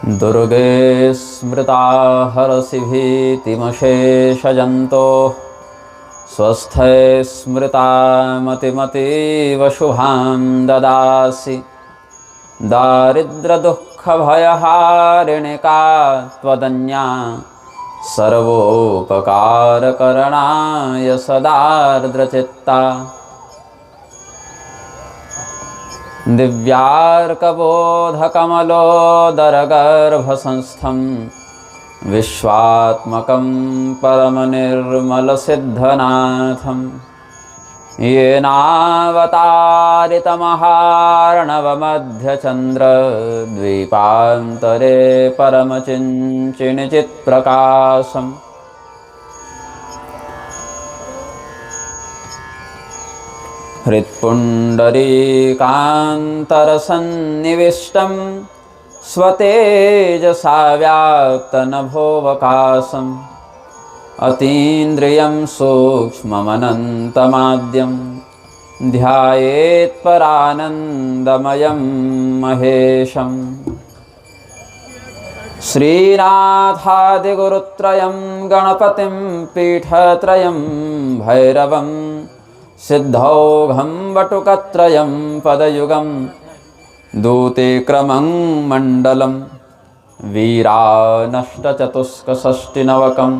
दुर्गे स्मृता हरसि भीतिमशेषजन्तो स्वस्थे स्मृता मतिमतीव शुभां ददासि। दारिद्र्यदुःखभयहारिणिका त्वदन्या सर्वोपकारकरणाय सदार्द्रचित्ता। दिव्यार्कबोधकमलोदरगर्भसंस्थं विश्वात्मकं परमनिर्मलसिद्धनाथं येनावतारितमहार्णवमध्यचन्द्रद्वीपान्तरे परमचिञ्चिणचित्प्रकाशम् हृत्पुण्डरीकान्तरसन्निविष्टं स्वतेजसा व्याप्तनभोऽवकाशम् अतीन्द्रियं सूक्ष्ममनन्तमाद्यं ध्यायेत्परानन्दमयं महेशम्। श्रीनाथादिगुरुत्रयं गणपतिं पीठत्रयं भैरवं सिद्धौघं वटुकत्रयं पदयुगं दूतीक्रमं मण्डलं वीरानष्टचतुष्कषष्टिनवकं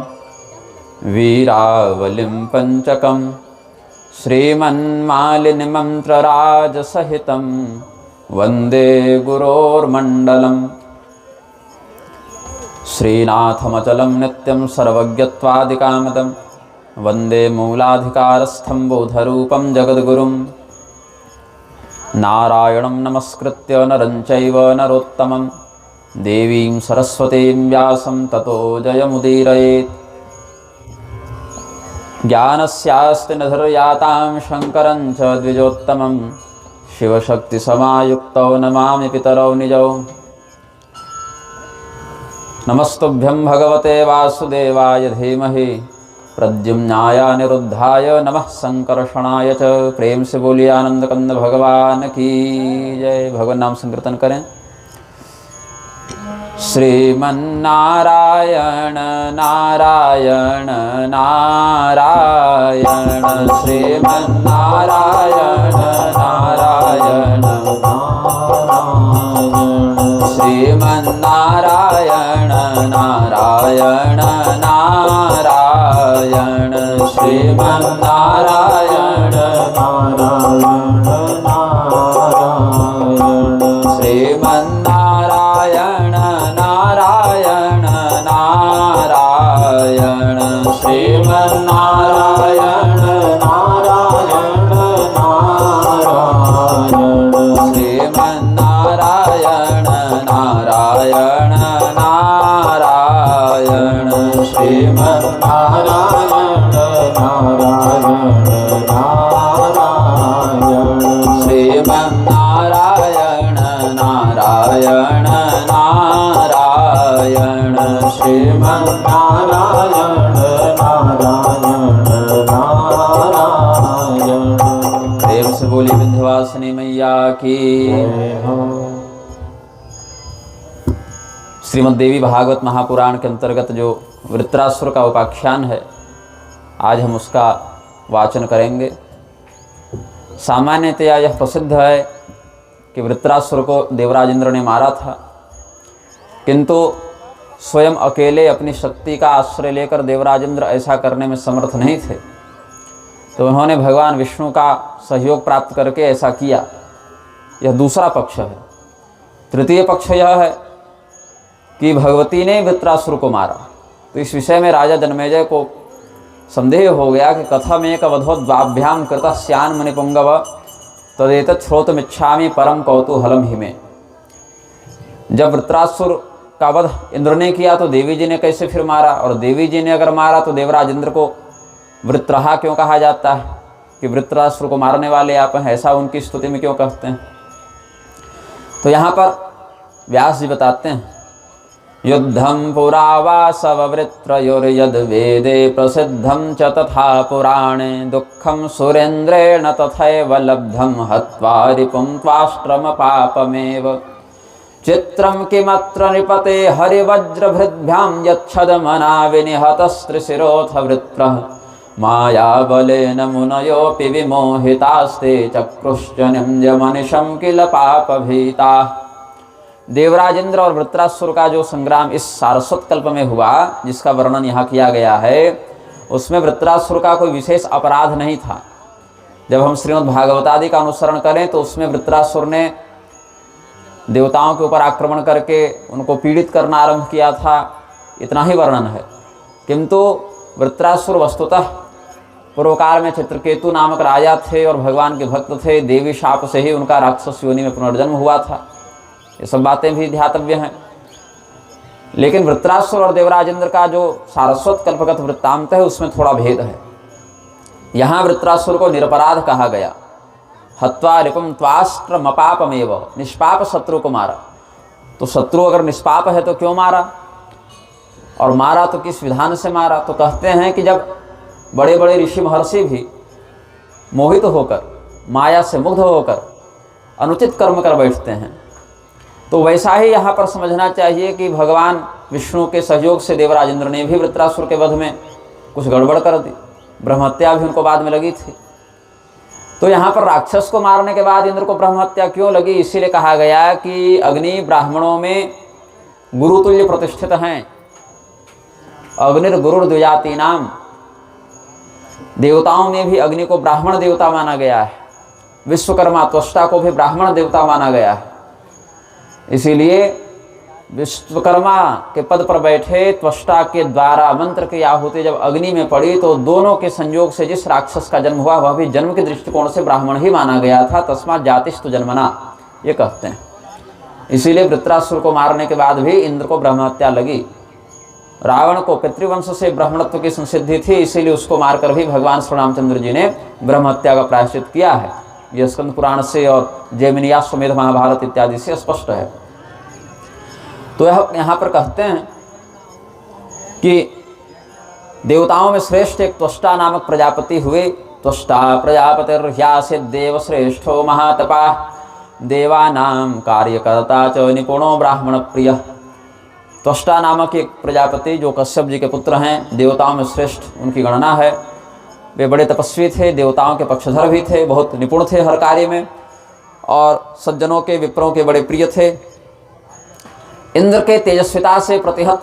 वीरावलिं पञ्चकं श्रीमन्मालिनिमन्त्रराजसहितं वन्दे गुरोर्मण्डलम्। श्रीनाथमचलं नित्यं सर्वज्ञत्वादिकामदं वन्दे मूलाधिकारस्थं बोधरूपं जगद्गुरुं। नारायणं नमस्कृत्य नरं चैव नरोत्तमं देवीं सरस्वतीं व्यासं ततो जयमुदीरयेत्। ज्ञानस्यास्ति निधिर्यातां शङ्करं च द्विजोत्तमं शिवशक्तिसमायुक्तौ नमामि पितरौ निजौ। नमस्तुभ्यं भगवते वासुदेवाय धीमहि प्रद्युम्नाय अनिरुद्धाय नमः संकर्षणाय च। प्रेम से बोलिए आनंद कंद भगवान की जय। भगवान नाम संकीर्तन करें। श्रीमन्नारायण नारायण नारायण श्रीमन्नारायण नारायण श्रीमन्नारायण नारायण नारायण श्रीमन्नारायण श्रीमन्नारायण नारायण नारायण श्रीमन्नारायण नारायण श्रीमन्नारायण नारायण नारायण श्रीमन्नारायण श्रीमन्नारायण नारायण नारायण श्रीमन्नारायण नारायण। प्रेम से बोली विंध्यवासिनी मैया की। श्रीमद् देवी भागवत महापुराण के अंतर्गत जो वृत्रासुर का उपाख्यान है, आज हम उसका वाचन करेंगे। सामान्यतया यह प्रसिद्ध है कि वृत्रासुर को देवराज इंद्र ने मारा था, किंतु स्वयं अकेले अपनी शक्ति का आश्रय लेकर देवराज इंद्र ऐसा करने में समर्थ नहीं थे, तो उन्होंने भगवान विष्णु का सहयोग प्राप्त करके ऐसा किया। यह दूसरा पक्ष है। तृतीय पक्ष यह है कि भगवती ने वृत्रासुर को मारा। तो इस विषय में राजा जन्मेजय को संदेह हो गया कि कथमेक वधोद्वाभ्याम कृतः स्यान् मुनिपुंगव तदेतत् श्रोतुमिच्छामि परम कौतूहलम हि मे। जब वृत्रासुर का वध इंद्र ने किया तो देवी जी ने कैसे फिर मारा, और देवी जी ने अगर मारा तो देवराज इंद्र को वृत्रहा क्यों कहा जाता है कि वृत्रासुर को मारने वाले आप हैं, ऐसा उनकी स्तुति में क्यों कहते हैं। तो यहाँ पर व्यास जी बताते हैं, युद्धं पुरा वासववृत्रयोर्यद् वेदे प्रसिद्धं च तथा पुराणे दुःखं सुरेन्द्रेण तथैव लब्धं हत्वा रिपुं त्वाष्ट्रम पापमेव चित्रं किमत्र नृपते हरिवज्रभृद्भ्यां यच्छदमना विनिहतस्त्रिशिरोऽथ वृत्रः मायाबलेन मुनयोऽपि विमोहितास्ते चक्रुश्च निन्द्यमनिशं किल पापभीता। देवराजेंद्र और वृत्रासुर का जो संग्राम इस सारस्वत कल्प में हुआ, जिसका वर्णन यहाँ किया गया है, उसमें वृत्रासुर का कोई विशेष अपराध नहीं था। जब हम श्रीमद् भागवतादि का अनुसरण करें तो उसमें वृत्रासुर ने देवताओं के ऊपर आक्रमण करके उनको पीड़ित करना आरंभ किया था, इतना ही वर्णन है। किंतु वृत्रासुर वस्तुतः पूर्व काल में चित्रकेतु नामक राजा थे और भगवान के भक्त थे। देवी शाप से ही उनका राक्षस योनि में पुनर्जन्म हुआ था। ये सब बातें भी ध्यातव्य हैं। लेकिन वृत्रासुर और देवराजेंद्र का जो सारस्वत कल्पगत वृत्तांत है उसमें थोड़ा भेद है। यहाँ वृत्रासुर को निरपराध कहा गया। हत्वा रिपुम त्वास्त्रमपापमेव, निष्पाप शत्रु को मारा। तो शत्रु अगर निष्पाप है तो क्यों मारा, और मारा तो किस विधान से मारा? तो कहते हैं कि जब बड़े बड़े ऋषि महर्षि भी मोहित होकर, माया से मुग्ध होकर अनुचित कर्म कर बैठते हैं, तो वैसा ही यहाँ पर समझना चाहिए कि भगवान विष्णु के सहयोग से देवराजेंद्र ने भी वृत्रासुर के वध में कुछ गड़बड़ कर दी। ब्रह्महत्या भी उनको बाद में लगी थी। तो यहाँ पर राक्षस को मारने के बाद इंद्र को ब्रह्महत्या क्यों लगी? इसीलिए कहा गया कि अग्नि ब्राह्मणों में गुरुतुल्य प्रतिष्ठित हैं। अग्निर्गुरुर द्विजातीनाम, देवताओं में भी अग्नि को ब्राह्मण देवता माना गया है। विश्वकर्मा त्वष्टा को भी ब्राह्मण देवता माना गया है। इसीलिए विश्वकर्मा के पद पर बैठे त्वष्टा के द्वारा मंत्र की आहुति जब अग्नि में पड़ी तो दोनों के संयोग से जिस राक्षस का जन्म हुआ वह भी जन्म के दृष्टिकोण से ब्राह्मण ही माना गया था। तस्मात् जातिस्तु जन्मना, ये कहते हैं। इसीलिए वृत्रासुर को मारने के बाद भी इंद्र को ब्रह्महत्या लगी। रावण को पितृवंश से ब्राह्मणत्व की संसिद्धि थी, इसीलिए उसको मारकर भी भगवान श्री रामचंद्र जी ने ब्रह्महत्या का प्रायश्चित किया है। यह स्कंद पुराण से और जैमिनीयाश्वमेध महाभारत इत्यादि से स्पष्ट है। तो यहाँ पर कहते हैं कि देवताओं में श्रेष्ठ एक त्वष्टा नामक प्रजापति हुए। त्वष्टा प्रजापतिर्ह्यासित देव श्रेष्ठो महातपा, देवानाम कार्यकर्ता च निपुणो ब्राह्मण प्रिय। त्वष्टा नामक एक प्रजापति जो कश्यप जी के पुत्र हैं, देवताओं में श्रेष्ठ उनकी गणना है। वे बड़े तपस्वी थे, देवताओं के पक्षधर भी थे, बहुत निपुण थे हर कार्य में, और सज्जनों के विप्रों के बड़े प्रिय थे। इंद्र के तेजस्विता से प्रतिहत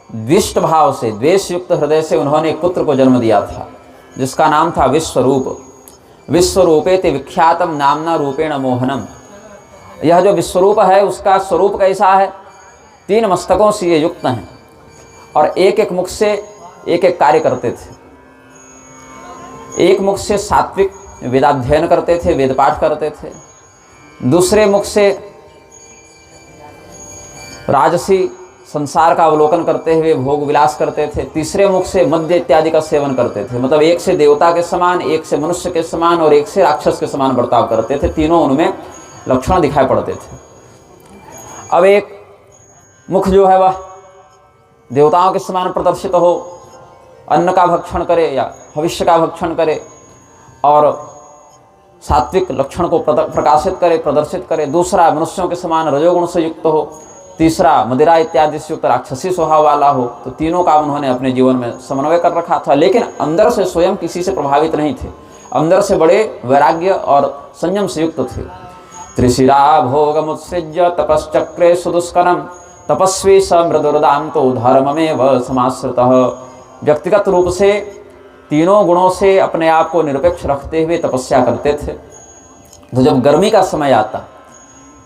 द्विष्ट भाव से, द्वेष युक्त हृदय से उन्होंने एक पुत्र को जन्म दिया था जिसका नाम था विश्वरूप। विश्वरूपेति विख्यातम नामना रूपेण मोहनम। यह जो विश्वरूप है उसका स्वरूप कैसा है? 3 मस्तकों से ये युक्त हैं और एक एक मुख से एक एक कार्य करते थे। एक मुख से सात्विक वेदाध्ययन करते थे, वेद पाठ करते थे। दूसरे मुख से राजसी संसार का अवलोकन करते हुए भोग विलास करते थे। तीसरे मुख से मद्य इत्यादि का सेवन करते थे। मतलब एक से देवता के समान, एक से मनुष्य के समान और एक से राक्षस के समान बर्ताव करते थे। तीनों उनमें लक्षण दिखाई पड़ते थे। अब एक मुख जो है वह देवताओं के समान प्रदर्शित हो, अन्न का भक्षण करे या भविष्य का भक्षण करे और सात्विक लक्षण को प्रकाशित करे, प्रदर्शित करे। दूसरा मनुष्यों के समान रजोगुण से युक्त हो। तीसरा मदिरा इत्यादि से युक्त राक्षसी स्वभाव वाला हो। तो तीनों का उन्होंने अपने जीवन में समन्वय कर रखा था, लेकिन अंदर से स्वयं किसी से प्रभावित नहीं थे। अंदर से बड़े वैराग्य और संयम से युक्त थे। त्रिशिरा भोगमुत्सृज्य तपश्चक्रे सुदुष्करम तपस्वी स मृदुर्दान्तो धर्ममेव समाश्रितः। व्यक्तिगत रूप से तीनों गुणों से अपने आप को निरपेक्ष रखते हुए तपस्या करते थे। तो जब गर्मी का समय आता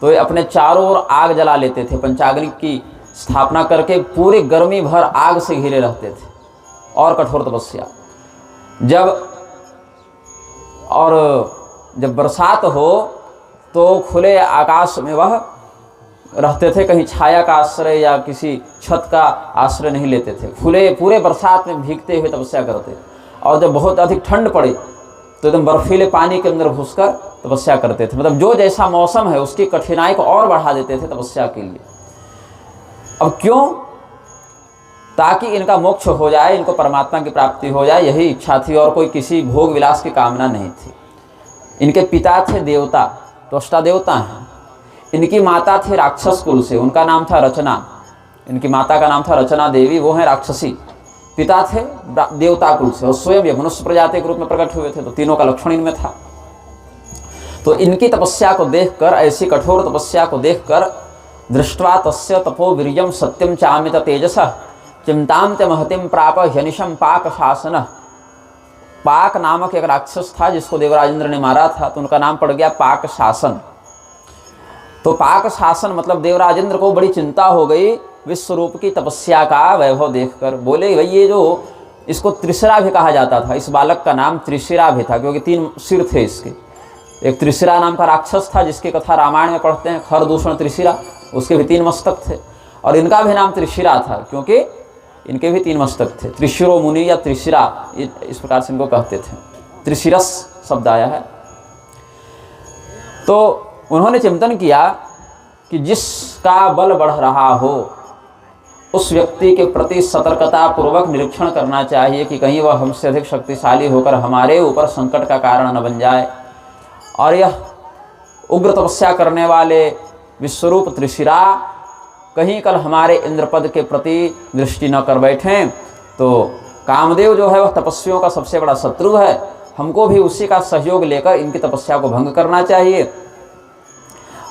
तो ये अपने चारों ओर आग जला लेते थे। पंचाग्नि की स्थापना करके पूरी गर्मी भर आग से घिरे रहते थे और कठोर तपस्या। जब बरसात हो तो खुले आकाश में वह रहते थे, कहीं छाया का आश्रय या किसी छत का आश्रय नहीं लेते थे। पूरे बरसात में भीगते हुए तपस्या करते। और जब बहुत अधिक ठंड पड़े तो एकदम बर्फीले पानी के अंदर घुसकर तपस्या करते थे। मतलब जो जैसा मौसम है उसकी कठिनाई को और बढ़ा देते थे तपस्या के लिए। अब क्यों? ताकि इनका मोक्ष हो जाए, इनको परमात्मा की प्राप्ति हो जाए, यही इच्छा थी और कोई किसी भोग विलास की कामना नहीं थी। इनके पिता थे देवता, त्वष्टा देवता हैं। इनकी माता थे राक्षस कुल से, उनका नाम था रचना। इनकी माता का नाम था रचना देवी, वो है राक्षसी। पिता थे देवता कुल से और स्वयं ये मनुष्य प्रजाति के रूप में प्रकट हुए थे, तो तीनों का लक्षण इनमें था। तो इनकी तपस्या को देखकर, ऐसी कठोर तपस्या को देखकर, दृष्ट्वा तस्य तपो वीर्यम सत्यम चामित तेजसः चिंतां ते महतिम प्राप ह्यनिशम पाक शासन। पाक नामक एक राक्षस था जिसको देवराजेंद्र ने मारा था, तो उनका नाम पड़ गया पाक शासन। तो पाक शासन मतलब देवराजेंद्र को बड़ी चिंता हो गई विश्वरूप की तपस्या का वैभव देखकर। बोले भाई ये जो इसको त्रिशिरा भी कहा जाता था, इस बालक का नाम त्रिशिरा भी था क्योंकि 3 सिर थे इसके। एक त्रिशिरा नाम का राक्षस था जिसकी कथा रामायण में पढ़ते हैं, खरदूषण त्रिशिरा, उसके भी 3 मस्तक थे। और इनका भी नाम त्रिशिरा था क्योंकि इनके भी 3 मस्तक थे। त्रिशिरो मुनि या त्रिशिरा, इस प्रकार से इनको कहते थे। त्रिशिरस शब्द आया है। तो उन्होंने चिंतन किया कि जिसका बल बढ़ रहा हो उस व्यक्ति के प्रति सतर्कता पूर्वक निरीक्षण करना चाहिए कि कहीं वह हमसे अधिक शक्तिशाली होकर हमारे ऊपर संकट का कारण न बन जाए। और यह उग्र तपस्या करने वाले विश्वरूप त्रिशिरा कहीं कल हमारे इंद्रपद के प्रति दृष्टि न कर बैठें। तो कामदेव जो है वह तपस्वियों का सबसे बड़ा शत्रु है, हमको भी उसी का सहयोग लेकर इनकी तपस्या को भंग करना चाहिए।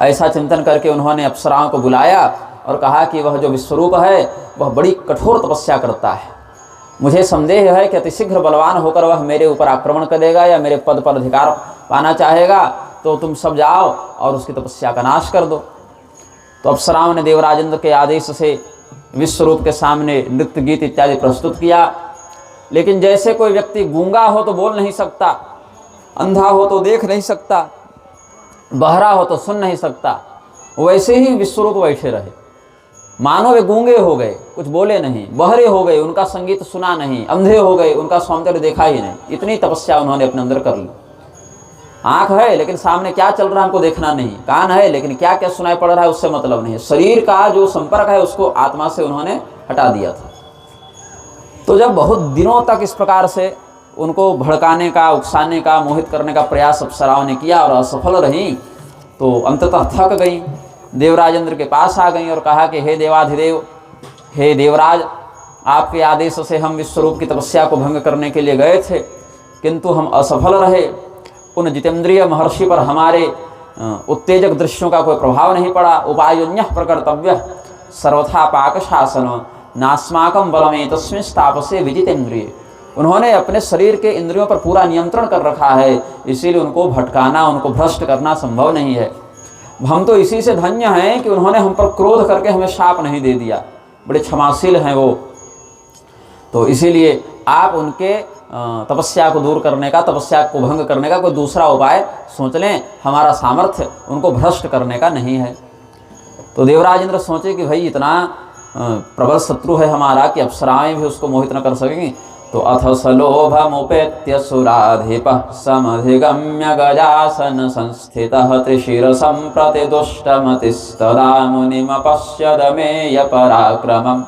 ऐसा चिंतन करके उन्होंने अप्सराओं को बुलाया और कहा कि वह जो विश्वरूप है वह बड़ी कठोर तपस्या करता है। मुझे संदेह है कि अतिशीघ्र बलवान होकर वह मेरे ऊपर आक्रमण करेगा या मेरे पद पर अधिकार पाना चाहेगा, तो तुम सब जाओ और उसकी तपस्या का नाश कर दो। तो अप्सराओं ने देवराजेंद्र के आदेश से विश्वरूप के सामने नृत्य गीत इत्यादि प्रस्तुत किया। लेकिन जैसे कोई व्यक्ति गूंगा हो तो बोल नहीं सकता, अंधा हो तो देख नहीं सकता, बहरा हो तो सुन नहीं सकता, वैसे ही विश्वरूप बैठे रहे। मानो वे गूंगे हो गए, कुछ बोले नहीं, बहरे हो गए, उनका संगीत सुना नहीं, अंधे हो गए, उनका सौंदर्य देखा ही नहीं। इतनी तपस्या उन्होंने अपने अंदर कर ली। आंख है लेकिन सामने क्या चल रहा है हमको देखना नहीं, कान है लेकिन क्या क्या सुनाई पड़ रहा है उससे मतलब नहीं, शरीर का जो संपर्क है उसको आत्मा से उन्होंने हटा दिया था। तो जब बहुत दिनों तक इस प्रकार से उनको भड़काने का, उकसाने का, मोहित करने का प्रयास अप्सराओं ने किया और असफल रही, तो अंततः थक गई, देवराजेंद्र के पास आ गई और कहा कि हे देवाधिदेव, हे देवराज, आपके आदेश से हम विश्वरूप की तपस्या को भंग करने के लिए गए थे किंतु हम असफल रहे। उन जितेंद्रिय महर्षि पर हमारे उत्तेजक दृश्यों का कोई प्रभाव नहीं पड़ा। उपायोन्यः प्रकर्तव्य सर्वथा पाक शासन नास्माकं बलमें तस्मिन् तापसे विजितेंद्रिय। उन्होंने अपने शरीर के इंद्रियों पर पूरा नियंत्रण कर रखा है, इसीलिए उनको भटकाना, उनको भ्रष्ट करना संभव नहीं है। हम तो इसी से धन्य हैं कि उन्होंने हम पर क्रोध करके हमें शाप नहीं दे दिया, बड़े क्षमाशील हैं वो। तो इसीलिए आप उनके तपस्या को दूर करने का, तपस्या को भंग करने का कोई दूसरा उपाय सोच लें, हमारा सामर्थ्य उनको भ्रष्ट करने का नहीं है। तो देवराजेंद्र सोचे कि भाई इतना प्रबल शत्रु है हमारा कि अप्सराएं भी उसको मोहित न कर सकेंगी। तो अथ सलोभमुपेत्य सुराधिपः समधिगम्य गजासन संस्थितः त्रिशिरसं प्रति दुष्टमतिस्तदा मुनिमपश्यद मेय पराक्रमम्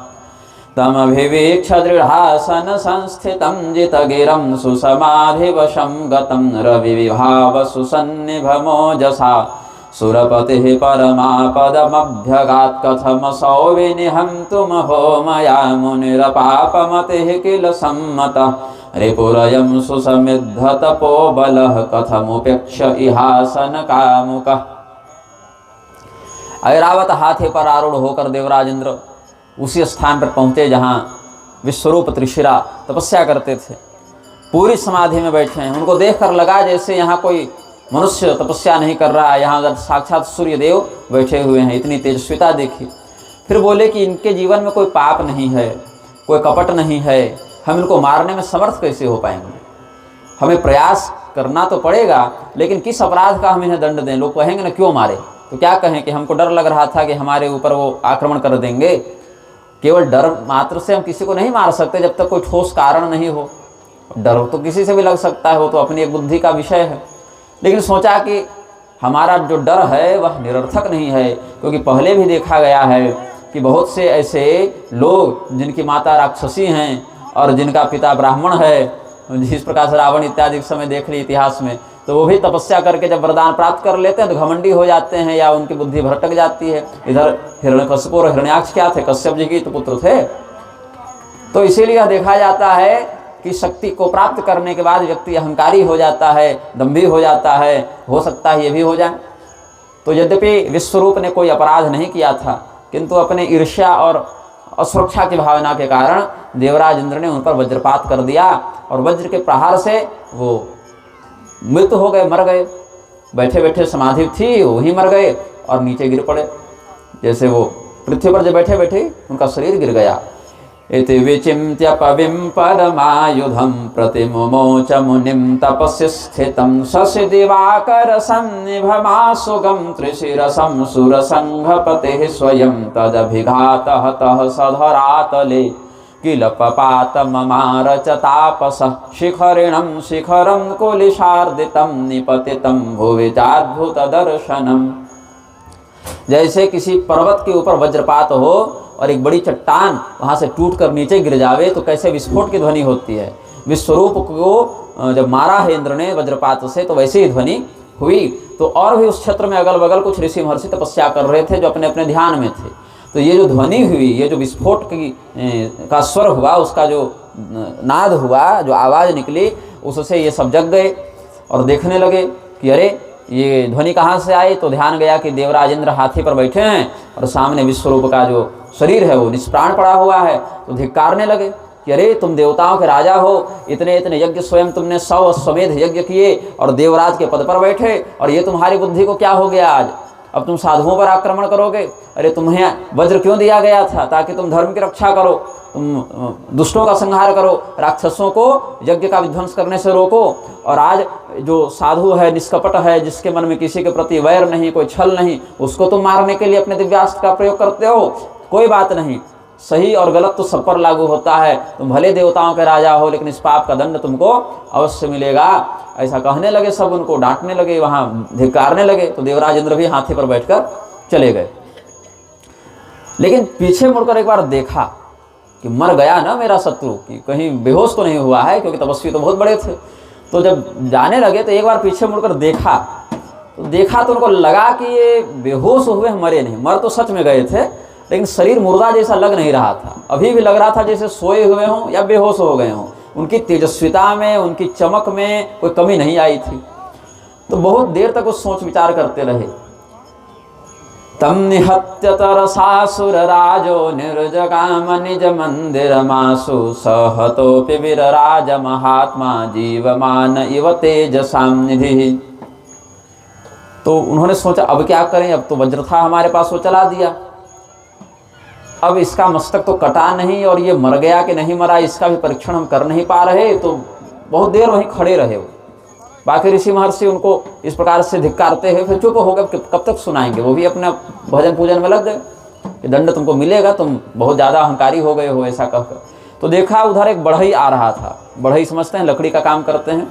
तमभिवीक्ष दृढासन संस्थितं जितगिरं सुसमाधिवशं गतं रविविभाव सुसन्निभमोजसा सुरपतिः परमापदमभ्यगात् कथमसौ विनिहन्तुमहो मया मुनिरपापमतिः किल सम्मतः रिपुरयं सुसमिद्धतपो बलः कथमुपेक्ष इहासन कामुकः। ऐरावत हाथी पर आरूढ़ होकर देवराजेंद्र उसी स्थान पर पहुँचे जहाँ विश्वरूप त्रिशिरा तपस्या करते थे। पूरी समाधि में बैठे हैं। उनको देखकर लगा जैसे यहाँ कोई मनुष्य तपस्या नहीं कर रहा है, यहाँ साक्षात सूर्य देव बैठे हुए हैं। इतनी तेजस्विता देखी। फिर बोले कि इनके जीवन में कोई पाप नहीं है, कोई कपट नहीं है, हम इनको मारने में समर्थ कैसे हो पाएंगे? हमें प्रयास करना तो पड़ेगा, लेकिन किस अपराध का हम इन्हें दंड दें? लोग कहेंगे ना क्यों मारे, तो क्या कहें कि हमको डर लग रहा था कि हमारे ऊपर वो आक्रमण कर देंगे। केवल डर मात्र से हम किसी को नहीं मार सकते जब तक कोई ठोस कारण नहीं हो। डर तो किसी से भी लग सकता है, वो तो अपनी एक बुद्धि का विषय है। लेकिन सोचा कि हमारा जो डर है वह निरर्थक नहीं है, क्योंकि पहले भी देखा गया है कि बहुत से ऐसे लोग जिनकी माता राक्षसी हैं और जिनका पिता ब्राह्मण है, जिस प्रकार से रावण इत्यादि समय देख ली इतिहास में, तो वो भी तपस्या करके जब वरदान प्राप्त कर लेते हैं तो घमंडी हो जाते हैं या उनकी बुद्धि भटक जाती है। इधर हिरण्यकशिपु और हिरण्याक्ष क्या थे, कश्यप जी की तो पुत्र थे। तो इसीलिए देखा जाता है कि शक्ति को प्राप्त करने के बाद व्यक्ति अहंकारी हो जाता है, दंभी हो जाता है, हो सकता है ये भी हो जाए। तो यद्यपि विश्वरूप ने कोई अपराध नहीं किया था, किंतु अपने ईर्ष्या और असुरक्षा की भावना के कारण देवराज इंद्र ने उन पर वज्रपात कर दिया और वज्र के प्रहार से वो मृत हो गए, मर गए। बैठे बैठे समाधि थी वहीं मर गए और नीचे गिर पड़े, जैसे वो पृथ्वी पर जब बैठे बैठे उनका शरीर गिर गया। इति विचिन्त्य पविं परमायुधं प्रतिमुमोच मुनिं तपसि स्थितं शशि दिवाकर सन्निभमासुगं त्रिशिरसं सुरसंघपतिः स्वयं तदभिघातः तः सधरातले किल पपात ममार च तापसः शिखरिणं शिखरं कुलिशार्दितं निपतितं भुवि चाद्भुत दर्शनम्। जैसे किसी पर्वत के ऊपर वज्रपात हो और एक बड़ी चट्टान वहाँ से टूटकर नीचे गिर जावे तो कैसे विस्फोट की ध्वनि होती है। विश्वरूप को जब मारा है इंद्र ने वज्रपात से तो वैसे ही ध्वनि हुई। तो और भी उस क्षेत्र में अगल बगल कुछ ऋषि महर्षि तपस्या कर रहे थे जो अपने अपने ध्यान में थे। तो ये जो ध्वनि हुई, ये जो विस्फोट की का स्वर हुआ, उसका जो नाद हुआ, जो आवाज़ निकली, उससे ये सब जग गए और देखने लगे कि अरे ये ध्वनि कहाँ से आई। तो ध्यान गया कि देवराज इंद्र हाथी पर बैठे हैं और सामने विश्वरूप का जो शरीर है वो निष्प्राण पड़ा हुआ है। तो धिक्कारने लगे कि अरे तुम देवताओं के राजा हो, इतने इतने यज्ञ स्वयं तुमने 100 अश्वमेध यज्ञ किए और देवराज के पद पर बैठे, और ये तुम्हारी बुद्धि को क्या हो गया आज, अब तुम साधुओं पर आक्रमण करोगे। अरे तुम्हें वज्र क्यों दिया गया था, ताकि तुम धर्म की रक्षा करो, तुम दुष्टों का संहार करो, राक्षसों को यज्ञ का विध्वंस करने से रोको। और आज जो साधु है, निष्कपट है, जिसके मन में किसी के प्रति वैर नहीं, कोई छल नहीं, उसको तुम मारने के लिए अपने दिव्यास्त्र का प्रयोग करते हो। कोई बात नहीं, सही और गलत तो सब पर लागू होता है। तुम भले देवताओं के राजा हो, लेकिन इस पाप का दंड तुमको अवश्य मिलेगा। ऐसा कहने लगे, सब उनको डांटने लगे, वहाँ धिक्कारने लगे। तो देवराज इंद्र भी हाथी पर बैठकर चले गए। लेकिन पीछे मुड़कर एक बार देखा कि मर गया ना मेरा शत्रु, कि कहीं बेहोश तो नहीं हुआ है, क्योंकि तपस्वी तो बहुत बड़े थे। तो जब जाने लगे तो एक बार पीछे मुड़कर देखा तो उनको लगा कि ये बेहोश हुए, मरे नहीं। मर तो सच में गए थे, लेकिन शरीर मुर्दा जैसा लग नहीं रहा था। अभी भी लग रहा था जैसे सोए हुए हों या बेहोश हो गए हों। उनकी तेजस्विता में, उनकी चमक में कोई कमी नहीं आई थी। तो बहुत देर तक वो सोच विचार करते रहे। तम निहत्य तरसासुर राजो निर्जगाम निज मंदिर मासु सहतोपि विरराज महात्मा जीवमान इव तेजसाम निधि। तो उन्होंने सोचा अब क्या करें, अब तो वज्र था हमारे पास, वो चला दिया। अब इसका मस्तक तो कटा नहीं और ये मर गया कि नहीं मरा इसका भी परीक्षण हम कर नहीं पा रहे। तो बहुत देर वहीं खड़े रहे वो। बाकी ऋषि महर्षि उनको इस प्रकार से धिक्कारते हैं, फिर चुप हो गए, कब तक सुनाएंगे। वो भी अपना भजन पूजन में लग गए कि दंड तुमको मिलेगा, तुम बहुत ज़्यादा अहंकारी हो गए हो, ऐसा कहकर। तो देखा उधर एक बढ़ई आ रहा था। बढ़ई समझते हैं, लकड़ी का काम करते हैं,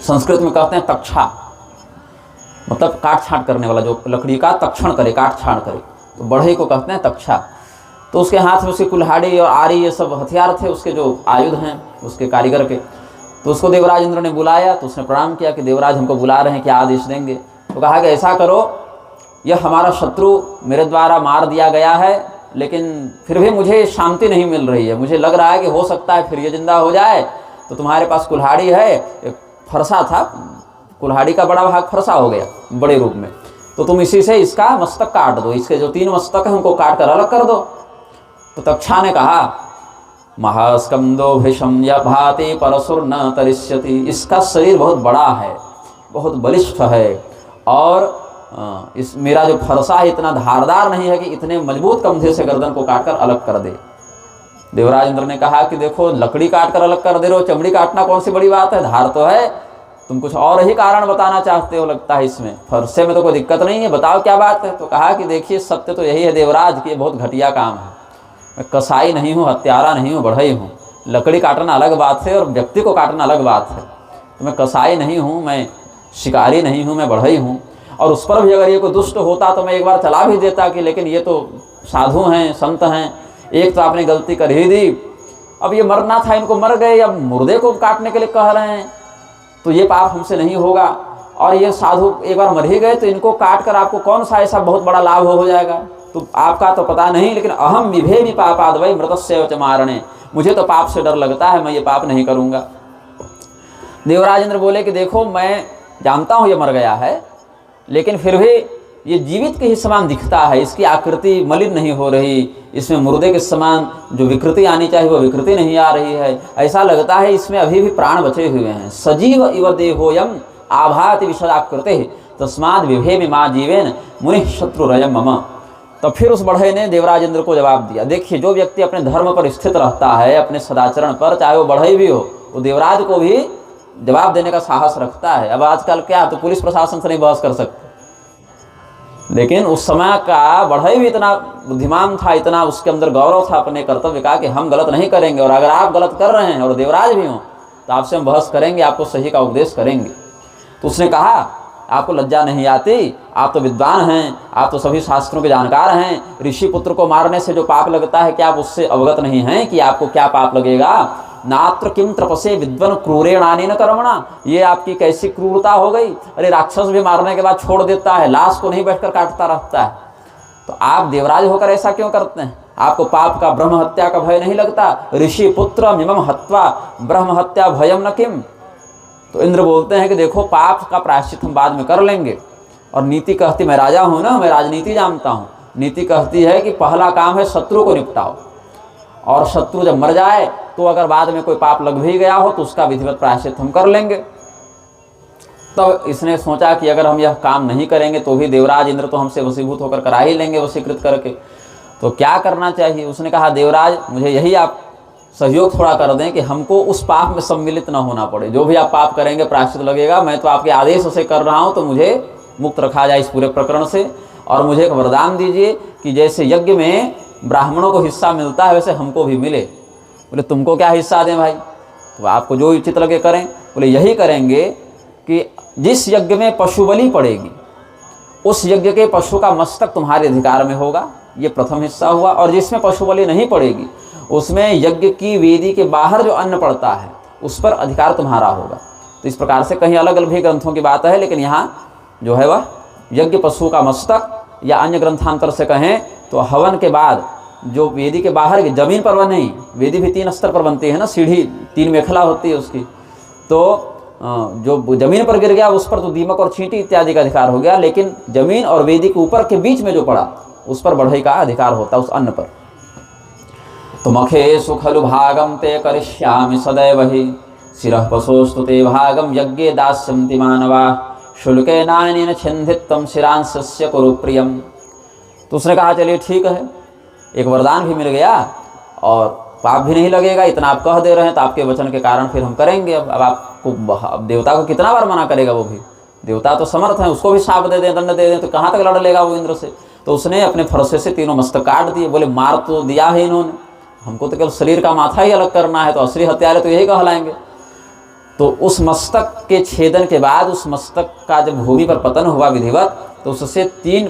संस्कृत में कहते हैं तक्षा, मतलब काट छाँट करने वाला, जो लकड़ी का तक्षण करे, काट छाँट करे, तो बढ़ई को कहते हैं तक्षा। तो उसके हाथ में उसकी कुल्हाड़ी और आरी ये सब हथियार थे, उसके जो आयुध हैं उसके कारीगर के। तो उसको देवराज इंद्र ने बुलाया, तो उसने प्रणाम किया कि देवराज हमको बुला रहे हैं, क्या आदेश देंगे। तो कहा कि ऐसा करो, यह हमारा शत्रु मेरे द्वारा मार दिया गया है, लेकिन फिर भी मुझे शांति नहीं मिल रही है। मुझे लग रहा है कि हो सकता है फिर ये जिंदा हो जाए। तो तुम्हारे पास कुल्हाड़ी है, एक फरसा था, कुल्हाड़ी का बड़ा भाग फरसा हो गया बड़े रूप में, तो तुम इसी से इसका मस्तक काट दो, इसके जो 3 मस्तक हैं उनको काट कर अलग कर दो। तो तक्षा ने कहा महास्कंदो भीषम या भाति परसुर न तरिष्यति। इसका शरीर बहुत बड़ा है, बहुत बलिष्ठ है, और इस मेरा जो फरसा है इतना धारदार नहीं है कि इतने मजबूत कंधे से गर्दन को काटकर अलग कर दे। देवराज इंद्र ने कहा कि देखो, लकड़ी काटकर अलग कर दे रहे हो, चमड़ी काटना कौन सी बड़ी बात है, धार तो है। तुम कुछ और ही कारण बताना चाहते हो लगता है, इसमें फरसे में तो कोई दिक्कत नहीं है, बताओ क्या बात है। तो कहा कि देखिए, सत्य तो यही है देवराज कि ये बहुत घटिया काम है। मैं कसाई नहीं हूँ, हत्यारा नहीं हूँ, बढ़ई हूँ। लकड़ी काटना अलग बात है और व्यक्ति को काटना अलग बात है। तो मैं कसाई नहीं हूँ, मैं शिकारी नहीं हूँ, मैं बढ़ई हूँ। और उस पर भी अगर ये कोई दुष्ट होता तो मैं एक बार चला भी देता कि, लेकिन ये तो साधु हैं, संत हैं, एक तो आपने गलती कर ही दी। अब ये मरना था, इनको मर गए, अब मुर्दे को काटने के लिए कह रहे हैं। तो ये पाप हमसे नहीं होगा, और ये साधु एक बार मर ही गए तो इनको काट कर आपको कौन सा ऐसा बहुत बड़ा लाभ हो जाएगा, तो आपका तो पता नहीं, लेकिन अहम विभेमि पापाद वै मृतस्य च मारणे, मुझे तो पाप से डर लगता है, मैं ये पाप नहीं करूँगा। देवराज इंद्र बोले कि देखो मैं जानता हूँ ये मर गया है, लेकिन फिर भी ये जीवित के ही समान दिखता है, इसकी आकृति मलिन नहीं हो रही, इसमें मुर्दे के समान जो विकृति आनी चाहिए वो विकृति नहीं आ रही है, ऐसा लगता है इसमें अभी भी प्राण बचे हुए हैं। सजीव इव देहोयम आभाति विशदाकृते तस्माद् विभेमि मा जीवेन मुनि शत्रुरयम मम। तो फिर उस बढ़ई ने देवराज इंद्र को जवाब दिया, देखिए जो व्यक्ति अपने धर्म पर स्थित रहता है, अपने सदाचरण पर, चाहे वो बढ़ई भी हो, वो देवराज को भी जवाब देने का साहस रखता है। अब आजकल क्या, तो पुलिस प्रशासन से नहीं बहस कर सकते, लेकिन उस समय का बढ़ई भी इतना बुद्धिमान था, इतना उसके अंदर गौरव था अपने कर्तव्य का कि हम गलत नहीं करेंगे, और अगर आप गलत कर रहे हैं और देवराज भी हों तो आपसे हम बहस करेंगे, आपको सही का उपदेश करेंगे। तो उसने कहा आपको लज्जा नहीं आती, आप तो विद्वान हैं, आप तो सभी शास्त्रों के जानकार हैं, ऋषि पुत्र को मारने से जो पाप लगता है क्या आप उससे अवगत नहीं हैं कि आपको क्या पाप लगेगा। नात्र किम त्रपसे विद्वन क्रूरेणानेन कर्मणा, ये आपकी कैसी क्रूरता हो गई, अरे राक्षस भी मारने के बाद छोड़ देता है, लाश को नहीं बैठकर काटता रहता है, तो आप देवराज होकर ऐसा क्यों करते हैं, आपको पाप का ब्रह्म हत्या का भय नहीं लगता। ऋषि पुत्र मिमम हत्वा ब्रह्म हत्या भयम न किम। तो इंद्र बोलते हैं कि देखो पाप का प्रायश्चित हम बाद में कर लेंगे, और नीति कहती, मैं राजा हूं ना, मैं राजनीति जानता हूं, नीति कहती है कि पहला काम है शत्रु को निपटाओ, और शत्रु जब मर जाए तो अगर बाद में कोई पाप लग भी गया हो तो उसका विधिवत प्रायश्चित हम कर लेंगे। तब इसने सोचा कि अगर हम यह काम नहीं करेंगे तो भी देवराज इंद्र तो हमसे वशीभूत होकर करा ही लेंगे, वशीकृत करके, तो क्या करना चाहिए। उसने कहा देवराज मुझे यही आप सहयोग थोड़ा कर दें कि हमको उस पाप में सम्मिलित न होना पड़े, जो भी आप पाप करेंगे प्रायश्चित लगेगा, मैं तो आपके आदेश से कर रहा हूँ, तो मुझे मुक्त रखा जाए इस पूरे प्रकरण से, और मुझे एक वरदान दीजिए कि जैसे यज्ञ में ब्राह्मणों को हिस्सा मिलता है वैसे हमको भी मिले। बोले तुमको क्या हिस्सा दें भाई, तो आपको जो उचित लगे करें। बोले यही करेंगे कि जिस यज्ञ में पशु बलि पड़ेगी उस यज्ञ के पशु का मस्तक तुम्हारे अधिकार में होगा, ये प्रथम हिस्सा हुआ, और जिसमें पशु बलि नहीं पड़ेगी उसमें यज्ञ की वेदी के बाहर जो अन्न पड़ता है उस पर अधिकार तुम्हारा होगा। तो इस प्रकार से कहीं अलग अलग भी ग्रंथों की बात है, लेकिन यहाँ जो है वह यज्ञ पशु का मस्तक, या अन्य ग्रंथांतर से कहें तो हवन के बाद जो वेदी के बाहर की जमीन पर, वह नहीं, वेदी भी 3 स्तर पर बनती है ना, सीढ़ी 3 मेखला होती है उसकी, तो जो जमीन पर गिर गया उस पर तो दीमक और चींटी इत्यादि का अधिकार हो गया, लेकिन जमीन और वेदी के ऊपर के बीच में जो पड़ा उस पर बढ़ई का अधिकार होता उस अन्न पर। तो मखेषु खलु भागम ते करिष्यामि सदैव हि शिरः पशोस्तु ते भागम यज्ञे दास्यन्ति मानवा शुल्केनानेन छिन्दितं शिरांशस्य कुरु प्रियम। तो उसने कहा चलिए ठीक है, एक वरदान भी मिल गया और पाप भी नहीं लगेगा, इतना आप कह दे रहे हैं तो आपके वचन के कारण फिर हम करेंगे। अब आपको, अब देवता को कितना बार मना करेगा, वो भी देवता तो समर्थ है, उसको भी शाप दे दें, दंड दे दें तो कहाँ तक लड़ लेगा वो इंद्र से। तो उसने अपने फरसे से 3 मस्तक काट दिए। बोले मार तो दिया है इन्होंने, हमको तो केवल शरीर का माथा ही अलग करना है, तो असली हत्यारे तो यही कहलाएंगे। तो उस मस्तक के छेदन के बाद उस मस्तक का जब भूमि पर पतन हुआ विधिवत, तो उससे 3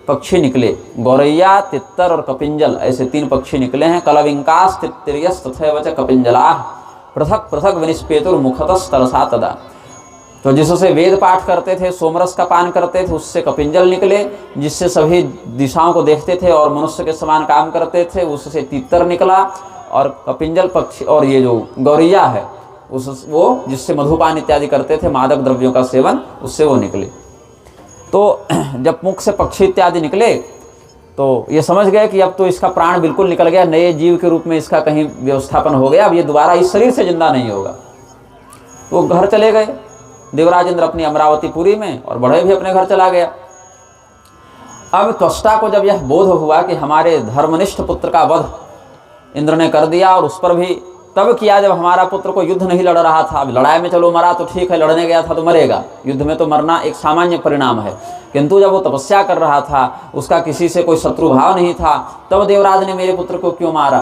पक्षी निकले, गौरैया, तित्तर और कपिंजल, ऐसे 3 पक्षी निकले हैं। कलविंकास तित्तिर्यस तथैव च कपिंजला पृथक पृथक विनिष्पेतुर मुखतस तरसा तदा। तो जिससे वेद पाठ करते थे, सोमरस का पान करते थे, उससे कपिंजल निकले, जिससे सभी दिशाओं को देखते थे और मनुष्य के समान काम करते थे, उससे तित्तर निकला, और कपिंजल पक्षी, और ये जो गौरैया है वो जिससे मधुपान इत्यादि करते थे, मादक द्रव्यों का सेवन, उससे वो निकले। तो जब मुख से पक्षी इत्यादि निकले तो ये समझ गए कि अब तो इसका प्राण बिल्कुल निकल गया, नए जीव के रूप में इसका कहीं व्यवस्थापन हो गया, अब ये दोबारा इस शरीर से जिंदा नहीं होगा। वो घर चले गए, देवराज इंद्र अपनी अमरावतीपुरी में, और बढ़ई भी अपने घर चला गया। अब त्वष्टा को जब यह बोध हुआ कि हमारे धर्मनिष्ठ पुत्र का वध इंद्र ने कर दिया, और उस पर भी तब किया जब हमारा पुत्र को युद्ध नहीं लड़ रहा था। अब लड़ाई में चलो मरा तो ठीक है, लड़ने गया था तो मरेगा, युद्ध में तो मरना एक सामान्य परिणाम है, किंतु जब वो तपस्या कर रहा था, उसका किसी से कोई शत्रु भाव नहीं था, तब देवराज ने मेरे पुत्र को क्यों मारा।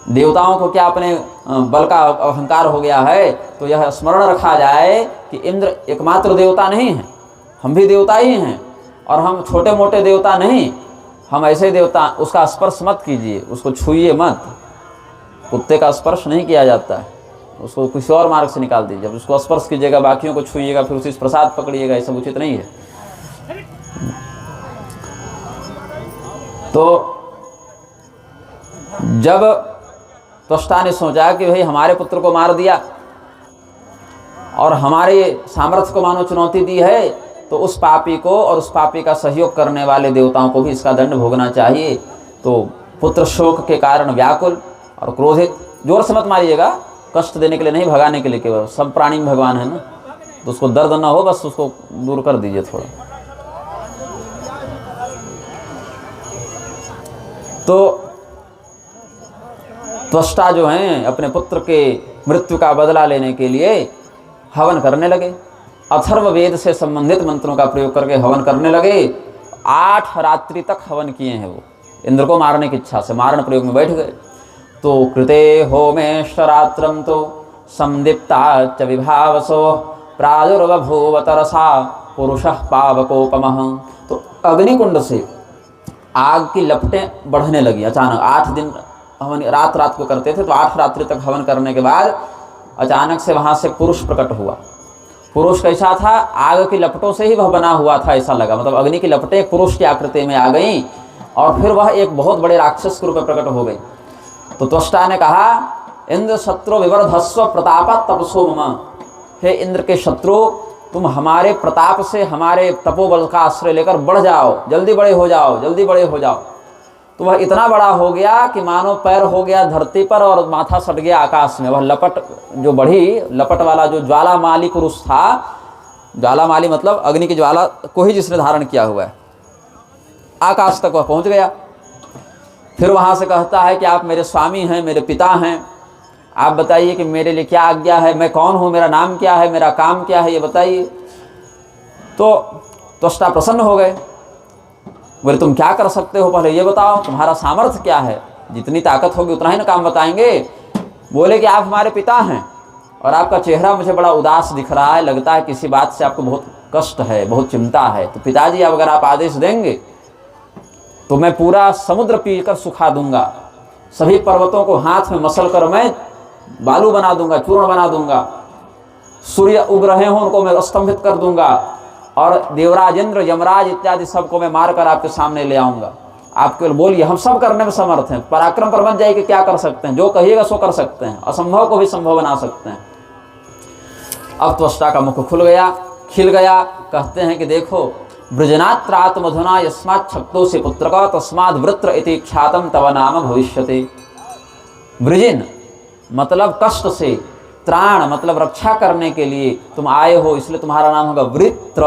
देवताओं को क्या अपने बल का अहंकार हो गया है। तो यह स्मरण रखा जाए कि इंद्र एकमात्र देवता नहीं है, हम भी देवता ही हैं, और हम छोटे मोटे देवता नहीं, हम ऐसे देवता। उसका स्पर्श मत कीजिए, उसको छूइए मत, कुत्ते का स्पर्श नहीं किया जाता है, उसको किसी और मार्ग से निकाल दीजिए। जब उसको स्पर्श कीजिएगा, बाकियों को छुइएगा, फिर उसी से प्रसाद पकड़िएगा, ये सब उचित नहीं है। तो जब त्वष्टा ने सोचा कि भाई हमारे पुत्र को मार दिया और हमारे सामर्थ्य को मानो चुनौती दी है, तो उस पापी को और उस पापी का सहयोग करने वाले देवताओं को भी इसका दंड भोगना चाहिए। तो पुत्र शोक के कारण व्याकुल और क्रोधित, जोर से मत मारिएगा, कष्ट देने के लिए नहीं, भगाने के लिए केवल, सब प्राणी में भगवान है ना, तो उसको दर्द ना हो, बस उसको दूर कर दीजिए थोड़ा। तो त्वष्टा जो हैं अपने पुत्र के मृत्यु का बदला लेने के लिए हवन करने लगे। अथर्व वेद से संबंधित मंत्रों का प्रयोग करके हवन करने लगे। 8 रात्रि तक हवन किए हैं वो, इंद्र को मारने की इच्छा से मारण प्रयोग में बैठ गए। तो कृते होमेश्वरात्रम तो संदीप्ता च विभावसो प्रादुर्बभूव तरसा पुरुषः पावकोपमः। तो अग्निकुंड से आग की लपटें बढ़ने लगी अचानक। 8 दिन हवन रात रात को करते थे, तो 8 रात्रि तक हवन करने के बाद अचानक से वहाँ से पुरुष प्रकट हुआ। पुरुष कैसा था? आग की लपटों से ही वह बना हुआ था, ऐसा लगा, मतलब अग्नि की लपटें पुरुष की आकृति में आ गईं और फिर वह एक बहुत बड़े राक्षस के रूप में प्रकट हो गई। तो त्वष्टा ने कहा, इंद्र शत्रु विवर्धस्व प्रतापा तपसो मम। हे इंद्र के शत्रु, तुम हमारे प्रताप से, हमारे तपोबल का आश्रय लेकर बढ़ जाओ, जल्दी बड़े हो जाओ, जल्दी बड़े हो जाओ। तो वह इतना बड़ा हो गया कि मानो पैर हो गया धरती पर और माथा सट गया आकाश में। वह लपट जो बढ़ी, लपट वाला जो ज्वालामाली पुरुष था, ज्वालामाली मतलब अग्नि की ज्वाला को ही जिसने धारण किया हुआ है, आकाश तक वह पहुंच गया। फिर वहां से कहता है कि आप मेरे स्वामी हैं, मेरे पिता हैं, आप बताइए कि मेरे लिए क्या आज्ञा है, मैं कौन हूँ, मेरा नाम क्या है, मेरा काम क्या है, ये बताइए। तो त्वष्टा प्रसन्न हो गए, बोले तुम क्या कर सकते हो, पहले ये बताओ, तुम्हारा सामर्थ्य क्या है, जितनी ताकत होगी उतना ही ना काम बताएंगे। बोले कि आप हमारे पिता हैं और आपका चेहरा मुझे बड़ा उदास दिख रहा है, लगता है किसी बात से आपको बहुत कष्ट है, बहुत चिंता है। तो पिताजी, अब अगर आप आदेश देंगे तो मैं पूरा समुद्र पीकर सुखा दूंगा, सभी पर्वतों को हाथ में मसल कर मैं बालू बना दूंगा, चूर्ण बना दूंगा, सूर्य उग रहे हों उनको मैं स्तंभित कर दूंगा और देवराज इंद्र, यमराज इत्यादि सबको मैं मारकर आपके सामने ले आऊंगा। आप केवल बोलिए, हम सब करने में समर्थ हैं। पराक्रम पर मत जाइए कि क्या कर सकते हैं, जो कहिएगा सो कर सकते हैं, असंभव को भी संभव बना सकते हैं। अब त्वष्टा का मुख खुल गया, खिल गया। कहते हैं कि देखो, वृजनात्रात मधुना यस्मात् छक्तो से पुत्र का तस्माद वृत्र इति ख्यातम तव नाम भविष्यते। वृजिन मतलब कष्ट से, त्राण मतलब रक्षा करने के लिए तुम आए हो, इसलिए तुम्हारा नाम होगा वृत्र।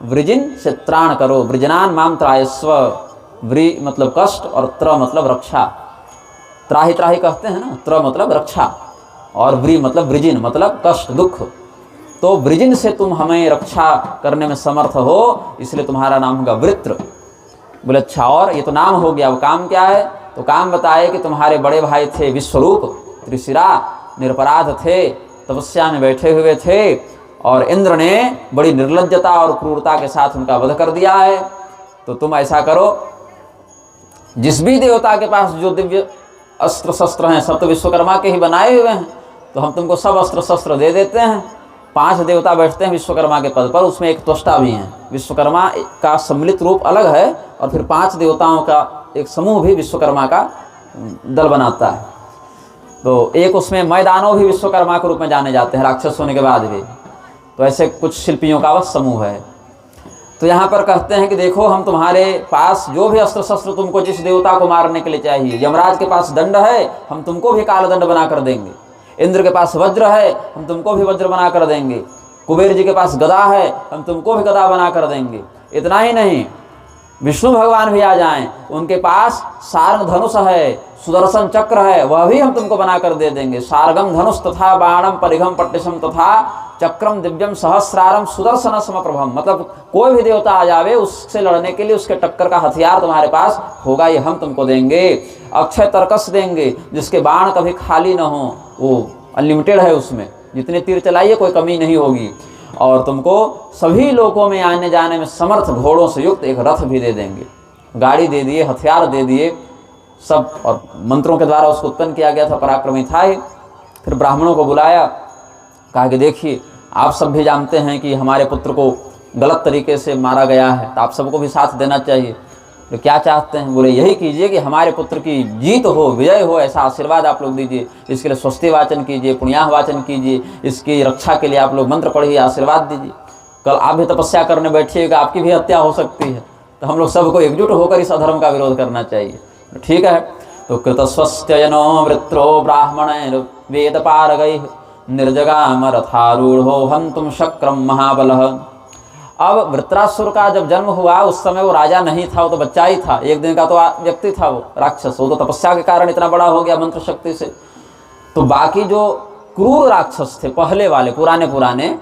वृजिन से त्राण करो, वृजनान माम त्रायस्व। वृ मतलब कष्ट और त्र मतलब रक्षा, त्राही त्राही कहते हैं ना, त्र मतलब रक्षा और वृ मतलब वृजिन मतलब कष्ट दुख। तो वृजिन से तुम हमें रक्षा करने में समर्थ हो, इसलिए तुम्हारा नाम होगा वृत्र। बोले अच्छा, और ये तो नाम हो गया, वो काम क्या है? तो काम बताए कि तुम्हारे बड़े भाई थे विश्वरूप, त्रिशिरा, निरपराध थे, तपस्या में बैठे हुए थे और इंद्र ने बड़ी निर्लज्जता और क्रूरता के साथ उनका वध कर दिया है। तो तुम ऐसा करो, जिस भी देवता के पास जो दिव्य अस्त्र शस्त्र हैं सब तो विश्वकर्मा के ही बनाए हुए हैं, तो हम तुमको सब अस्त्र शस्त्र दे देते हैं। 5 देवता बैठते हैं विश्वकर्मा के पद पर, उसमें एक त्वष्टा भी हैं। विश्वकर्मा का सम्मिलित रूप अलग है और फिर 5 देवताओं का एक समूह भी विश्वकर्मा का दल बनाता है। तो एक उसमें मैदानों भी विश्वकर्मा के रूप में जाने जाते हैं, राक्षस होने के बाद भी। तो ऐसे कुछ शिल्पियों का वह समूह है। तो यहाँ पर कहते हैं कि देखो, हम तुम्हारे पास जो भी अस्त्र शस्त्र तुमको जिस देवता को मारने के लिए चाहिए, यमराज के पास दंड है, हम तुमको भी काल दंड बना कर देंगे। इंद्र के पास वज्र है, हम तुमको भी वज्र बना कर देंगे। कुबेर जी के पास गदा है, हम तुमको भी गदा बना कर देंगे। इतना ही नहीं, विष्णु भगवान भी आ जाएं, उनके पास सारंग धनुष है, सुदर्शन चक्र है, वह भी हम तुमको बना कर दे देंगे। सारगम धनुष तथा बाणम परिघम पट्टिशम तथा चक्रम दिव्यम सहस्रारम सुदर्शन समप्रभम। मतलब कोई भी देवता आ जावे, उससे लड़ने के लिए उसके टक्कर का हथियार तुम्हारे पास होगा, ये हम तुमको देंगे। अक्षय तर्कस देंगे, जिसके बाण कभी खाली न हो, वो अनलिमिटेड है, उसमें जितने तीर चलाइए कोई कमी नहीं होगी। और तुमको सभी लोगों में आने जाने में समर्थ घोड़ों से युक्त एक रथ भी दे देंगे। गाड़ी दे दिए, हथियार दे दिए सब, और मंत्रों के द्वारा उसको उत्पन्न किया गया था, पराक्रमी था ही। फिर ब्राह्मणों को बुलाया, कहा कि देखिए आप सब भी जानते हैं कि हमारे पुत्र को गलत तरीके से मारा गया है, तो आप सबको भी साथ देना चाहिए। तो क्या चाहते हैं? बोले यही कीजिए कि हमारे पुत्र की जीत हो, विजय हो, ऐसा आशीर्वाद आप लोग दीजिए। इसके लिए स्वस्ति वाचन कीजिए, पुण्याह वाचन कीजिए, इसकी रक्षा के लिए आप लोग मंत्र पढ़िए, आशीर्वाद दीजिए। कल आप भी तपस्या करने बैठिएगा, आपकी भी हत्या हो सकती है, तो हम लोग सबको एकजुट होकर इस अधर्म का विरोध करना चाहिए। ठीक है। तो कृतस्वस्त्ययनो वृत्रो ब्राह्मण वेद पारगैः निर्जगाम रथारूढ़ो हन्तुम शक्रम महाबलः। अब वृत्रासुर का जब जन्म हुआ उस समय वो राजा नहीं था, वो तो बच्चा ही था, एक दिन का तो व्यक्ति था, वो राक्षस। वो तो तपस्या के कारण इतना बड़ा हो गया मंत्र शक्ति से। तो बाकी जो क्रूर राक्षस थे पहले वाले पुराने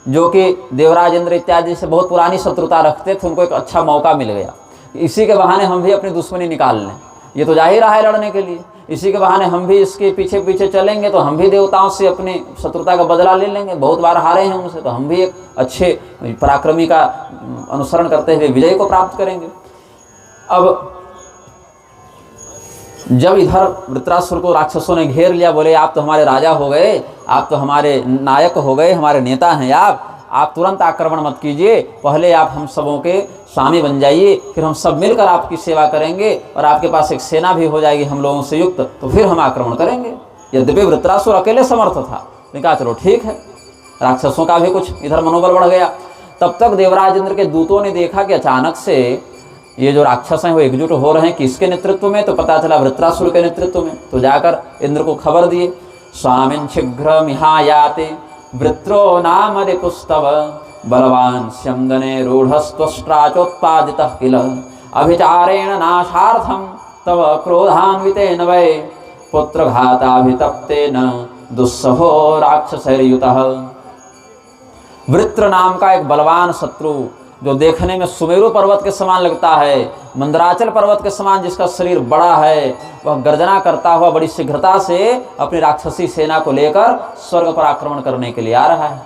जो कि देवराज इंद्र इत्यादि से बहुत पुरानी शत्रुता रखते थे, उनको एक अच्छा मौका मिल गया, इसी के बहाने हम भी अपनी दुश्मनी निकाल लें। ये तो जा ही रहा है लड़ने के लिए, इसी के बहाने हम भी इसके पीछे पीछे चलेंगे तो हम भी देवताओं से अपनी शत्रुता का बदला ले लेंगे। बहुत बार हारे हैं उनसे, तो हम भी एक अच्छे पराक्रमी का अनुसरण करते हुए विजय को प्राप्त करेंगे। अब जब इधर वृत्रासुर को राक्षसों ने घेर लिया, बोले आप तो हमारे राजा हो गए, आप तो हमारे नायक हो गए, हमारे नेता हैं आप तुरंत आक्रमण मत कीजिए, पहले आप हम सबों के स्वामी बन जाइए, फिर हम सब मिलकर आपकी सेवा करेंगे और आपके पास एक सेना भी हो जाएगी हम लोगों से युक्त, तो फिर हम आक्रमण करेंगे। यद्यपि वृत्रासुर अकेले समर्थ था, लेकिन कहा चलो ठीक है। राक्षसों का भी कुछ इधर मनोबल बढ़ गया। तब तक देवराज इंद्र के दूतों ने देखा कि अचानक से ये जो राक्षस हैं वो एकजुट हो रहे हैं, किसके नेतृत्व में? तो पता चला वृत्रासुर के नेतृत्व में। तो जाकर इंद्र को खबर दिए, स्वामिन् शीघ्र मिहायाते वृत्रो नाम रिपुस्तव बलवान स्यंदने रूढ़स्त्वष्ट्राचोत्पादितः किल अभिचारेण नाशार्थम तव क्रोधान्वितेन वै पुत्रघाताभितप्तेन दुस्सहो राक्षसैर्युतः। वृत्र नाम का एक बलवान शत्रु, जो देखने में सुमेरु पर्वत के समान लगता है, मंदराचल पर्वत के समान जिसका शरीर बड़ा है, वह गर्जना करता हुआ बड़ी शीघ्रता से अपनी राक्षसी सेना को लेकर स्वर्ग पर आक्रमण करने के लिए आ रहा है।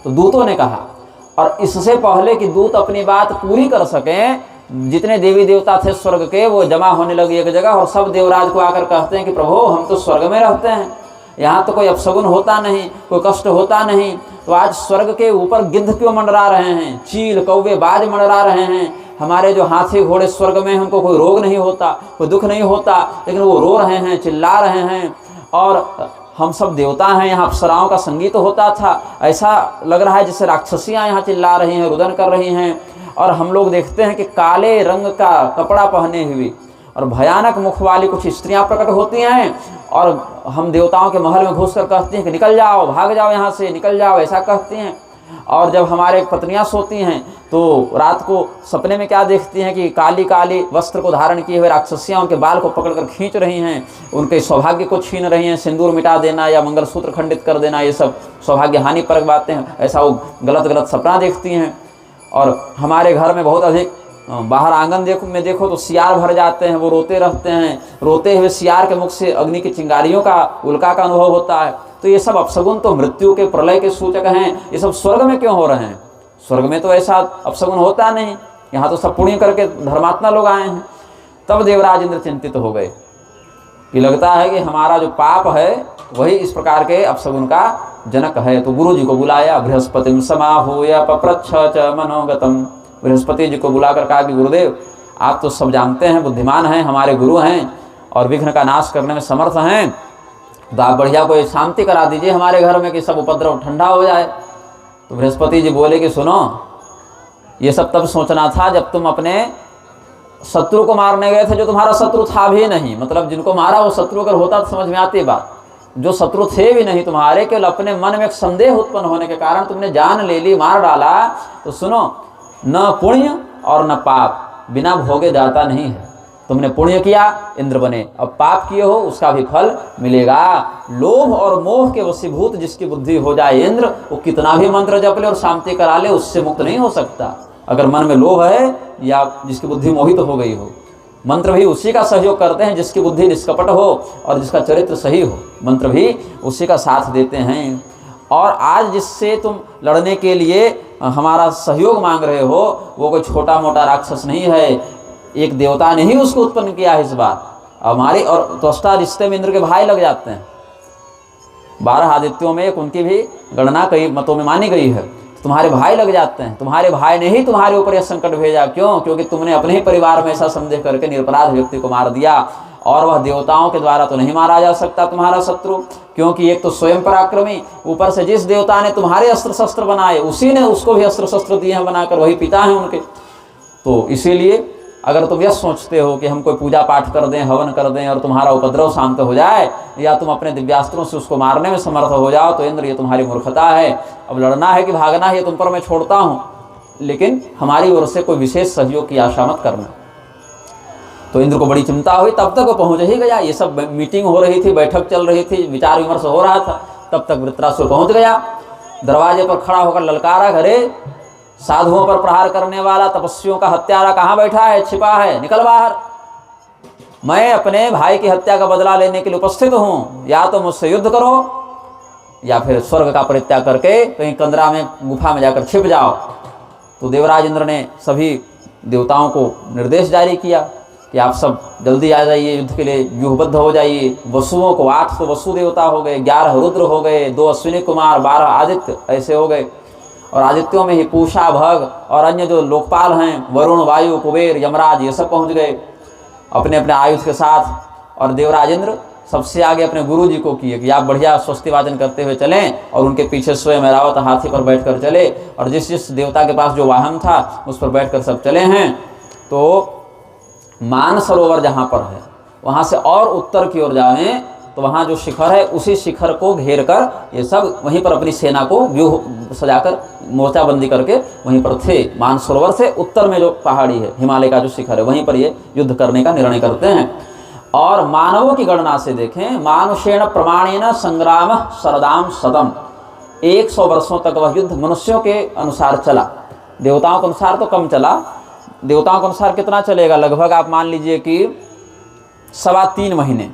तो दूतों ने कहा, और इससे पहले कि दूत अपनी बात पूरी कर सकें, जितने देवी देवता थे स्वर्ग के वो जमा होने लगे एक जगह, और सब देवराज को आकर कहते हैं कि प्रभु हम तो स्वर्ग में रहते हैं, यहाँ तो कोई अपशगुन होता नहीं, कोई कष्ट होता नहीं, तो आज स्वर्ग के ऊपर गिद्ध क्यों मंडरा रहे हैं, चील कौवे बाज मंडरा रहे हैं, हमारे जो हाथी घोड़े स्वर्ग में हमको कोई रोग नहीं होता, कोई दुख नहीं होता, लेकिन वो रो रहे हैं, चिल्ला रहे हैं, और हम सब देवता हैं, यहाँ अप्सराओं का संगीत होता था, ऐसा लग रहा है जैसे राक्षसियाँ यहाँ चिल्ला रही हैं, रुदन कर रही हैं, और हम लोग देखते हैं कि काले रंग का कपड़ा पहने हुए और भयानक मुख वाली कुछ स्त्रियां प्रकट होती हैं, और हम देवताओं के महल में घुसकर कहती हैं कि निकल जाओ, भाग जाओ यहाँ से, निकल जाओ, ऐसा कहती हैं। और जब हमारे पत्नियां सोती हैं तो रात को सपने में क्या देखती हैं कि काली काली वस्त्र को धारण किए हुए राक्षसियां उनके बाल को पकड़कर खींच रही हैं, उनके सौभाग्य को छीन रही हैं, सिंदूर मिटा देना या मंगलसूत्र खंडित कर देना, ये सब सौभाग्य हानि परक बातें हैं, ऐसा वो गलत गलत सपना देखती हैं। और हमारे घर में बहुत अधिक बाहर आंगन देखो तो सियार भर जाते हैं, वो रोते रहते हैं, रोते हुए सियार के मुख से अग्नि की चिंगारियों का उल्का का अनुभव होता है। तो ये सब अपशगुन तो मृत्यु के प्रलय के सूचक हैं, ये सब स्वर्ग में क्यों हो रहे हैं? स्वर्ग में तो ऐसा अपशगुन होता नहीं, यहाँ तो सब पुण्य करके धर्मात्मा लोग आए हैं। तब देवराज इंद्र चिंतित हो गए कि लगता है कि हमारा जो पाप है वही इस प्रकार के अपशगुन का जनक है। तो गुरु जी को बुलाया, बृहस्पतिम समाहूय पप्रच्छ च मनोगतम। बृहस्पति जी को बुलाकर कहा कि गुरुदेव आप तो सब जानते हैं, बुद्धिमान हैं, हमारे गुरु हैं और विघ्न का नाश करने में समर्थ हैं, तो आप बढ़िया कोई शांति करा दीजिए हमारे घर में कि सब उपद्रव ठंडा हो जाए। तो बृहस्पति जी बोले कि सुनो, ये सब तब सोचना था जब तुम अपने शत्रु को मारने गए थे, जो तुम्हारा शत्रु था भी नहीं, मतलब जिनको मारा वो शत्रु अगर होता तो समझ में आती बात, जो शत्रु थे भी नहीं तुम्हारे, केवल अपने मन में एक संदेह उत्पन्न होने के कारण तुमने जान ले ली, मार डाला। तो सुनो, न पुण्य और न पाप बिना भोगे जाता नहीं है। तुमने पुण्य किया, इंद्र बने, अब पाप किए हो उसका भी फल मिलेगा। लोभ और मोह के वशीभूत जिसकी बुद्धि हो जाए इंद्र, वो कितना भी मंत्र जप ले और शांति करा ले, उससे मुक्त नहीं हो सकता। अगर मन में लोभ है या जिसकी बुद्धि मोहित हो गई हो, मंत्र भी उसी का सहयोग करते हैं जिसकी बुद्धि निष्कपट हो और जिसका चरित्र सही हो, मंत्र भी उसी का साथ देते हैं। और आज जिससे तुम लड़ने के लिए हमारा सहयोग मांग रहे हो, वो कोई छोटा मोटा राक्षस नहीं है, एक देवता ने ही उसको उत्पन्न किया है इस बार। हमारे और त्वष्टा रिश्ते में इंद्र के भाई लग जाते हैं। 12 आदित्यों में एक उनकी भी गणना कई मतों में मानी गई है। तुम्हारे भाई लग जाते हैं, तुम्हारे भाई ने ही तुम्हारे ऊपर यह संकट भेजा। क्यों? क्योंकि तुमने अपने ही परिवार में ऐसा संदेह करके निरपराध व्यक्ति को मार दिया, और वह देवताओं के द्वारा तो नहीं मारा जा सकता तुम्हारा शत्रु, क्योंकि एक तो स्वयं पराक्रमी, ऊपर से जिस देवता ने तुम्हारे अस्त्र शस्त्र बनाए उसी ने उसको भी अस्त्र शस्त्र दिए हैं बनाकर, वही पिता हैं उनके। तो इसीलिए अगर तुम यह सोचते हो कि हम कोई पूजा पाठ कर दें, हवन कर दें और तुम्हारा उपद्रव शांत हो जाए, या तुम अपने दिव्यास्त्रों से उसको मारने में समर्थ हो जाओ, तो इंद्र ये तुम्हारी मूर्खता है। अब लड़ना है कि भागना है ये तुम पर मैं छोड़ता हूँ, लेकिन हमारी ओर से कोई विशेष सहयोग की आशा मत करना। तो इंद्र को बड़ी चिंता हुई, तब तक वो पहुँच ही गया। ये सब मीटिंग हो रही थी, बैठक चल रही थी, विचार विमर्श हो रहा था, तब तक वृत्रासुर पहुँच गया। दरवाजे पर खड़ा होकर ललकारा, घरे साधुओं पर प्रहार करने वाला, तपस्वियों का हत्यारा कहाँ बैठा है, छिपा है, निकल बाहर। मैं अपने भाई की हत्या का बदला लेने के लिए उपस्थित हूँ, या तो मुझसे युद्ध करो या फिर स्वर्ग का परित्याग करके कहीं कंदरा में गुफा में जाकर छिप जाओ। तो देवराज इंद्र ने सभी देवताओं को निर्देश जारी किया कि आप सब जल्दी आ जाइए, युद्ध के लिए व्यूहबद्ध हो जाइए। वसुओं को 8 तो वसु देवता हो गए, 11 रुद्र हो गए, 2 अश्विनी कुमार, 12 आदित्य ऐसे हो गए। और आदित्यों में ही पूषा, भग और अन्य जो लोकपाल हैं, वरुण, वायु, कुबेर, यमराज, ये सब पहुंच गए अपने अपने आयुध के साथ। और देवराज इंद्र सबसे आगे अपने गुरु जी को किए कि आप बढ़िया स्वस्ति वादन करते हुए चलें, और उनके पीछे स्वयं ऐरावत हाथी पर बैठकर चले, और जिस जिस देवता के पास जो वाहन था उस पर बैठकर सब चले हैं। तो मानसरोवर जहाँ पर है वहाँ से और उत्तर की ओर जाएं तो वहाँ जो शिखर है उसी शिखर को घेर कर ये सब वहीं पर अपनी सेना को व्यूह सजाकर मोर्चाबंदी करके वहीं पर थे। मानसरोवर से उत्तर में जो पहाड़ी है, हिमालय का जो शिखर है, वहीं पर ये युद्ध करने का निर्णय करते हैं। और मानवों की गणना से देखें, मानुषेण प्रमाणेन संग्राम शरदाम शतम, 100 वर्षों तक वह युद्ध मनुष्यों के अनुसार चला। देवताओं के अनुसार तो कम चला, देवताओं के अनुसार कितना चलेगा, लगभग आप मान लीजिए कि 3.25 महीने।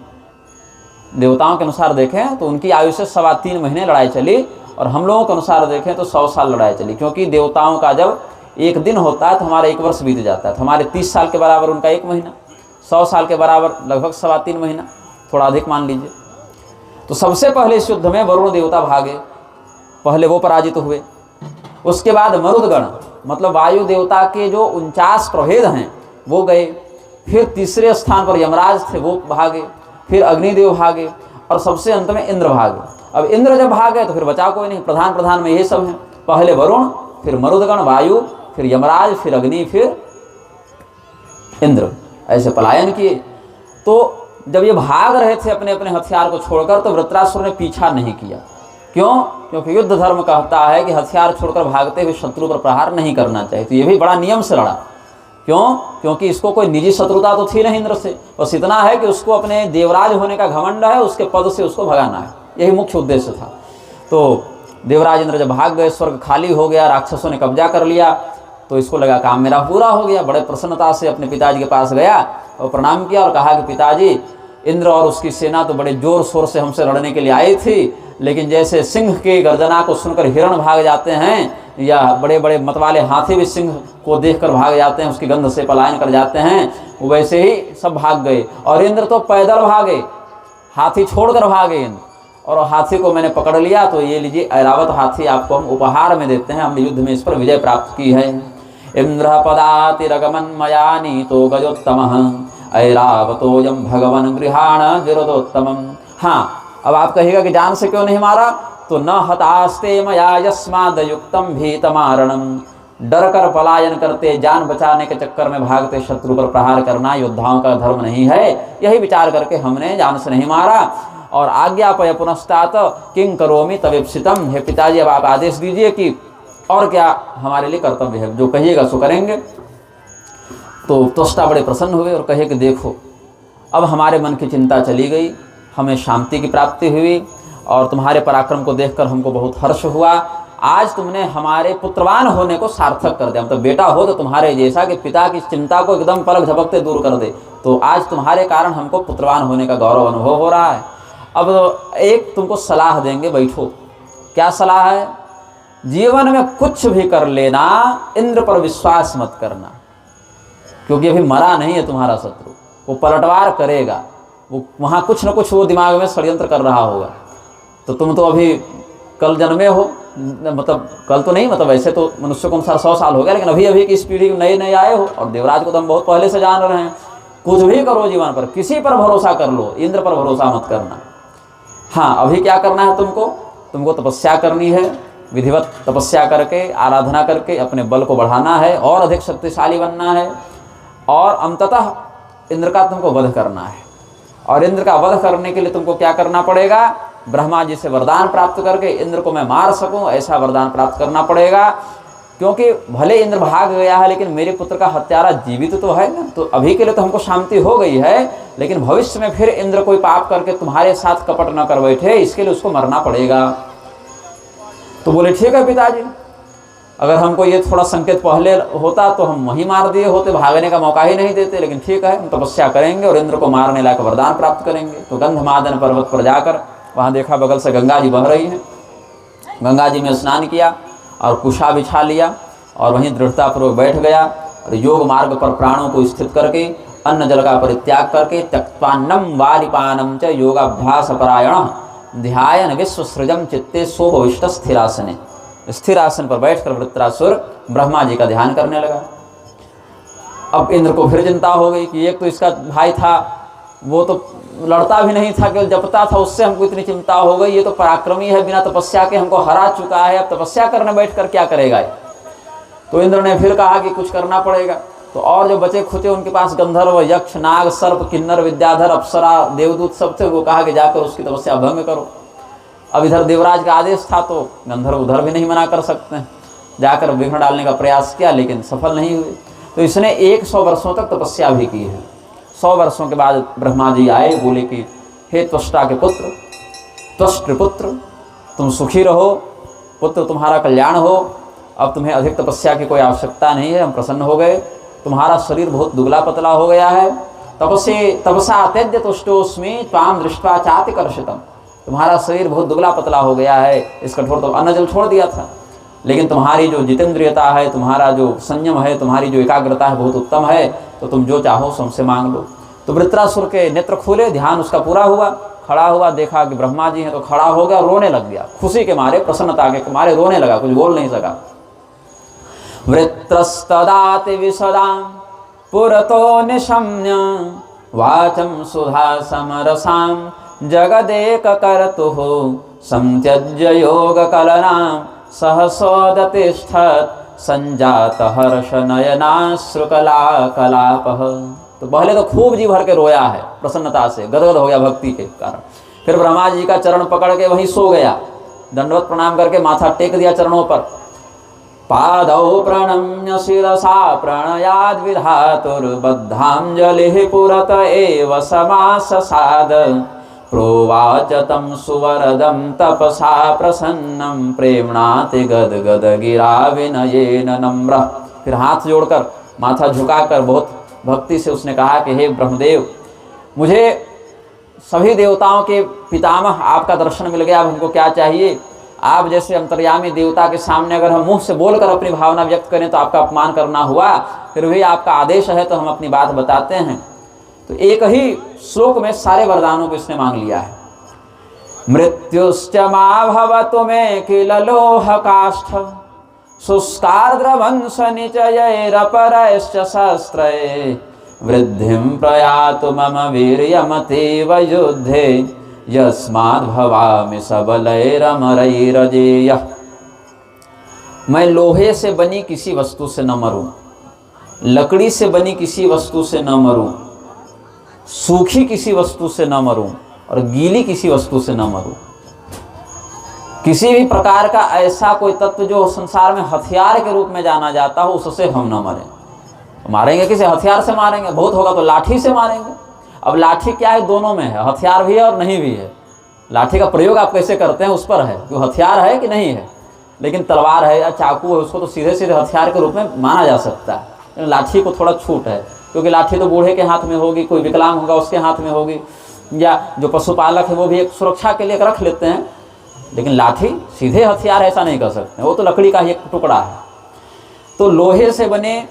देवताओं के अनुसार देखें तो उनकी आयु से 3.25 महीने लड़ाई चली, और हम लोगों के अनुसार देखें तो 100 साल लड़ाई चली। क्योंकि देवताओं का जब एक दिन होता है तो हमारा 1 वर्ष बीत जाता है, तो हमारे 30 साल के बराबर उनका 1 महीना, 100 साल के बराबर लगभग 3.25 महीना, थोड़ा अधिक मान लीजिए। तो सबसे पहले इस युद्ध में वरुण देवता भागे, पहले वो पराजित हुए। उसके बाद मरुदगण मतलब वायु देवता के जो 49 प्रभेद हैं वो गए। फिर तीसरे स्थान पर यमराज थे, वो भागे। फिर अग्निदेव भागे, और सबसे अंत में इंद्र भागे। अब इंद्र जब भागे तो फिर बचा कोई नहीं, प्रधान में ये सब हैं। पहले वरुण, फिर मरुदगण, वायु, फिर यमराज, फिर अग्नि, फिर इंद्र, ऐसे पलायन किए। तो जब ये भाग रहे थे अपने अपने हथियार को छोड़कर, तो वृत्रासुर ने पीछा नहीं किया। क्यों? क्योंकि युद्ध धर्म कहता है कि हथियार छोड़कर भागते हुए शत्रु पर प्रहार नहीं करना चाहिए। तो ये भी बड़ा नियम से लड़ा। क्यों? क्योंकि इसको कोई निजी शत्रुता तो थी नहीं इंद्र से, बस इतना है कि उसको अपने देवराज होने का घमंड है, उसके पद से उसको भगाना है, यही मुख्य उद्देश्य था। तो देवराज इंद्र जब भाग गए, स्वर्ग खाली हो गया, राक्षसों ने कब्जा कर लिया, तो इसको लगा काम मेरा पूरा हो गया। बड़े प्रसन्नता से अपने पिताजी के पास गया और प्रणाम किया और कहा कि पिताजी, इंद्र और उसकी सेना तो बड़े जोर शोर से हमसे लड़ने के लिए आई थी, लेकिन जैसे सिंह के गर्जना को सुनकर हिरण भाग जाते हैं, या बड़े बड़े मतवाले हाथी भी सिंह को देखकर भाग जाते हैं, उसकी गंध से पलायन कर जाते हैं, वैसे ही सब भाग गए। और इंद्र तो पैदल भागे, हाथी छोड़कर भागे इंद्र, और हाथी को मैंने पकड़ लिया। तो ये लीजिए, ऐरावत हाथी आपको हम उपहार में देते हैं, हमने युद्ध में इस पर विजय प्राप्त की है। इंद्र पदातिरगमन मया नीतो गजोत्तमः ऐरावतोयम भगवन गृहाण विरोधोत्तमम्। हाँ, अब आप कहिएगा कि जान से क्यों नहीं मारा? तो न हतास्ते मया यस्मादयुक्तम भीतमारणम, डर कर पलायन करते, जान बचाने के चक्कर में भागते शत्रु पर प्रहार करना योद्धाओं का धर्म नहीं है, यही विचार करके हमने जान से नहीं मारा। और आज्ञापय पुनस्तात किंग करोमि तवेप्सितम, हे पिताजी अब आप आदेश दीजिए कि और क्या हमारे लिए कर्तव्य है, जो कहिएगा सो करेंगे। तो त्वष्टा बड़े प्रसन्न हुए और कहे कि देखो, अब हमारे मन की चिंता चली गई, हमें शांति की प्राप्ति हुई, और तुम्हारे पराक्रम को देखकर हमको बहुत हर्ष हुआ। आज तुमने हमारे पुत्रवान होने को सार्थक कर दिया, मतलब बेटा हो तो तुम्हारे जैसा कि पिता की चिंता को एकदम पलक झपकते दूर कर दे। तो आज तुम्हारे कारण हमको पुत्रवान होने का गौरव अनुभव हो रहा है। अब एक तुमको सलाह देंगे, बैठो। क्या सलाह है? जीवन में कुछ भी कर लेना, इंद्र पर विश्वास मत करना, क्योंकि अभी मरा नहीं है तुम्हारा शत्रु, वो पलटवार करेगा, वो वहाँ कुछ न कुछ वो दिमाग में षड्यंत्र कर रहा होगा। तो तुम तो अभी कल जन्मे हो, मतलब कल तो नहीं, मतलब ऐसे तो मनुष्य को अनुसार 100 साल हो गया, लेकिन अभी अभी की इस पीढ़ी में नए नए आए हो, और देवराज को तो हम बहुत पहले से जान रहे हैं। कुछ भी करो जीवन पर, किसी पर भरोसा कर लो, इंद्र पर भरोसा मत करना। हाँ, अभी क्या करना है तुमको तपस्या करनी है, विधिवत तपस्या करके, आराधना करके अपने बल को बढ़ाना है और अधिक शक्तिशाली बनना है, और अंततः इंद्र का तुमको वध करना है। और इंद्र का वध करने के लिए तुमको क्या करना पड़ेगा? ब्रह्मा जी से वरदान प्राप्त करके इंद्र को मैं मार सकूं, ऐसा वरदान प्राप्त करना पड़ेगा। क्योंकि भले इंद्र भाग गया है, लेकिन मेरे पुत्र का हत्यारा जीवित तो है ना। तो अभी के लिए तो हमको शांति हो गई है, लेकिन भविष्य में फिर इंद्र कोई पाप करके तुम्हारे साथ कपट न कर बैठे, इसके लिए उसको मरना पड़ेगा। तो बोले ठीक है पिताजी, अगर हमको ये थोड़ा संकेत पहले होता तो हम वहीं मार दिए होते, भागने का मौका ही नहीं देते। लेकिन ठीक है, हम तपस्या करेंगे और इंद्र को मारने लायक वरदान प्राप्त करेंगे। तो गंधमादन पर्वत पर जाकर वहाँ देखा बगल से गंगा जी बह रही हैं। गंगा जी में स्नान किया और कुशा बिछा लिया और वहीं दृढ़तापूर्वक बैठ गया और योग मार्ग पर प्राणों को स्थित करके अन्न जल का परित्याग करके त्यक्त्वान्नम वारिपानम च योगाभ्यास परायण ध्यायन विश्वसृजम चित्ते सोपविष्ट स्थिरासने। स्थिर आसन पर बैठकर वृत्रासुर ब्रह्मा जी का ध्यान करने लगा। अब इंद्र को फिर चिंता हो गई कि एक तो इसका भाई था, वो तो लड़ता भी नहीं था, केवल जपता था, उससे हमको इतनी चिंता हो गई। ये तो पराक्रमी है, बिना तपस्या के हमको हरा चुका है, अब तपस्या करने बैठकर क्या करेगा। तो इंद्र ने फिर कहा कि कुछ करना पड़ेगा। तो और जो बचे खुचे उनके पास गंधर्व, यक्ष, नाग, सर्प, किन्नर, विद्याधर, अप्सरा, देवदूत सब थे। वो कहा कि जाकर उसकी तपस्या भंग करो। अब इधर देवराज का आदेश था तो गंधर्व उधर भी नहीं मना कर सकते हैं। जाकर विघ्न डालने का प्रयास किया, लेकिन सफल नहीं हुए। तो इसने 100 वर्षों तक तपस्या भी की है। 100 वर्षों के बाद ब्रह्मा जी आए, बोले कि हे त्वष्टा के पुत्र, त्वष्ट पुत्र, तुम सुखी रहो, पुत्र तुम्हारा कल्याण हो। अब तुम्हें अधिक तपस्या की कोई आवश्यकता नहीं है, हम प्रसन्न हो गए। तुम्हारा शरीर बहुत दुबला पतला हो गया है। तपसा त्यज्य तुष्टोस्मि त्वाम दृष्ट्वा चाति कर्षितम। तुम्हारा शरीर बहुत दुबला पतला हो गया है, इस कठोर तो अन्न जल छोड़ दिया था, लेकिन तुम्हारी जो जितेंद्रियता है, तुम्हारा जो संयम है, तुम्हारी जो एकाग्रता है बहुत उत्तम है। तो तुम जो चाहो सो हमसे मांग लो। तो वृत्रासुर के नेत्र खुले, ध्यान उसका पूरा हुआ। खड़ा हुआ, देखा कि ब्रह्मा जी हैं, तो खड़ा हो गया, रोने लग गया। खुशी के मारे, प्रसन्नता के मारे रोने लगा, कुछ बोल नहीं सका। वृत्रस्तदाति विशदां पुरतो निशम्य वाचं सुधा समरसां जगदेक कर्तुः संत्यज्य योग कलनां सहसोदतिष्ठत् संजात हर्ष नयनाश्रुकला कलापः। तो पहले तो खूब जी भर के रोया है, प्रसन्नता से गदगद हो गया भक्ति के कारण। फिर ब्रह्मा जी का चरण पकड़ के वहीं सो गया, दंडवत प्रणाम करके माथा टेक दिया चरणों पर। पादौ प्रणम्य शिरसा प्रणयाद विधातुर्बद्धांजलिः पुरत एव समाससाद प्रोवाच तं सुवरदं तपसा प्रसन्नं प्रेम्णाति गदगद गिरा विनयेन नम्र। फिर हाथ जोड़कर माथा झुकाकर बहुत भक्ति से उसने कहा कि हे ब्रह्मदेव, मुझे सभी देवताओं के पितामह आपका दर्शन मिल गया, अब हमको क्या चाहिए। आप जैसे अंतर्यामी देवता के सामने अगर हम मुंह से बोलकर अपनी भावना व्यक्त करें तो आपका अपमान करना हुआ, फिर भी आपका आदेश है तो हम अपनी बात बताते हैं। तो एक ही श्लोक में सारे वरदानों को इसने मांग लिया है। मृत्युश्च मा भवतु मे किल लोह काष्ठ शुष्कार्द्रवंश निचयैरपरैश्च शस्त्रैः वृद्धिं प्रयातु मम वीर्यमतीव युद्धे यस्माद् भवामि सबलैरमरैरजेयः। मैं लोहे से बनी किसी वस्तु से न मरूं, लकड़ी से बनी किसी वस्तु से न मरूं, सूखी किसी वस्तु से न मरूं और गीली किसी वस्तु से न मरूं। किसी भी प्रकार का ऐसा कोई तत्व जो संसार में हथियार के रूप में जाना जाता हो, उससे हम न मरें। मारेंगे किसी हथियार से मारेंगे, बहुत होगा तो लाठी से मारेंगे। अब लाठी क्या है, दोनों में है, हथियार भी है और नहीं भी है। लाठी का प्रयोग आप कैसे करते हैं उस पर है, कि हथियार है कि नहीं है। लेकिन तलवार है या चाकू है, उसको तो सीधे सीधे हथियार के रूप में माना जा सकता है। लेकिन लाठी को थोड़ा छूट है, क्योंकि लाठी तो बूढ़े के हाथ में होगी, कोई विकलांग होगा उसके हाथ में होगी, या जो पशुपालक है वो भी एक सुरक्षा के लिए रख लेते हैं। लेकिन लाठी सीधे हथियार ऐसा नहीं कर सकते, वो तो लकड़ी का ही एक टुकड़ा है। तो लोहे से बने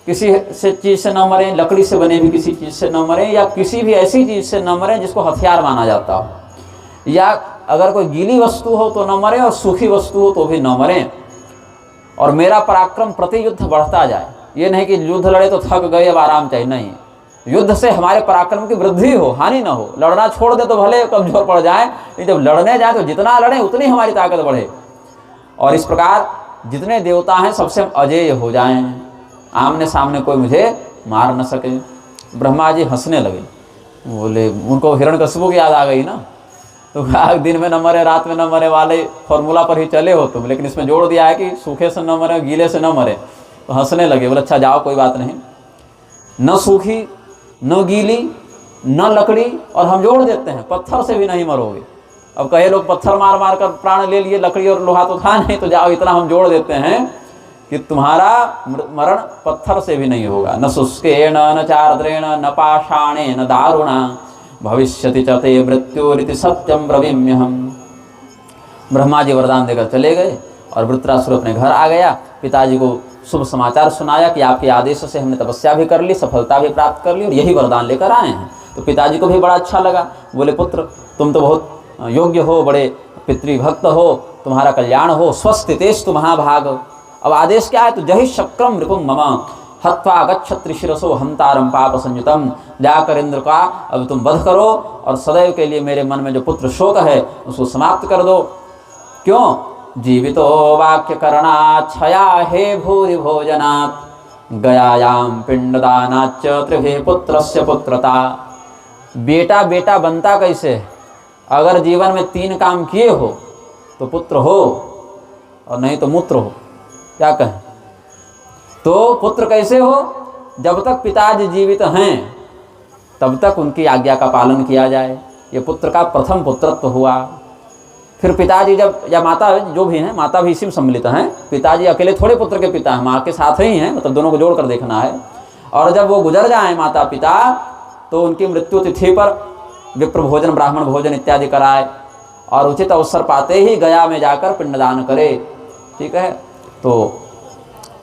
किसी से चीज़ से न मरें, लकड़ी से बने भी किसी चीज़ से न मरें, या किसी भी ऐसी चीज़ से न मरें जिसको हथियार माना जाता हो, या अगर कोई गीली वस्तु हो तो न मरे और सूखी वस्तु हो तो भी न मरे, और मेरा पराक्रम प्रति युद्ध बढ़ता जाए। ये नहीं कि युद्ध लड़े तो थक गए अब आराम चाहिए, नहीं, युद्ध से हमारे पराक्रम की वृद्धि हो, हानि ना हो। लड़ना छोड़ दे तो भले कमजोर पड़ जाए, लेकिन जब लड़ने जाए तो जितना लड़े उतनी हमारी ताकत बढ़े। और इस प्रकार जितने देवता हैं सबसे अजेय हो जाएं, आमने सामने कोई मुझे मार न सके। ब्रह्मा जी हंसने लगे, बोले, उनको हिरण्यकशिपु की याद आ गई ना, तो कहा दिन में न मरे रात में न मरे वाले फॉर्मूला पर ही चले हो तुम, लेकिन इसमें जोड़ दिया है कि सूखे से न मरे गीले से न मरे। तो हंसने लगे, बोले अच्छा जाओ कोई बात नहीं, न सूखी न गीली न लकड़ी, और हम जोड़ देते हैं पत्थर से भी नहीं मरोगे। अब कहे लोग पत्थर मार मार कर प्राण ले लिए, लकड़ी और लोहा तो था नहीं, तो जाओ इतना हम जोड़ देते हैं कि तुम्हारा मरण पत्थर से भी नहीं होगा। न शुष्केण न चार्द्रेण न पाषाणे न दारुणा भविष्यति च ते मृत्युरिति सत्यम ब्रवीम्यहम्। ब्रह्मा जी वरदान देकर चले गए और वृत्रासुर अपने घर आ गया। पिताजी को शुभ समाचार सुनाया कि आपके आदेश से हमने तपस्या भी कर ली, सफलता भी प्राप्त कर ली और यही वरदान लेकर आए हैं। तो पिताजी को भी बड़ा अच्छा लगा, बोले पुत्र तुम तो बहुत योग्य हो, बड़े पितृभक्त हो, तुम्हारा कल्याण हो, स्वस्तितेस्तु महाभाग। अब आदेश क्या है, तो जहि शक्रम नृपुम मम हत्वा गच्छत्रि शिरसो हंतारम पाप संयुतम। जाकर इंद्र का अब तुम वध करो और सदैव के लिए मेरे मन में जो पुत्र शोक है उसको समाप्त कर दो। क्यों? जीवितो वाक्य करणाच्छया हे भूरि भोजनात् गयायाम पिंडदानाच्च त्रिभे पुत्रस्य पुत्रता। बेटा बेटा बनता कैसे? अगर जीवन में 3 काम किए हो तो पुत्र हो, और नहीं तो मूत्र हो। क्या कहें? तो पुत्र कैसे हो? जब तक पिताजी जीवित हैं तब तक उनकी आज्ञा का पालन किया जाए। ये पुत्र का प्रथम पुत्रत्व हुआ। फिर पिताजी जब, या माता जो भी हैं, माता भी इसी में सम्मिलित हैं, पिताजी अकेले थोड़े पुत्र के पिता हैं, माँ के साथ ही हैं, मतलब दोनों को जोड़कर देखना है। और जब वो गुजर जाएं माता पिता, तो उनकी मृत्यु तिथि पर विप्र भोजन ब्राह्मण भोजन इत्यादि कराए और उचित अवसर पाते ही गया में जाकर पिंडदान करे। ठीक है, तो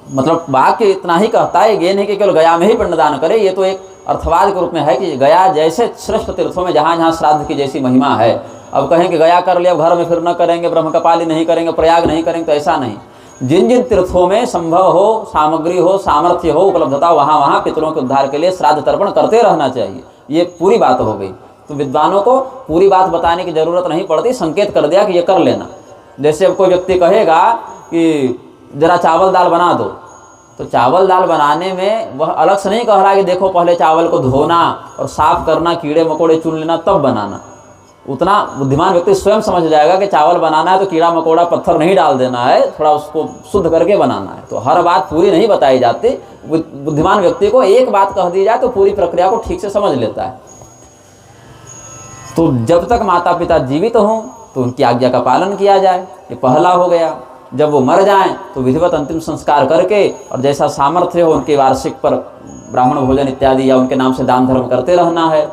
मतलब वाक्य इतना ही कहता है, ये नहीं कि केवल गया में ही पिंडदान करे। ये तो एक अर्थवाद के रूप में है कि गया जैसे श्रेष्ठ तीर्थों में जहाँ जहाँ श्राद्ध की जैसी महिमा है। अब कहें कि गया कर लिया, घर में फिर न करेंगे, ब्रह्मकपाली नहीं करेंगे, प्रयाग नहीं करेंगे, तो ऐसा नहीं। जिन जिन तीर्थों में संभव हो, सामग्री हो, सामर्थ्य हो, उपलब्धता, वहाँ वहाँ पितरों के उद्धार के लिए श्राद्ध तर्पण करते रहना चाहिए। ये पूरी बात हो गई। तो विद्वानों को पूरी बात बताने की जरूरत नहीं पड़ती, संकेत कर दिया कि ये कर लेना। जैसे अब कोई व्यक्ति कहेगा कि जरा चावल दाल बना दो, तो चावल दाल बनाने में वह अलग से नहीं कह रहा कि देखो पहले चावल को धोना और साफ करना, कीड़े मकोड़े चुन लेना तब बनाना। उतना बुद्धिमान व्यक्ति स्वयं समझ जाएगा कि चावल बनाना है तो कीड़ा मकोड़ा पत्थर नहीं डाल देना है, थोड़ा उसको शुद्ध करके बनाना है। तो हर बात पूरी नहीं बताई जाती। बुद्धिमान व्यक्ति को एक बात कह दी जाए तो पूरी प्रक्रिया को ठीक से समझ लेता है। तो जब तक माता पिता जीवित हों तो उनकी आज्ञा का पालन किया जाए, ये पहला हो गया। जब वो मर जाएं तो विधिवत अंतिम संस्कार करके और जैसा सामर्थ्य हो उनके वार्षिक पर ब्राह्मण भोजन इत्यादि या उनके नाम से दान धर्म करते रहना है।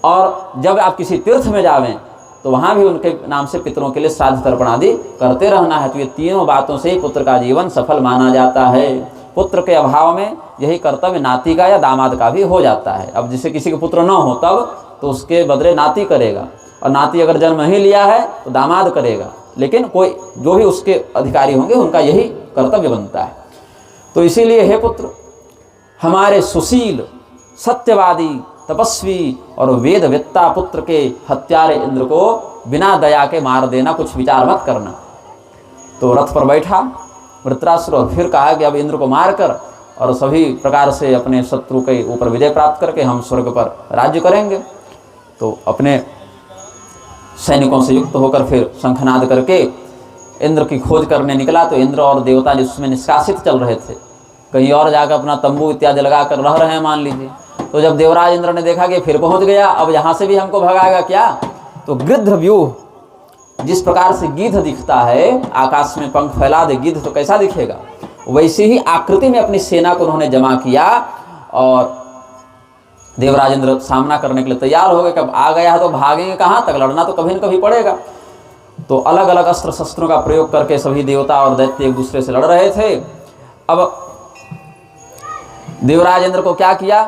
और जब आप किसी तीर्थ में जावें तो वहाँ भी उनके नाम से पितरों के लिए श्राद्ध तर्पण आदि करते रहना है। तो ये तीनों बातों से ही पुत्र का जीवन सफल माना जाता है। पुत्र के अभाव में यही कर्तव्य नाती का या दामाद का भी हो जाता है। अब जिसे किसी के पुत्र न हो तब तो उसके बदले नाती करेगा, और नाती अगर जन्म ही लिया है तो दामाद करेगा, लेकिन कोई जो भी उसके अधिकारी होंगे उनका यही कर्तव्य बनता है। तो इसीलिए हे पुत्र, हमारे सुशील सत्यवादी तपस्वी और वेदवेत्ता पुत्र के हत्यारे इंद्र को बिना दया के मार देना, कुछ विचार मत करना। तो रथ पर बैठा वृत्रासुर, फिर कहा कि अब इंद्र को मारकर और सभी प्रकार से अपने शत्रु के ऊपर विजय प्राप्त करके हम स्वर्ग पर राज्य करेंगे। तो अपने सैनिकों से युक्त होकर फिर शंखनाद करके इंद्र की खोज करने निकला। तो इंद्र और देवता जिसमें निष्कासित चल रहे थे, कहीं और जाकर अपना तंबू इत्यादि लगा कर रह रहे हैं मान लीजिए। तो जब देवराज इंद्र ने देखा कि फिर पहुंच गया, अब यहाँ से भी हमको भगाएगा क्या, तो गिद्ध व्यूह, जिस प्रकार से गिद्ध दिखता है, आकाश में पंख फैला दे गिद्ध तो कैसा दिखेगा, वैसी ही आकृति में अपनी सेना को उन्होंने जमा किया और देवराज इंद्र सामना करने के लिए तैयार हो गए। कब आ गया है तो भागेंगे कहाँ तक, लड़ना तो कभी न कभी पड़ेगा। तो अलग अलग अस्त्र शस्त्रों का प्रयोग करके सभी देवता और दैत्य एक दूसरे से लड़ रहे थे। अब देवराज इंद्र को क्या किया,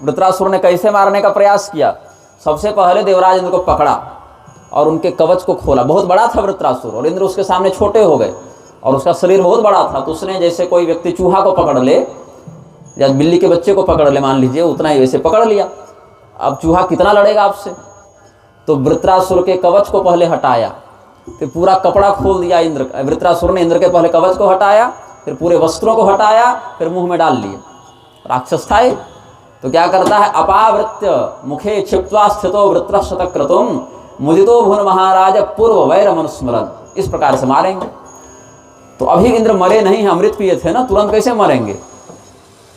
वृत्रासुर ने कैसे मारने का प्रयास किया। सबसे पहले देवराज इंद्र को पकड़ा और उनके कवच को खोला। बहुत बड़ा था वृत्रासुर और इंद्र उसके सामने छोटे हो गए और उसका शरीर बहुत बड़ा था। तो उसने जैसे कोई व्यक्ति चूहा को पकड़ ले या बिल्ली के बच्चे को पकड़ ले, मान लीजिए, उतना ही वैसे पकड़ लिया। अब चूहा कितना लड़ेगा आपसे? तो वृत्रासुर के कवच को पहले हटाया, फिर पूरा कपड़ा खोल दिया इंद्र। वृत्रासुर ने इंद्र के पहले कवच को हटाया, फिर पूरे वस्त्रों को हटाया, फिर मुंह में डाल लिए। राक्षस था ये। तो क्या करता है, अपावृत्य मुखे क्षिप्त्वा स्थितो वृत्रशतक्रतुम मुदितो भुवन महाराज पूर्व वैर मनुस्मरन। इस प्रकार से मारेंगे। तो अभी इंद्र मरे नहीं हैं, अमृत पिए थे ना, तुरंत कैसे मरेंगे?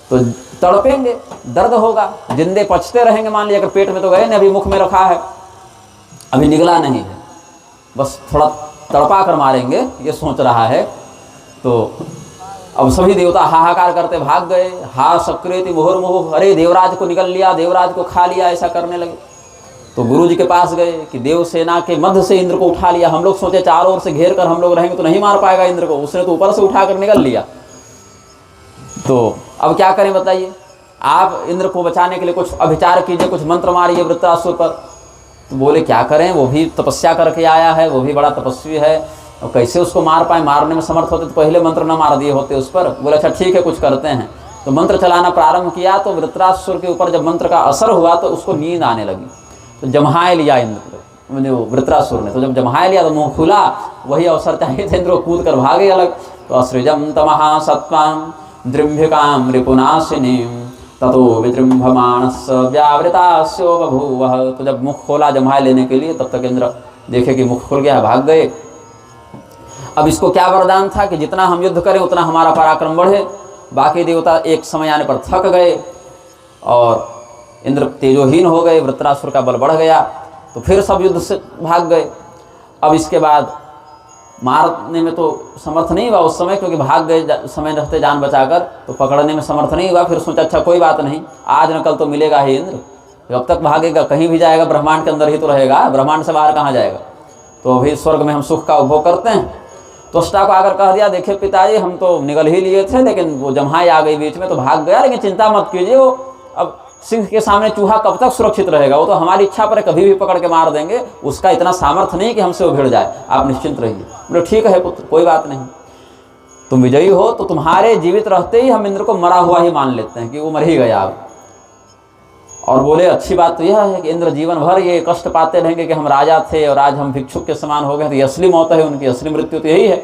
तो तड़पेंगे, दर्द होगा, जिंदे पचते रहेंगे। मान लिया अगर पेट में तो गए नहीं, अभी मुख में रखा है, अभी निगला नहीं है, बस थोड़ा तड़पा कर मारेंगे, ये सोच रहा है। तो अब सभी देवता हाहाकार करते भाग गए। हा सक्रेति मुहुर्मुहुः, अरे देवराज को निगल लिया, देवराज को खा लिया, ऐसा करने लगे। तो गुरु जी के पास गए कि देव सेना के मध्य से इंद्र को उठा लिया। हम लोग सोचे चारों ओर से घेर कर हम लोग रहेंगे तो नहीं मार पाएगा इंद्र को, उसने तो ऊपर से उठा कर निगल लिया। तो अब क्या करें बताइए? आप इंद्र को बचाने के लिए कुछ अभिचार कीजिए, कुछ मंत्र मारिए वृत्रासुर पर। तो बोले क्या करें, वो भी तपस्या करके आया है, वो भी बड़ा तपस्वी है, और कैसे उसको मार पाए? मारने में समर्थ होते तो पहले मंत्र न मार दिए होते उस पर। बोले अच्छा ठीक है, कुछ करते हैं। तो मंत्र चलाना प्रारंभ किया। तो वृत्रासुर के ऊपर जब मंत्र का असर हुआ तो उसको नींद आने लगी। तो जम्हाए लिया इंद्र, वृत्रासुर ने। तो जब जम्हाए लिया तो मुंह खुला, वही अवसर चाहिए थे, इंद्र को कूद कर भागे अलग। तो असृजम तमहा सत्वाम द्रिम्भिकाम रिपुनाशिनीम ततो विजृंभमाणस्य व्यावृतास्यो बभूवः। तो जब मुख खोला जम्हाए लेने के लिए, तब तक इंद्र देखे कि मुख खुल गया, भाग गए। अब इसको क्या वरदान था कि जितना हम युद्ध करें उतना हमारा पराक्रम बढ़े। बाकी देवता एक समय आने पर थक गए और इंद्र तेजोहीन हो गए, वृत्रासुर का बल बढ़ गया। तो फिर सब युद्ध से भाग गए। अब इसके बाद मारने में तो समर्थ नहीं हुआ उस समय, क्योंकि भाग गए समय रहते जान बचाकर, तो पकड़ने में समर्थ नहीं हुआ। फिर सोचा अच्छा कोई बात नहीं, आज न कल तो मिलेगा ही इंद्र, जब तक भागेगा कहीं भी जाएगा, ब्रह्मांड के अंदर ही तो रहेगा, ब्रह्मांड से बाहर कहाँ जाएगा। तो अभी स्वर्ग में हम सुख का उपभोग करते हैं। तो त्वष्टा को आकर कह दिया, देखिए पिताजी हम तो निगल ही लिए थे, लेकिन वो जम्हाई आ गई बीच में तो भाग गया, लेकिन चिंता मत कीजिए, वो अब सिंह के सामने चूहा कब तक सुरक्षित रहेगा, वो तो हमारी इच्छा पर कभी भी पकड़ के मार देंगे, उसका इतना सामर्थ्य नहीं कि हमसे वो भिड़ जाए, आप निश्चिंत रहिए। बोले ठीक है पुत्र, कोई बात नहीं, तुम विजयी हो तो तुम्हारे जीवित रहते ही हम इंद्र को मरा हुआ ही मान लेते हैं कि वो मर ही गया अब। और बोले अच्छी बात तो यह है कि इंद्र जीवन भर ये कष्ट पाते रहेंगे कि हम राजा थे और आज हम भिक्षुक के समान हो गए, तो ये असली मौत है उनकी, असली मृत्यु तो यही है,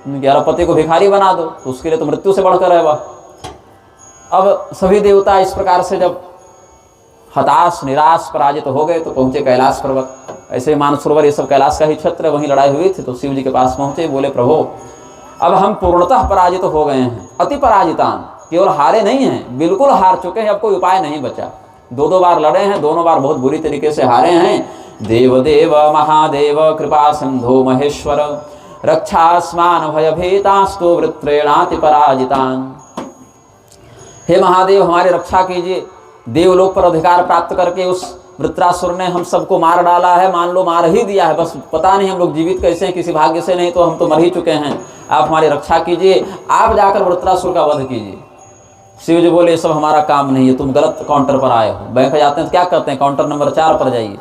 उनके अरबपति को भिखारी बना दो, तो उसके लिए तो मृत्यु से बढ़कर है वह। अब सभी देवता इस प्रकार से जब हताश निराश पराजित हो गए तो पहुंचे कैलाश पर्वत। ऐसे मानसरोवर ये सब कैलाश का ही क्षेत्र है, वहीं लड़ाई हुई थी। तो शिव जी के पास पहुंचे, बोले प्रभु अब हम पूर्णतः पराजित हो गए हैं, अति पराजितान, केवल हारे नहीं हैं, बिल्कुल हार चुके हैं, अब कोई उपाय नहीं बचा। दो बार लड़े हैं, दोनों बार बहुत बुरी तरीके से हारे हैं। देव देव महादेव कृपा सिंधु महेश्वर रक्षास्मान भयभीतास्तु वृत्रेणाति पराजितान। हे महादेव हमारी रक्षा कीजिए, देवलोक पर अधिकार प्राप्त करके उस वृत्रासुर ने हम सबको मार डाला है, मान लो मार ही दिया है, बस पता नहीं हम लोग जीवित कैसे हैं, किसी भाग्य से, नहीं तो हम तो मर ही चुके हैं, आप हमारी रक्षा कीजिए, आप जाकर वृत्रासुर का वध कीजिए। शिव जी बोले ये सब हमारा काम नहीं है, तुम गलत काउंटर पर आए हो। बैंक जाते हैं तो क्या करते हैं, काउंटर नंबर 4 पर जाइए।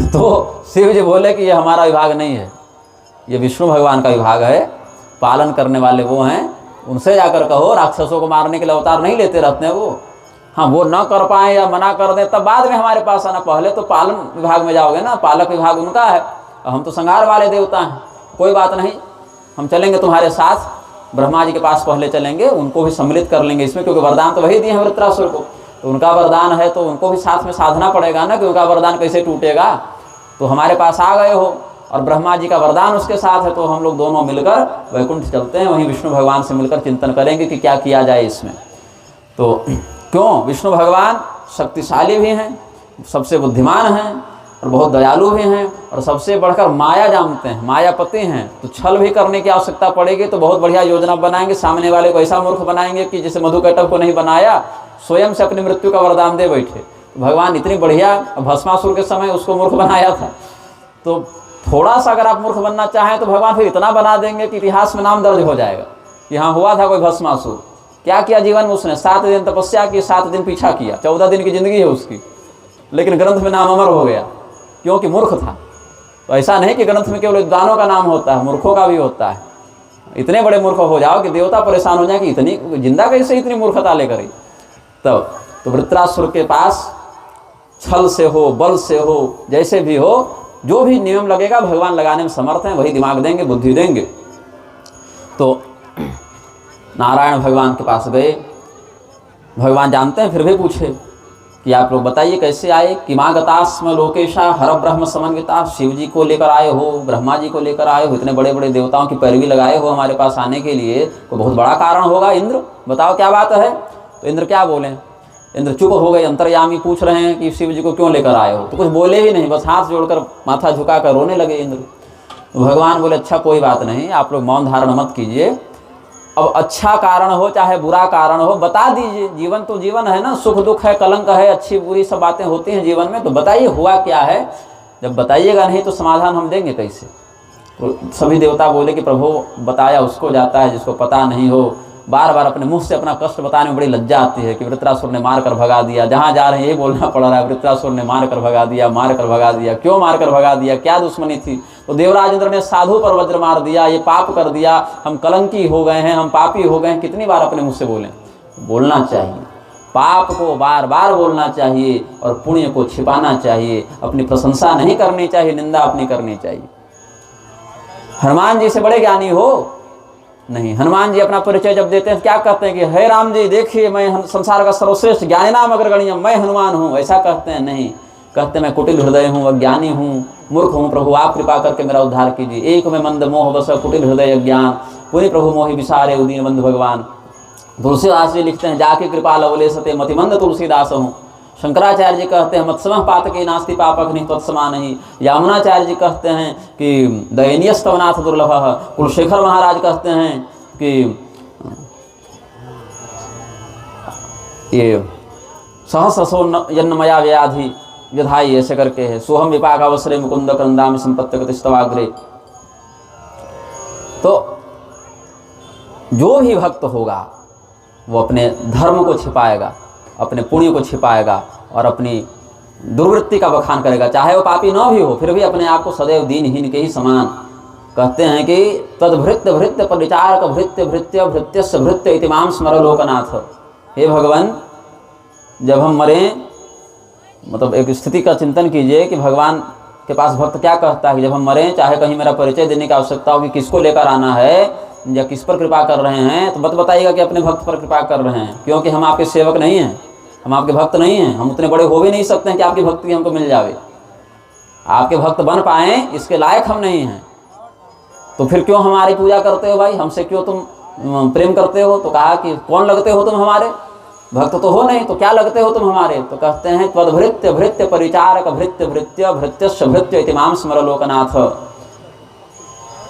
तो शिव जी बोले कि ये हमारा विभाग नहीं है, ये विष्णु भगवान का विभाग है, पालन करने वाले वो हैं, उनसे जाकर कहो, राक्षसों को मारने के लिए अवतार नहीं लेते रहते हैं वो। हाँ वो न कर पाए या मना कर दें तब बाद में हमारे पास आना, पहले तो पालन विभाग में जाओगे ना, पालक विभाग उनका है, हम तो संहार वाले देवता हैं। कोई बात नहीं, हम चलेंगे तुम्हारे साथ, ब्रह्मा जी के पास पहले चलेंगे, उनको भी सम्मिलित कर लेंगे इसमें, क्योंकि वरदान तो वही दिए हैं वृत्रासुर को, तो उनका वरदान है तो उनको भी साथ में साधना पड़ेगा ना, कि उनका वरदान कैसे टूटेगा। तो हमारे पास आ गए हो और ब्रह्मा जी का वरदान उसके साथ है, तो हम लोग दोनों मिलकर वैकुंठ चलते हैं, वहीं विष्णु भगवान से मिलकर चिंतन करेंगे कि क्या किया जाए इसमें। तो क्यों, विष्णु भगवान शक्तिशाली भी हैं, सबसे बुद्धिमान हैं और बहुत दयालु भी हैं, और सबसे बढ़कर माया जानते हैं, मायापति हैं, तो छल भी करने की आवश्यकता पड़ेगी तो बहुत बढ़िया योजना बनाएंगे, सामने वाले को ऐसा मूर्ख बनाएंगे कि जैसे मधुकैटभ को नहीं बनाया, स्वयं से अपनी मृत्यु का वरदान दे बैठे। तो भगवान इतनी बढ़िया, भस्मासुर के समय उसको मूर्ख बनाया था, तो थोड़ा सा अगर आप मूर्ख बनना चाहें तो भगवान फिर इतना बना देंगे कि इतिहास में नाम दर्ज हो जाएगा कि हाँ हुआ था कोई भस्मासुर। क्या किया जीवन में उसने, 7 दिन तपस्या की, 7 दिन पीछा किया, 14 दिन की जिंदगी है उसकी, लेकिन ग्रंथ में नाम अमर हो गया, क्योंकि मूर्ख था। तो ऐसा नहीं कि ग्रंथ में केवल विद्वानों का नाम होता है, मूर्खों का भी होता है। इतने बड़े मूर्ख हो जाओ कि देवता परेशान हो जाए कि इतनी जिंदा कैसे इतनी मूर्खता लेकर आई। तब तो वृत्रासुर के पास छल से हो, बल से हो, जैसे भी हो, जो भी नियम लगेगा भगवान लगाने में समर्थ हैं, वही दिमाग देंगे, बुद्धि देंगे। तो नारायण भगवान के पास गए। भगवान जानते हैं, फिर भी पूछे कि आप लोग बताइए कैसे आए। कि माँ गतास्म लोकेशा हर ब्रह्म समन्विता, शिव जी को लेकर आए हो, ब्रह्मा जी को लेकर आए हो, इतने बड़े बड़े देवताओं की पैरवी लगाए हो हमारे पास आने के लिए, कोई बहुत बड़ा कारण होगा इंद्र, बताओ क्या बात है। तो इंद्र क्या बोले, इंद्र चुप हो गए। अंतर्यामी पूछ रहे हैं कि शिव जी को क्यों लेकर आए हो, तो कुछ बोले ही नहीं, बस हाथ जोड़कर माथा झुकाकर रोने लगे इंद्र। तो भगवान बोले अच्छा कोई बात नहीं, आप लोग मौन धारण मत कीजिए, अब अच्छा कारण हो चाहे बुरा कारण हो बता दीजिए, जीवन तो जीवन है ना, सुख दुख है, कलंक है, अच्छी बुरी सब बातें होती हैं जीवन में, तो बताइए हुआ क्या है। जब बताइएगा नहीं तो समाधान हम देंगे कैसे। तो सभी देवता बोले कि प्रभु बताया उसको जाता है जिसको पता नहीं हो। बार बार अपने मुंह से अपना कष्ट बताने में बड़ी लज्जा आती है कि वृत्रासुर ने मार कर भगा दिया, जहाँ जा रहे हैं यही बोलना पड़ रहा है, वृत्रासुर ने मार कर भगा दिया, मार कर भगा दिया। क्यों मार कर भगा दिया, क्या दुश्मनी थी। तो देवराज इंद्र ने साधु पर वज्र मार दिया, ये पाप कर दिया, हम कलंकी हो गए हैं, हम पापी हो गए हैं। कितनी बार अपने मुँह से बोलें, बोलना चाहिए, पाप को बार बार बोलना चाहिए और पुण्य को छिपाना चाहिए। अपनी प्रशंसा नहीं करनी चाहिए, निंदा अपनी करनी चाहिए। हनुमान जी से बड़े ज्ञानी हो नहीं, हनुमान जी अपना परिचय जब देते हैं क्या कहते हैं कि हे राम जी देखिए मैं संसार का सर्वश्रेष्ठ ज्ञानी नाम अग्रगण्यम, मैं हनुमान हूँ, ऐसा कहते हैं नहीं। कहते मैं कुटिल हृदय हूँ, अज्ञानी हूँ, मूर्ख हूँ, प्रभु आप कृपा करके मेरा उद्धार कीजिए। एक में मंद मोह बस कुटिल हृदय अज्ञान, पुनि प्रभु मोहि विसारे उदीन बंधु भगवान। तुलसीदास जी लिखते हैं जाके कृपा लवले सते मतिमंद तुलसीदास हूँ। शंकराचार्य जी कहते हैं मत्समः पातके नास्ति पापक नहीं तत्समा नहीं। यामुनाचार्य जी कहते हैं कि दयनीय स्तवनाथ दुर्लभ। कुलशेखर महाराज कहते हैं कि ये सहस्रसो जन्मया व्याधि विधाई, ऐसे करके है। सोहम विपाक अवसरे मुकुंद क्रंदा में संपत्ति गतिस्तवाग्रे। तो जो भी भक्त होगा वो अपने धर्म को छिपाएगा, अपने पुण्य को छिपाएगा और अपनी दुर्वृत्ति का बखान करेगा, चाहे वो पापी न भी हो, फिर भी अपने आप को सदैव दीनहीन के ही समान। कहते हैं कि तद्भृत्य भृत्य परिचारक भृत्य भृत्य भृत्यस्य भृत्य इति मां स्मर लोकनाथ। हे भगवान, जब हम मरें, मतलब एक स्थिति का चिंतन कीजिए कि भगवान के पास भक्त क्या कहता है कि जब हम मरें, चाहे कहीं मेरा परिचय देने की आवश्यकता हो कि किसको लेकर आना है या किस पर कृपा कर रहे हैं, तो बताइएगा कि अपने भक्त पर कृपा कर रहे हैं, क्योंकि हम आपके सेवक नहीं हैं, हम आपके भक्त नहीं हैं, हम उतने बड़े हो भी नहीं सकते हैं कि आपकी भक्ति हमको मिल जावे, आपके भक्त बन पाए इसके लायक हम नहीं हैं। तो फिर क्यों हमारी पूजा करते हो भाई, हमसे क्यों तुम प्रेम करते हो। तो कहा कि कौन लगते हो तुम हमारे, भक्त तो हो नहीं तो क्या लगते हो तुम हमारे। तो कहते हैं त्वद्भृत्य भृत्य परिचारक भृत्य भृत्य भृत्यस्य भृत्य इति मां स्मर लोकनाथ।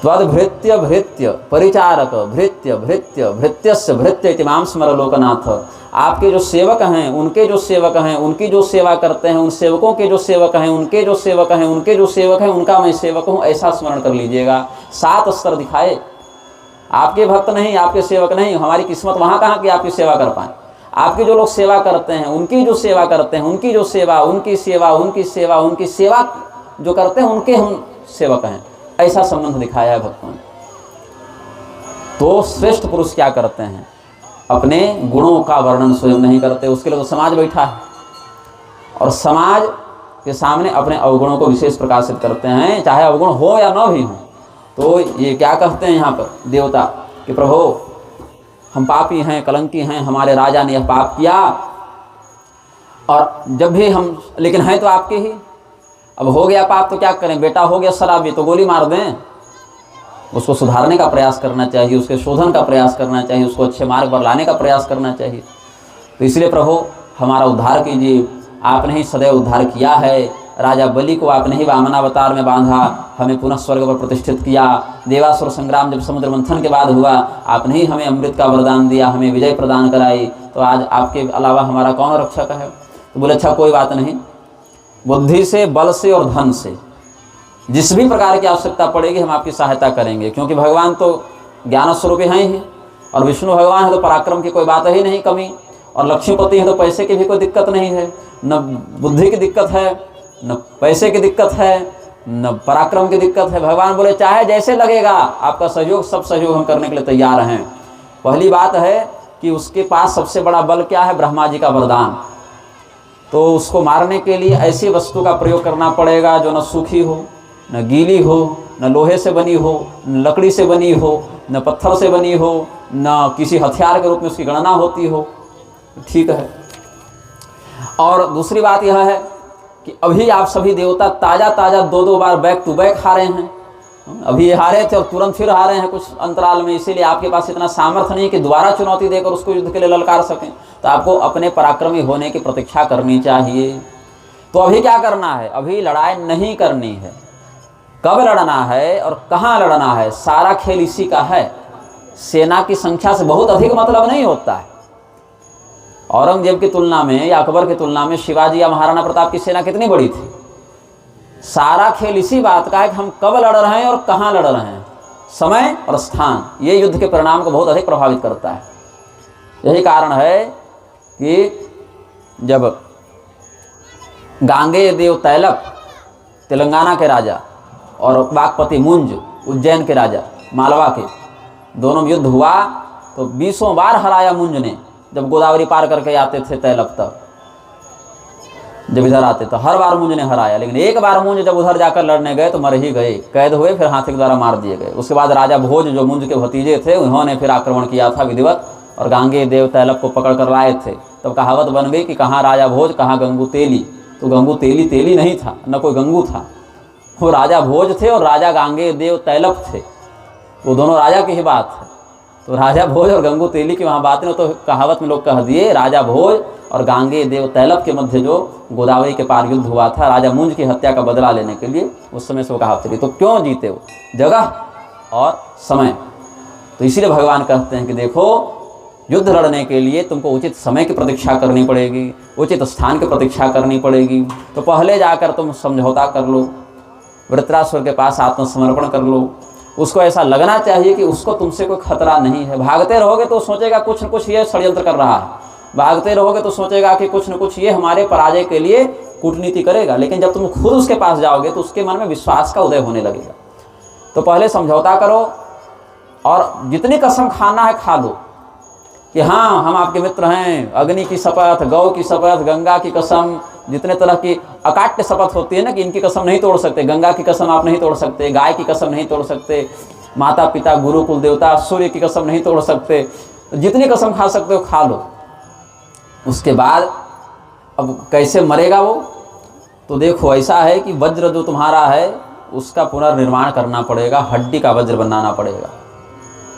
त्वद्भृत्य भृत्य परिचारक भृत्य भृत्य भृत्यस्य भृत्य इति मां स्मर लोकनाथ। आपके जो सेवक हैं, उनके जो सेवक हैं, उनकी जो सेवा करते हैं, उन सेवकों के जो सेवक हैं, उनके जो सेवक हैं, उनके जो सेवक हैं, उनका मैं सेवक हूँ, ऐसा स्मरण कर लीजिएगा। 7 स्तर दिखाए, आपके भक्त नहीं, आपके सेवक नहीं, हमारी किस्मत वहाँ कहाँ कि आपकी सेवा कर पाएँ। आपके जो लोग सेवा करते हैं, उनकी जो सेवा करते हैं, उनकी जो सेवा, उनकी सेवा, उनकी सेवा, उनकी सेवा जो करते हैं, उनके हम सेवक हैं, ऐसा संबंध दिखाया है भक्तों ने। तो श्रेष्ठ पुरुष क्या करते हैं, अपने गुणों का वर्णन स्वयं नहीं करते, उसके लिए तो समाज बैठा है और समाज के सामने अपने अवगुणों को विशेष प्रकाशित करते हैं, चाहे अवगुण हो या न भी हो। तो ये क्या कहते हैं यहाँ पर देवता कि प्रभु हम पापी हैं, कलंकी हैं, हमारे राजा ने यह पाप किया और जब भी हम, लेकिन हैं तो आपके ही, अब हो गया पाप तो क्या करें, बेटा हो गया शराबी तो गोली मार दें। उसको सुधारने का प्रयास करना चाहिए, उसके शोधन का प्रयास करना चाहिए, उसको अच्छे मार्ग पर लाने का प्रयास करना चाहिए। तो इसलिए प्रभु हमारा उद्धार कीजिए, आपने ही सदैव उद्धार किया है। राजा बलि को आपने ही वामनावतार में बांधा, हमें पुनः स्वर्ग पर प्रतिष्ठित किया। देवासुर संग्राम जब समुद्र मंथन के बाद हुआ, आपने ही हमें अमृत का वरदान दिया, हमें विजय प्रदान कराई। तो आज आपके अलावा हमारा कौन रक्षक है। तो बोले अच्छा कोई बात नहीं, बुद्धि से, बल से और धन से जिस भी प्रकार की आवश्यकता पड़ेगी हम आपकी सहायता करेंगे, क्योंकि भगवान तो ज्ञान स्वरूप हैं ही और विष्णु भगवान है तो पराक्रम की कोई बात ही नहीं कमी, और लक्ष्मीपति है तो पैसे की भी कोई दिक्कत नहीं है, न बुद्धि की दिक्कत है, न पैसे की दिक्कत है, न पराक्रम की दिक्कत है। भगवान बोले चाहे जैसे लगेगा आपका सहयोग, सब सहयोग हम करने के लिए तैयार हैं। पहली बात है कि उसके पास सबसे बड़ा बल क्या है? ब्रह्मा जी का वरदान। तो उसको मारने के लिए ऐसी वस्तु का प्रयोग करना पड़ेगा जो न सूखी हो, न गीली हो, न लोहे से बनी हो, न लकड़ी से बनी हो, न पत्थर से बनी हो, न किसी हथियार के रूप में उसकी गणना होती हो। ठीक है। और दूसरी बात यह है कि अभी आप सभी देवता ताज़ा ताज़ा 2-2 बार बैक टू बैक हारे हैं। अभी हारे थे और तुरंत फिर हारे हैं कुछ अंतराल में, इसीलिए आपके पास इतना सामर्थ्य नहीं है कि दोबारा चुनौती देकर उसको युद्ध के लिए ललकार सकें। तो आपको अपने पराक्रमी होने की प्रतीक्षा करनी चाहिए। तो अभी क्या करना है? अभी लड़ाई नहीं करनी है। कब लड़ना है और कहाँ लड़ना है, सारा खेल इसी का है। सेना की संख्या से बहुत अधिक मतलब नहीं होता है। औरंगजेब की तुलना में या अकबर की तुलना में शिवाजी या महाराणा प्रताप की सेना कितनी बड़ी थी? सारा खेल इसी बात का है कि हम कब लड़ रहे हैं और कहाँ लड़ रहे हैं। समय और स्थान, ये युद्ध के परिणाम को बहुत अधिक प्रभावित करता है। यही कारण है कि जब गांगेय देव तैलप तेलंगाना के राजा और वाकपति मुंज उज्जैन के राजा मालवा के, दोनों में युद्ध हुआ तो 20 बार हराया मुंज ने। जब गोदावरी पार करके आते थे तैलप, तब जब इधर आते तो हर बार मुंज ने हराया। लेकिन एक बार मुंज जब उधर जाकर लड़ने गए तो मर ही गए, कैद हुए, फिर हाथी के द्वारा मार दिए गए। उसके बाद राजा भोज जो मुंज के भतीजे थे, उन्होंने फिर आक्रमण किया था विधिवत और गांगेय देव तैलप को पकड़ कर लाए थे। तब कहावत बन गई कि कहाँ राजा भोज कहाँ गंगू तेली। तो गंगू तेली तेली नहीं था, न कोई गंगू था, वो राजा भोज थे और राजा गांगेय देव तैलप थे। वो दोनों राजा की ही बात है। तो राजा भोज और गंगू तेली की वहाँ बात नहीं, तो कहावत में लोग कह दिए राजा भोज और गांगेय देव तैलप के मध्य जो गोदावरी के पार युद्ध हुआ था राजा मुंज की हत्या का बदला लेने के लिए, उस समय से वो कहावत चली। तो क्यों जीते वो? जगह और समय। तो इसीलिए भगवान कहते हैं कि देखो, युद्ध लड़ने के लिए तुमको उचित समय की प्रतीक्षा करनी पड़ेगी, उचित स्थान की प्रतीक्षा करनी पड़ेगी। तो पहले जाकर तुम समझौता कर लो, वृत्रासुर के पास आत्मसमर्पण कर लो। उसको ऐसा लगना चाहिए कि उसको तुमसे कोई खतरा नहीं है। भागते रहोगे तो सोचेगा कुछ न कुछ ये षड्यंत्र कर रहा है, भागते रहोगे तो सोचेगा कि कुछ न कुछ ये हमारे पराजय के लिए कूटनीति करेगा। लेकिन जब तुम खुद उसके पास जाओगे तो उसके मन में विश्वास का उदय होने लगेगा। तो पहले समझौता करो और जितनी कसम खाना है खा दो कि हाँ हम आपके मित्र हैं। अग्नि की शपथ, गौ की शपथ, गंगा की कसम, जितने तरह की अकाट्य शपथ होती है ना कि इनकी कसम नहीं तोड़ सकते, गंगा की कसम आप नहीं तोड़ सकते, गाय की कसम नहीं तोड़ सकते, माता पिता गुरु कुल देवता सूर्य की कसम नहीं तोड़ सकते। जितनी कसम खा सकते हो खा लो। उसके बाद अब कैसे मरेगा वो? तो देखो ऐसा है कि वज्र जो तुम्हारा है उसका पुनर्निर्माण करना पड़ेगा, हड्डी का वज्र बनाना पड़ेगा।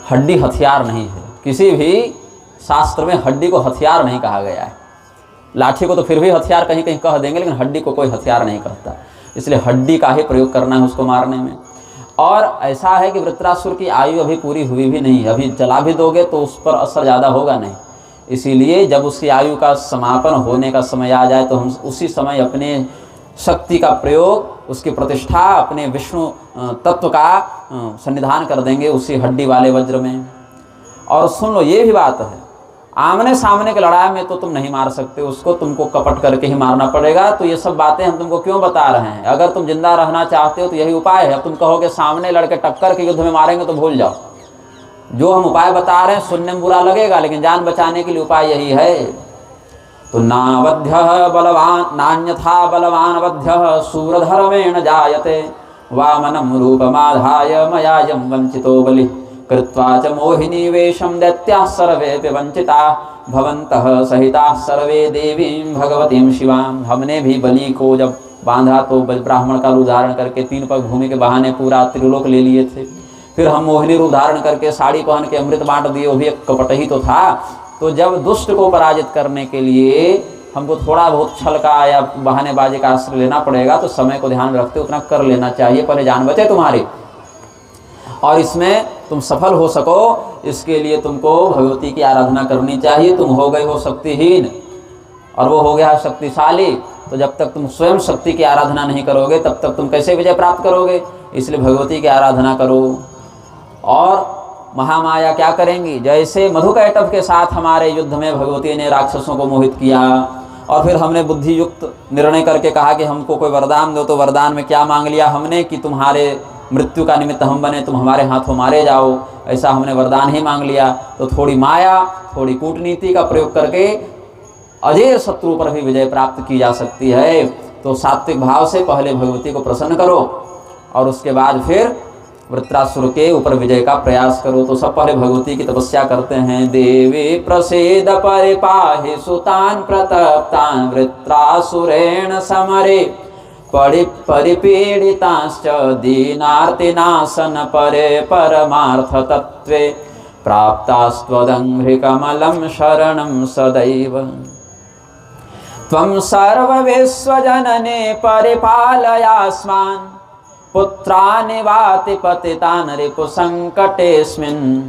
हड्डी हथियार नहीं है, किसी भी शास्त्र में हड्डी को हथियार नहीं कहा गया है। लाठी को तो फिर भी हथियार कहीं कहीं कह देंगे, लेकिन हड्डी को कोई हथियार नहीं कहता। इसलिए हड्डी का ही प्रयोग करना है उसको मारने में। और ऐसा है कि वृत्रासुर की आयु अभी पूरी हुई भी नहीं, अभी जला भी दोगे तो उस पर असर ज़्यादा होगा नहीं। इसीलिए जब उसकी आयु का समापन होने का समय आ जाए तो हम उसी समय अपने शक्ति का प्रयोग, उसकी प्रतिष्ठा, अपने विष्णु तत्व का सन्निधान कर देंगे उसी हड्डी वाले वज्र में। और सुन लो ये भी बात है, आमने सामने की लड़ाई में तो तुम नहीं मार सकते उसको, तुमको कपट करके ही मारना पड़ेगा। तो ये सब बातें हम तुमको क्यों बता रहे हैं? अगर तुम जिंदा रहना चाहते हो तो यही उपाय है। अब तुम कहोगे सामने लड़के टक्कर के युद्ध में मारेंगे तो भूल जाओ। जो हम उपाय बता रहे हैं सुनने में बुरा लगेगा, लेकिन जान बचाने के लिए उपाय यही है। तो नावध्यः बलवान नान्यथा बलवान वध्यः शूरधर्मेण जायते वामनं रूपमाधाय मया यं वंचितो बलिः कृत्वा च मोहिनी वेशं दैत्याः सर्वेऽपि वंचिताः भवन्तः सहिताः सर्वे देवीं भगवतीं शिवां। हमने भी बलि को जब बांधा तो ब्राह्मण का रूप धारण करके 3 पग भूमि के बहाने पूरा त्रिलोक ले लिए थे। फिर हम मोहिनी रूप धारण करके साड़ी पहन के अमृत बांट दिए, वो भी एक कपट ही तो था। तो जब दुष्ट को पराजित करने के लिए हमको थोड़ा बहुत छल का या बहानेबाजी का आश्रय लेना पड़ेगा, तो समय को ध्यान में रखते उतना कर लेना चाहिए, पहले जान बचे तुम्हारी। और इसमें तुम सफल हो सको, इसके लिए तुमको भगवती की आराधना करनी चाहिए। तुम हो गए हो शक्तिहीन और वो हो गया शक्तिशाली, तो जब तक तुम स्वयं शक्ति की आराधना नहीं करोगे तब तक तुम कैसे विजय प्राप्त करोगे? इसलिए भगवती की आराधना करो। और महामाया क्या करेंगी? जैसे मधुकैटभ के साथ हमारे युद्ध में भगवती ने राक्षसों को मोहित किया, और फिर हमने बुद्धि युक्त निर्णय करके कहा कि हमको कोई वरदान दो, तो वरदान में क्या मांग लिया हमने कि तुम्हारे मृत्यु का निमित्त हम बने, तुम हमारे हाथों मारे जाओ, ऐसा हमने वरदान ही मांग लिया। तो थोड़ी माया, थोड़ी कूटनीति का प्रयोग करके अजय शत्रु पर भी विजय प्राप्त की जा सकती है। तो सात्विक भाव से पहले भगवती को प्रसन्न करो और उसके बाद फिर वृत्रासुर के ऊपर विजय का प्रयास करो। तो सब पहले भगवती की तपस्या करते हैं। देवी प्रसीद परिपाहि सुतान प्रतप्तान वृत्रासुरेण समरे परिपीडिताश्च दीनार्तिनाशन परे परमार्थ तत्वे प्राप्तास्त्वदङ्घ्रिकमलं शरणं सदैव। त्वं सर्वविश्वजनने परिपालयास्मान् पुत्रानि वाति पतितान् रिपुसंकटेऽस्मिन्।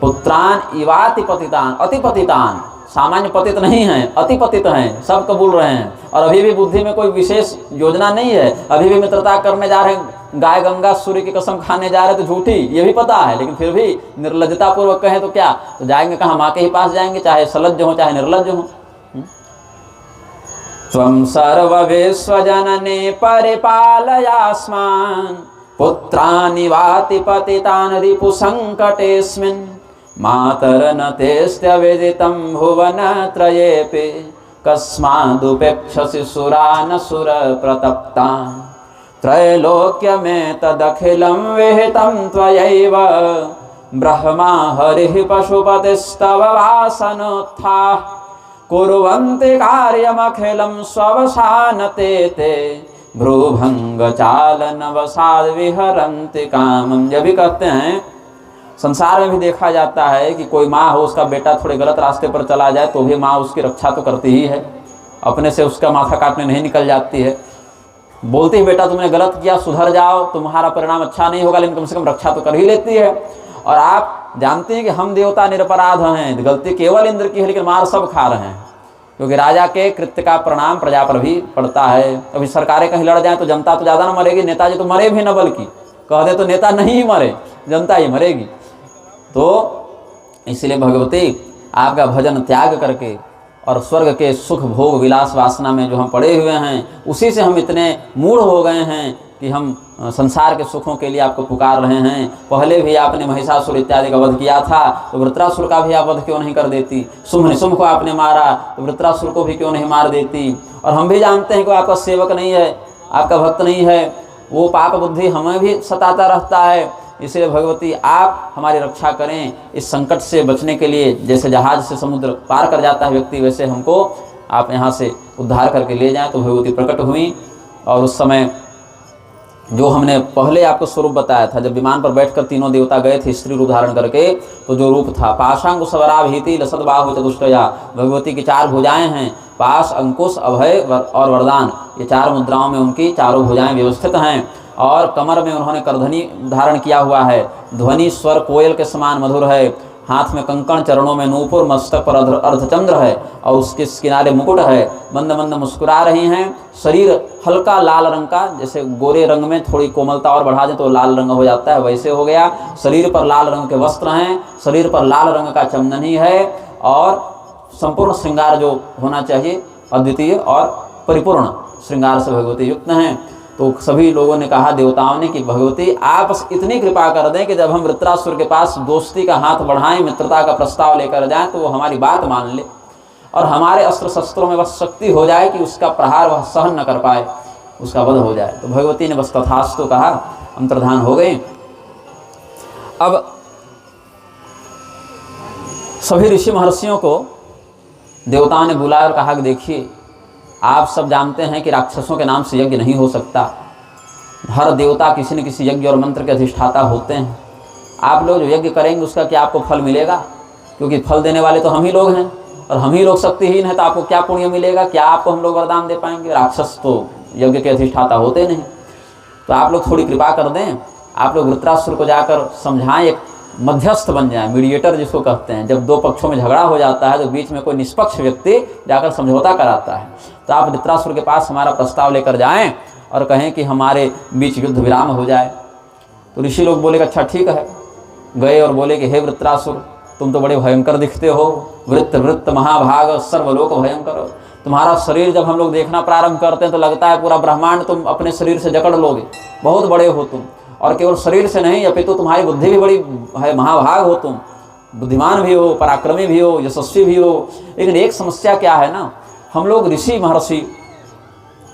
पुत्रान इवाति पतितान, अति पतितान, सामान्य पतित नहीं हैं, अति पतित हैं, सब कबूल रहे हैं। और अभी भी बुद्धि में कोई विशेष योजना नहीं है, अभी भी मित्रता करने जा रहे हैं, गाय गंगा सूर्य की कसम खाने जा रहे तो झूठी, ये भी पता है, लेकिन फिर भी निर्लज्जता पूर्वक कहें तो क्या, तो जाएंगे कहाँ, माँ के ही पास जाएंगे, चाहे सलज्ज हो चाहे निर्लज्ज हो। त्वं सर्वविश्वजनने परिपालयास्मान् पुत्रानि वाति पतितान् रिपुसंकटेऽस्मिन्। मातर्न तेस्त्यवेदितं भुवनत्रयेऽपि कस्मादुपेक्षसि सुरान् सुरप्रतप्तान्। त्रैलोक्यमेतदखिलं विहितं त्वयैव ब्रह्मा हरिः पशुपतिस्तव वासनोत्थाः। कुर्वन्ति कार्यमखिलं स्ववसानते ते भ्रूभंगचालनवसाद विहरन्ति कामं। जब भी कहते हैं संसार में भी देखा जाता है कि कोई माँ हो, उसका बेटा थोड़े गलत रास्ते पर चला जाए तो भी माँ उसकी रक्षा तो करती ही है, अपने से उसका माथा काटने नहीं निकल जाती है, बोलती है बेटा तुमने गलत किया, सुधर जाओ, तुम्हारा परिणाम अच्छा नहीं होगा, लेकिन कम से कम रक्षा तो कर ही लेती है। और आप जानते हैं कि हम देवता निरपराध हैं, गलती केवल इंद्र की है, लेकिन मार सब खा रहे हैं, क्योंकि राजा के कृत्य का परिणाम प्रजा पर भी पड़ता है। अभी सरकारें कहीं लड़ जाएं तो जनता तो ज़्यादा ना मरेगी, नेताजी तो मरे भी न, बल्कि कह दे तो नेता नहीं ही मरे, जनता ही मरेगी। तो इसलिए भगवती आपका भजन त्याग करके और स्वर्ग के सुख भोग विलास वासना में जो हम पड़े हुए हैं, उसी से हम इतने मूढ़ हो गए हैं कि हम संसार के सुखों के लिए आपको पुकार रहे हैं। पहले भी आपने महिषासुर इत्यादि का वध किया था, तो वृत्रासुर का भी आप वध क्यों नहीं कर देती? शुंभ निशुंभ को आपने मारा, तो वृत्रासुर को भी क्यों नहीं मार देती? और हम भी जानते हैं कि आपका सेवक नहीं है, आपका भक्त नहीं है, वो पाप बुद्धि हमें भी सताता रहता है। इसलिए भगवती आप हमारी रक्षा करें, इस संकट से बचने के लिए। जैसे जहाज से समुद्र पार कर जाता है व्यक्ति, वैसे हमको आप यहाँ से उद्धार करके ले जाएं। तो भगवती प्रकट हुई और उस समय जो हमने पहले आपको स्वरूप बताया था, जब विमान पर बैठकर तीनों देवता गए थे स्त्री रूप धारण करके, तो जो रूप था पाशांकुशवराभीति लसतबाहु चतुष्टया, भगवती की 4 भुजाएं हैं, पाश, अंकुश, अभय और वरदान, ये 4 मुद्राओं में उनकी चारों भुजाएं व्यवस्थित हैं। और कमर में उन्होंने करधनी धारण किया हुआ है, ध्वनि स्वर कोयल के समान मधुर है, हाथ में कंकण, चरणों में नूपुर, मस्तक पर अर्धचंद्र है और उसके किनारे मुकुट है। मंद मंद मुस्कुरा रही हैं, शरीर हल्का लाल रंग का, जैसे गोरे रंग में थोड़ी कोमलता और बढ़ा दें तो लाल रंग हो जाता है, वैसे हो गया। शरीर पर लाल रंग के वस्त्र हैं, शरीर पर लाल रंग का चंदन ही है और संपूर्ण श्रृंगार जो होना चाहिए अद्वितीय और परिपूर्ण श्रृंगार से भगवती युक्त हैं। तो सभी लोगों ने कहा, देवताओं ने, कि भगवती आप इतनी कृपा कर दें कि जब हम वृत्रासुर के पास दोस्ती का हाथ बढ़ाएं, मित्रता का प्रस्ताव लेकर जाएं, तो वो हमारी बात मान ले और हमारे अस्त्र शस्त्रों में बस शक्ति हो जाए कि उसका प्रहार वह सहन न कर पाए, उसका वध हो जाए। तो भगवती ने बस तथास्तु कहा, अंतर्धान हो गए। अब सभी ऋषि महर्षियों को देवताओं ने बुलाया और कहा कि देखिए, आप सब जानते हैं कि राक्षसों के नाम से यज्ञ नहीं हो सकता, हर देवता किसी न किसी यज्ञ और मंत्र के अधिष्ठाता होते हैं। आप लोग जो यज्ञ करेंगे उसका क्या आपको फल मिलेगा? क्योंकि फल देने वाले तो हम ही लोग हैं और हम ही लोग शक्तिहीन हैं, तो आपको क्या पुण्य मिलेगा? क्या आपको हम लोग वरदान दे पाएंगे? राक्षस तो यज्ञ के अधिष्ठाता होते नहीं। तो आप लोग थोड़ी कृपा कर दें, आप लोग वृत्रासुर को जाकर समझाएं, एक मध्यस्थ बन जाए, मीडिएटर जिसको कहते हैं। जब 2 पक्षों में झगड़ा हो जाता है तो बीच में कोई निष्पक्ष व्यक्ति जाकर समझौता कराता है। तो आप वृत्रासुर के पास हमारा प्रस्ताव लेकर जाएं और कहें कि हमारे बीच युद्ध विराम हो जाए। तो ऋषि लोग बोले कि अच्छा ठीक है। गए और बोले कि हे वृत्रासुर, तुम तो बड़े भयंकर दिखते हो, वृत्त वृत्त महाभाग सर्वलोक भयंकर। तुम्हारा शरीर जब हम लोग देखना प्रारंभ करते हैं तो लगता है पूरा ब्रह्मांड तुम अपने शरीर से जकड़ लोगे, बहुत बड़े हो तुम। और केवल शरीर से नहीं, अपितु तुम्हारी बुद्धि भी बड़ी है, महाभाग हो तुम, बुद्धिमान भी हो, पराक्रमी भी हो, यशस्वी भी हो। लेकिन एक समस्या क्या है ना, हम लोग ऋषि महर्षि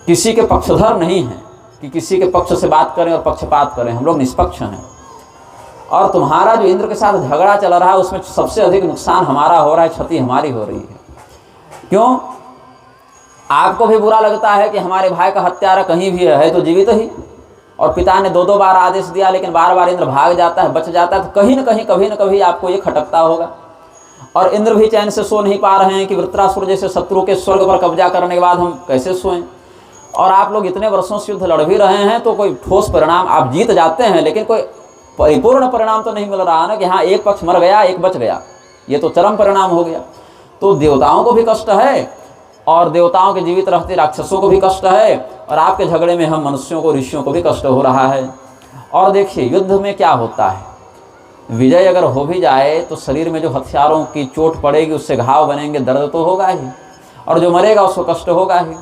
किसी के पक्षधर नहीं हैं कि किसी के पक्ष से बात करें और पक्षपात करें, हम लोग निष्पक्ष हैं। और तुम्हारा जो इंद्र के साथ झगड़ा चल रहा है उसमें सबसे अधिक नुकसान हमारा हो रहा है, क्षति हमारी हो रही है। क्यों? आपको भी बुरा लगता है कि हमारे भाई का हत्यारा कहीं भी है तो जीवित ही, और पिता ने 2-2 बार आदेश दिया लेकिन बार बार इंद्र भाग जाता है, बच जाता है, तो कहीं न कहीं कभी न कभी आपको ये खटकता होगा। और इंद्र भी चैन से सो नहीं पा रहे हैं कि वृत्रासुर जैसे शत्रु के स्वर्ग पर कब्जा करने के बाद हम कैसे सोएं। और आप लोग इतने वर्षों से युद्ध लड़ भी रहे हैं तो कोई ठोस परिणाम, आप जीत जाते हैं लेकिन कोई परिपूर्ण परिणाम तो नहीं मिल रहा ना कि हाँ एक पक्ष मर गया एक बच गया, ये तो चरम परिणाम हो गया। तो देवताओं को भी कष्ट है और देवताओं के जीवित रहते राक्षसों को भी कष्ट है, और आपके झगड़े में हम मनुष्यों को, ऋषियों को भी कष्ट हो रहा है। और देखिए युद्ध में क्या होता है, विजय अगर हो भी जाए तो शरीर में जो हथियारों की चोट पड़ेगी उससे घाव बनेंगे, दर्द तो होगा ही, और जो मरेगा उसको कष्ट होगा ही।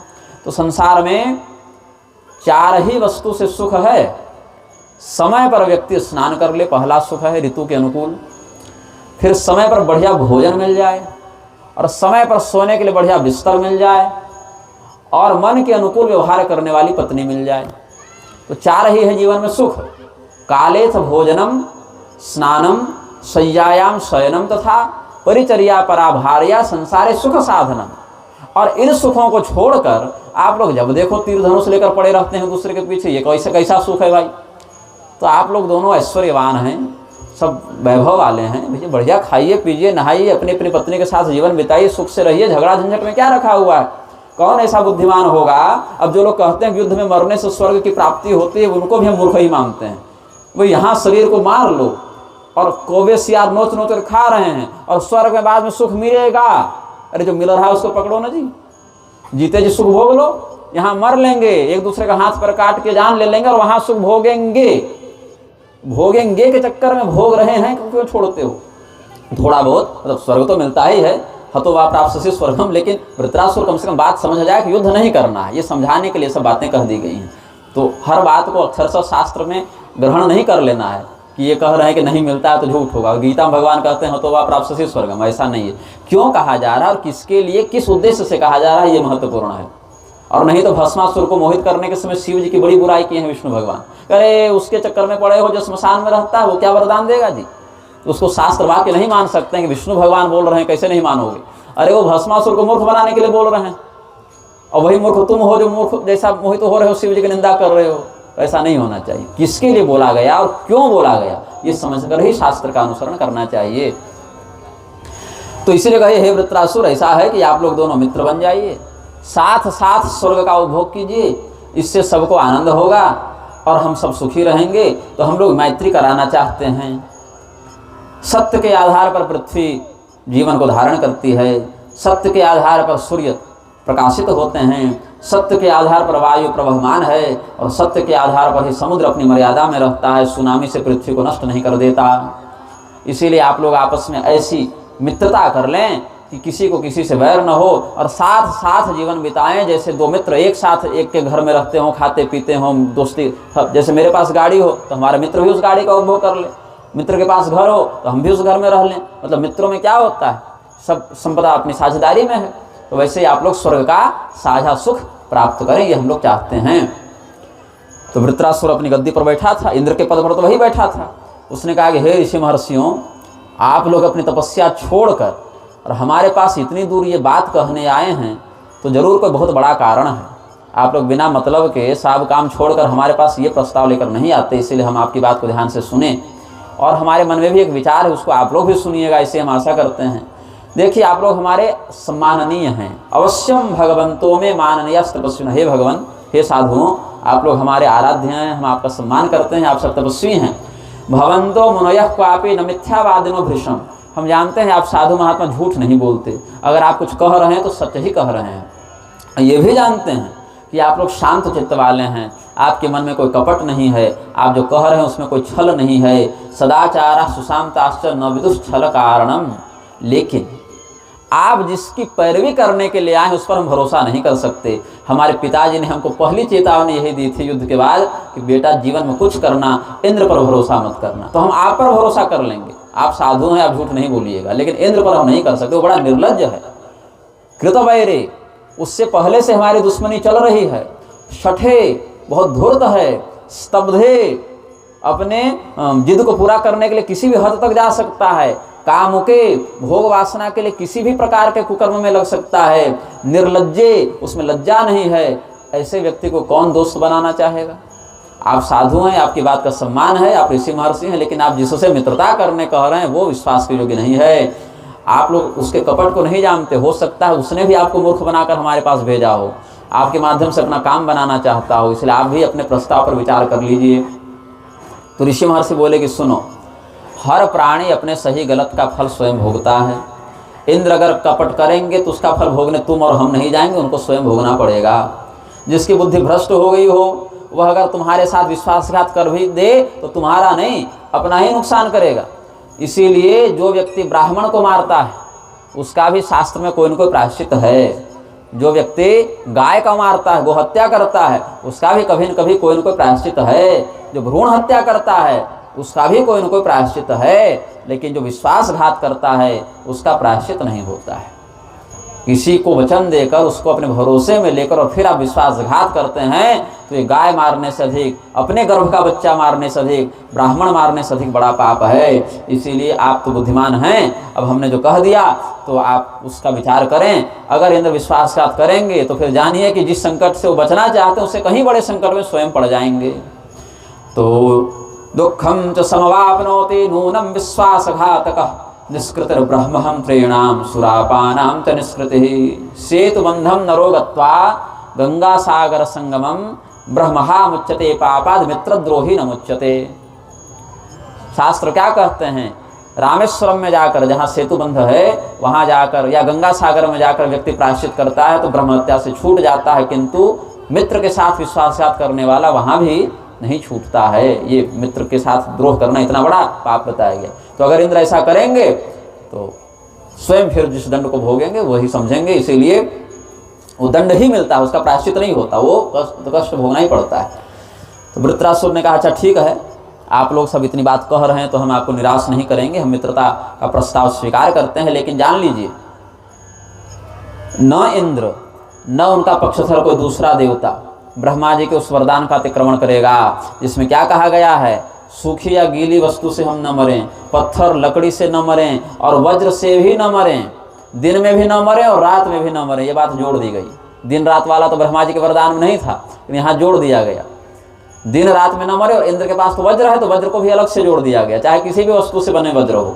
तो संसार में 4 ही वस्तु से सुख है। समय पर व्यक्ति स्नान कर ले, पहला सुख है ऋतु के अनुकूल। फिर समय पर बढ़िया भोजन मिल जाए, और समय पर सोने के लिए बढ़िया बिस्तर मिल जाए, और मन के अनुकूल व्यवहार करने वाली पत्नी मिल जाए। तो 4 ही है जीवन में सुख। कालेथ भोजनम स्नानम शय्यायाम शयनम तथा परिचर्या पराभार्या संसारे सुख साधनम। और इन सुखों को छोड़कर आप लोग जब देखो तीर धनुष लेकर पड़े रहते हैं दूसरे के पीछे, ये कैसा सुख है भाई। तो आप लोग दोनों ऐश्वर्यवान हैं, सब वैभव वाले हैं, भैया बढ़िया खाइए पीजिए नहाइए, अपनी अपनी पत्नी के साथ जीवन बिताइए, सुख से रहिए, झगड़ा झंझट में क्या रखा हुआ है। कौन ऐसा बुद्धिमान होगा? अब जो लोग कहते हैं युद्ध में मरने से स्वर्ग की प्राप्ति होती है, उनको भी हम मूर्ख ही मानते हैं। वो यहाँ शरीर को मार लो और कौवे सियार नोच नोच कर खा रहे हैं, और स्वर्ग में बाद में सुख मिलेगा। अरे जो मिल रहा है उसको पकड़ो ना जी, जीते जी सुख भोग लो। यहाँ मर लेंगे, एक दूसरे का हाथ पर काट के जान ले लेंगे, और वहां सुख भोगेंगे। भोगेंगे के चक्कर में भोग रहे हैं, क्यों छोड़ते हो? थोड़ा बहुत मतलब स्वर्ग तो मिलता ही है, हतो वा प्राप्स्यसि स्वर्गम। लेकिन वृत्रासुर कम से कम बात समझ जाए कि युद्ध नहीं करना है, ये समझाने के लिए सब बातें कह दी गई हैं। तो हर बात को अक्षरशः शास्त्र में ग्रहण नहीं कर लेना है कि ये कह रहे हैं कि नहीं मिलता है तो झूठ होगा। गीता में भगवान कहते हैं हतो वा प्राप्स्यसि स्वर्गम, ऐसा नहीं है। क्यों कहा जा रहा है और किसके लिए, किस उद्देश्य से कहा जा रहा है, ये महत्वपूर्ण है। और नहीं तो भस्मासुर को मोहित करने के समय शिव जी की बड़ी बुराई की है विष्णु भगवान। अरे उसके चक्कर में पड़े हो जो स्मशान में रहता है, वो क्या वरदान देगा जी? उसको शास्त्र वाक्य नहीं मान सकते हैं कि विष्णु भगवान बोल रहे हैं, कैसे नहीं मानोगे? अरे वो भस्मासुर को मूर्ख बनाने के लिए बोल रहे हैं, और वही मूर्ख तुम हो जो मूर्ख जैसा मोहित हो रहे हो, शिव जी की निंदा कर रहे हो। ऐसा नहीं होना चाहिए। किसके लिए बोला गया और क्यों बोला गया, ये समझकर ही शास्त्र का अनुसरण करना चाहिए। तो इसीलिए कहे हे वृत्रासुर, ऐसा है कि आप लोग दोनों मित्र बन जाइए, साथ साथ स्वर्ग का उपभोग कीजिए, इससे सबको आनंद होगा और हम सब सुखी रहेंगे। तो हम लोग मैत्री कराना चाहते हैं। सत्य के आधार पर पृथ्वी जीवन को धारण करती है, सत्य के आधार पर सूर्य प्रकाशित होते हैं, सत्य के आधार पर वायु प्रवहमान है, और सत्य के आधार पर ही समुद्र अपनी मर्यादा में रहता है, सुनामी से पृथ्वी को नष्ट नहीं कर देता। इसीलिए आप लोग आपस में ऐसी मित्रता कर लें कि किसी को किसी से वैर न हो, और साथ साथ जीवन बिताएं। जैसे 2 मित्र एक साथ एक के घर में रहते हों, खाते पीते हों, दोस्ती। जैसे मेरे पास गाड़ी हो तो हमारे मित्र भी उस गाड़ी का उपभोग कर ले, मित्र के पास घर हो तो हम भी उस घर में रह लें। मतलब मित्रों में क्या होता है, सब संपदा अपनी साझेदारी में है। तो वैसे ही आप लोग स्वर्ग का साझा सुख प्राप्त करें, ये हम लोग चाहते हैं। तो वृत्रासुर अपनी गद्दी पर बैठा था, इंद्र के पद पर तो वही बैठा था। उसने कहा कि हे ऋषि महर्षियों, आप लोग अपनी तपस्या छोड़कर और हमारे पास इतनी दूर ये बात कहने आए हैं, तो जरूर कोई बहुत बड़ा कारण है। आप लोग बिना मतलब के सब काम छोड़कर हमारे पास ये प्रस्ताव लेकर नहीं आते, इसीलिए हम आपकी बात को ध्यान से सुने। और हमारे मन में भी एक विचार है, उसको आप लोग भी सुनिएगा, ऐसे हम आशा करते हैं। देखिए आप लोग हमारे सम्माननीय हैं, अवश्यम भगवंतो में माननीय तपस्वी। हे भगवान, हे साधुओं, आप लोग हमारे आराध्य हैं, हम आपका सम्मान करते हैं, आप सब तपस्वी हैं। भवंतो मुनयः क्वापि न मिथ्यावादिनो भृशम। हम जानते हैं आप साधु महात्मा झूठ नहीं बोलते, अगर आप कुछ कह रहे हैं तो सत्य ही कह रहे हैं। ये भी जानते हैं कि आप लोग शांत चित्त वाले हैं, आपके मन में कोई कपट नहीं है, आप जो कह रहे हैं उसमें कोई छल नहीं है। सदाचारा सुशांताश्च न विदुष छल कारणम, लेकिन आप जिसकी पैरवी करने के लिए आए उस पर हम भरोसा नहीं कर सकते। हमारे पिताजी ने हमको पहली चेतावनी यही दी थी युद्ध के बाद कि बेटा जीवन में कुछ करना, इंद्र पर भरोसा मत करना। तो हम आप पर भरोसा कर लेंगे, आप साधु हैं, आप झूठ नहीं बोलिएगा, लेकिन इंद्र पर हम नहीं कर सकते, वो बड़ा निर्लज्ज है। कृतवैरे, उससे पहले से हमारी दुश्मनी चल रही है। शठे, बहुत धूर्त है। स्तब्धे, अपने जिद को पूरा करने के लिए किसी भी हद तक जा सकता है। कामुके, भोग वासना के लिए किसी भी प्रकार के कुकर्म में लग सकता है। निर्लज्जे, उसमें लज्जा नहीं है। ऐसे व्यक्ति को कौन दोस्त बनाना चाहेगा? आप साधु हैं, आपकी बात का सम्मान है, आप ऋषि महर्षि हैं, लेकिन आप जिससे मित्रता करने कह रहे हैं वो विश्वास के योग्य नहीं है। आप लोग उसके कपट को नहीं जानते। हो सकता है उसने भी आपको मूर्ख बनाकर हमारे पास भेजा हो, आपके माध्यम से अपना काम बनाना चाहता हो, इसलिए आप भी अपने प्रस्ताव पर विचार कर लीजिए। तो ऋषि महर्षि बोले कि सुनो, हर प्राणी अपने सही गलत का फल स्वयं भोगता है। इंद्र अगर कपट करेंगे तो उसका फल भोगने तुम और हम नहीं जाएंगे, उनको स्वयं भोगना पड़ेगा। जिसकी बुद्धि भ्रष्ट हो गई हो वह अगर तुम्हारे साथ विश्वासघात कर भी दे तो तुम्हारा नहीं, अपना ही नुकसान करेगा। इसीलिए जो व्यक्ति ब्राह्मण को मारता है उसका भी शास्त्र में कोई न कोई प्रायश्चित है। जो व्यक्ति गाय का मारता है, गोहत्या करता है, उसका भी कभी न कभी कोई न कोई प्रायश्चित है। जो भ्रूण हत्या करता है उसका भी कोई न कोई प्रायश्चित है, लेकिन जो विश्वासघात करता है उसका प्रायश्चित नहीं होता है। किसी को वचन देकर उसको अपने भरोसे में लेकर और फिर आप विश्वासघात करते हैं तो ये गाय मारने से अधिक, अपने गर्भ का बच्चा मारने से अधिक, ब्राह्मण मारने से अधिक बड़ा पाप है। इसीलिए आप तो बुद्धिमान हैं, अब हमने जो कह दिया तो आप उसका विचार करें। अगर इंद्र विश्वासघात करेंगे तो फिर जानिए कि जिस संकट से वो बचना चाहते हैं उससे कहीं बड़े संकट में स्वयं पड़ जाएंगे। तो दुखम च समवाप्नोति नूनम विश्वासघातकः निष्कृतिर्ब्रह्महं त्रीणाम सुरापानां च निष्कृतिः सेतुबन्धं नरो गत्वा गंगासागर संगमम ब्रह्महा मुच्यते पापाद मित्रद्रोही न मुच्यते। शास्त्र क्या कहते हैं? रामेश्वरम में जाकर, जहाँ सेतुबंध है वहाँ जाकर, या गंगा सागर में जाकर व्यक्ति प्रायश्चित करता है तो ब्रह्म हत्या से छूट जाता है, किंतु मित्र के साथ विश्वासघात करने वाला वहाँ भी नहीं छूटता है। ये मित्र के साथ द्रोह करना इतना बड़ा पाप बताया गया। तो अगर इंद्र ऐसा करेंगे तो स्वयं फिर जिस दंड को भोगेंगे वही समझेंगे। इसीलिए वो दंड ही मिलता है, उसका प्रायश्चित नहीं होता, वो कष्ट भोगना ही पड़ता है। तो वृत्रासुर ने कहा अच्छा ठीक है, आप लोग सब इतनी बात कह रहे हैं तो हम आपको निराश नहीं करेंगे, हम मित्रता का प्रस्ताव स्वीकार करते हैं, लेकिन जान लीजिए न इंद्र न उनका पक्षधर कोई दूसरा देवता ब्रह्मा जी के उस वरदान का अतिक्रमण करेगा जिसमें क्या कहा गया है, सूखी या गीली वस्तु से हम न मरें, पत्थर लकड़ी से न मरें और वज्र से भी न मरें, दिन में भी न मरें और रात में भी न मरें। ये बात जोड़ दी गई। दिन रात वाला तो ब्रह्मा जी के वरदान में नहीं था, लेकिन यहाँ जोड़ दिया गया दिन रात में न मरे। और इंद्र के पास तो वज्र है तो वज्र को भी अलग से जोड़ दिया गया। चाहे किसी भी वस्तु से बने वज्र हो,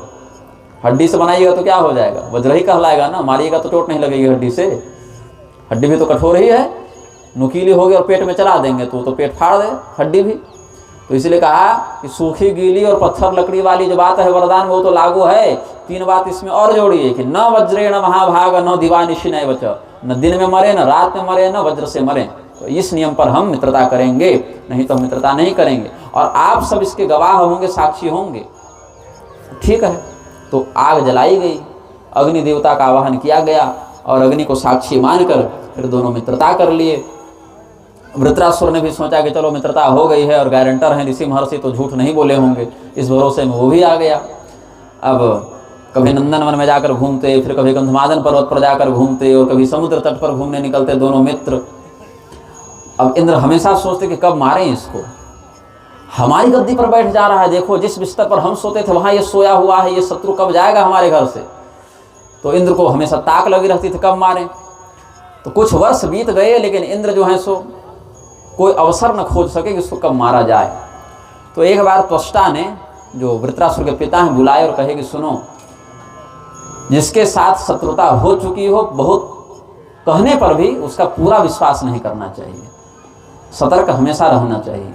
हड्डी से बनाइएगा तो क्या हो जाएगा, वज्र ही कहलाएगा ना। मारिएगा तो चोट नहीं लगेगी हड्डी से, हड्डी भी तो कठोर ही है, नुकीली होगी और पेट में चला देंगे तो पेट फाड़ दे हड्डी भी। तो इसलिए कहा कि सूखी गीली और पत्थर लकड़ी वाली जो बात है वरदान वो तो लागू है। तीन बात इसमें और जोड़िए कि न वज्रेण महाभाग न दिवानिशी न बच, न दिन में मरे न रात में मरे न वज्र से मरे। तो इस नियम पर हम मित्रता करेंगे, नहीं तो हम मित्रता नहीं करेंगे और आप सब इसके गवाह होंगे, साक्षी होंगे। ठीक है, तो आग जलाई गई, अग्नि देवता का आवाहन किया गया और अग्नि को साक्षी मानकर फिर दोनों मित्रता कर लिए। वृत्रासुर ने भी सोचा कि चलो मित्रता हो गई है और गारंटर हैं ऋषि महर्षि तो झूठ नहीं बोले होंगे, इस भरोसे में वो भी आ गया। अब कभी नंदनवन में जाकर घूमते, फिर कभी गंधमादन पर्वत पर जाकर घूमते और कभी समुद्र तट पर घूमने निकलते दोनों मित्र। अब इंद्र हमेशा सोचते कि कब मारें इसको, हमारी गद्दी पर बैठ जा रहा है, देखो जिस बिस्तर पर हम सोते थे वहां ये सोया हुआ है, ये शत्रु कब जाएगा हमारे घर से। तो इंद्र को हमेशा ताक लगी रहती थी कब मारें। तो कुछ वर्ष बीत गए, लेकिन इंद्र जो है सो कोई अवसर न खोज सके कि उसको कब मारा जाए। तो एक बार त्वष्टा ने, जो वृत्रासुर के पिता हैं, बुलाए और कहे कि सुनो, जिसके साथ शत्रुता हो चुकी हो, बहुत कहने पर भी उसका पूरा विश्वास नहीं करना चाहिए, सतर्क हमेशा रहना चाहिए।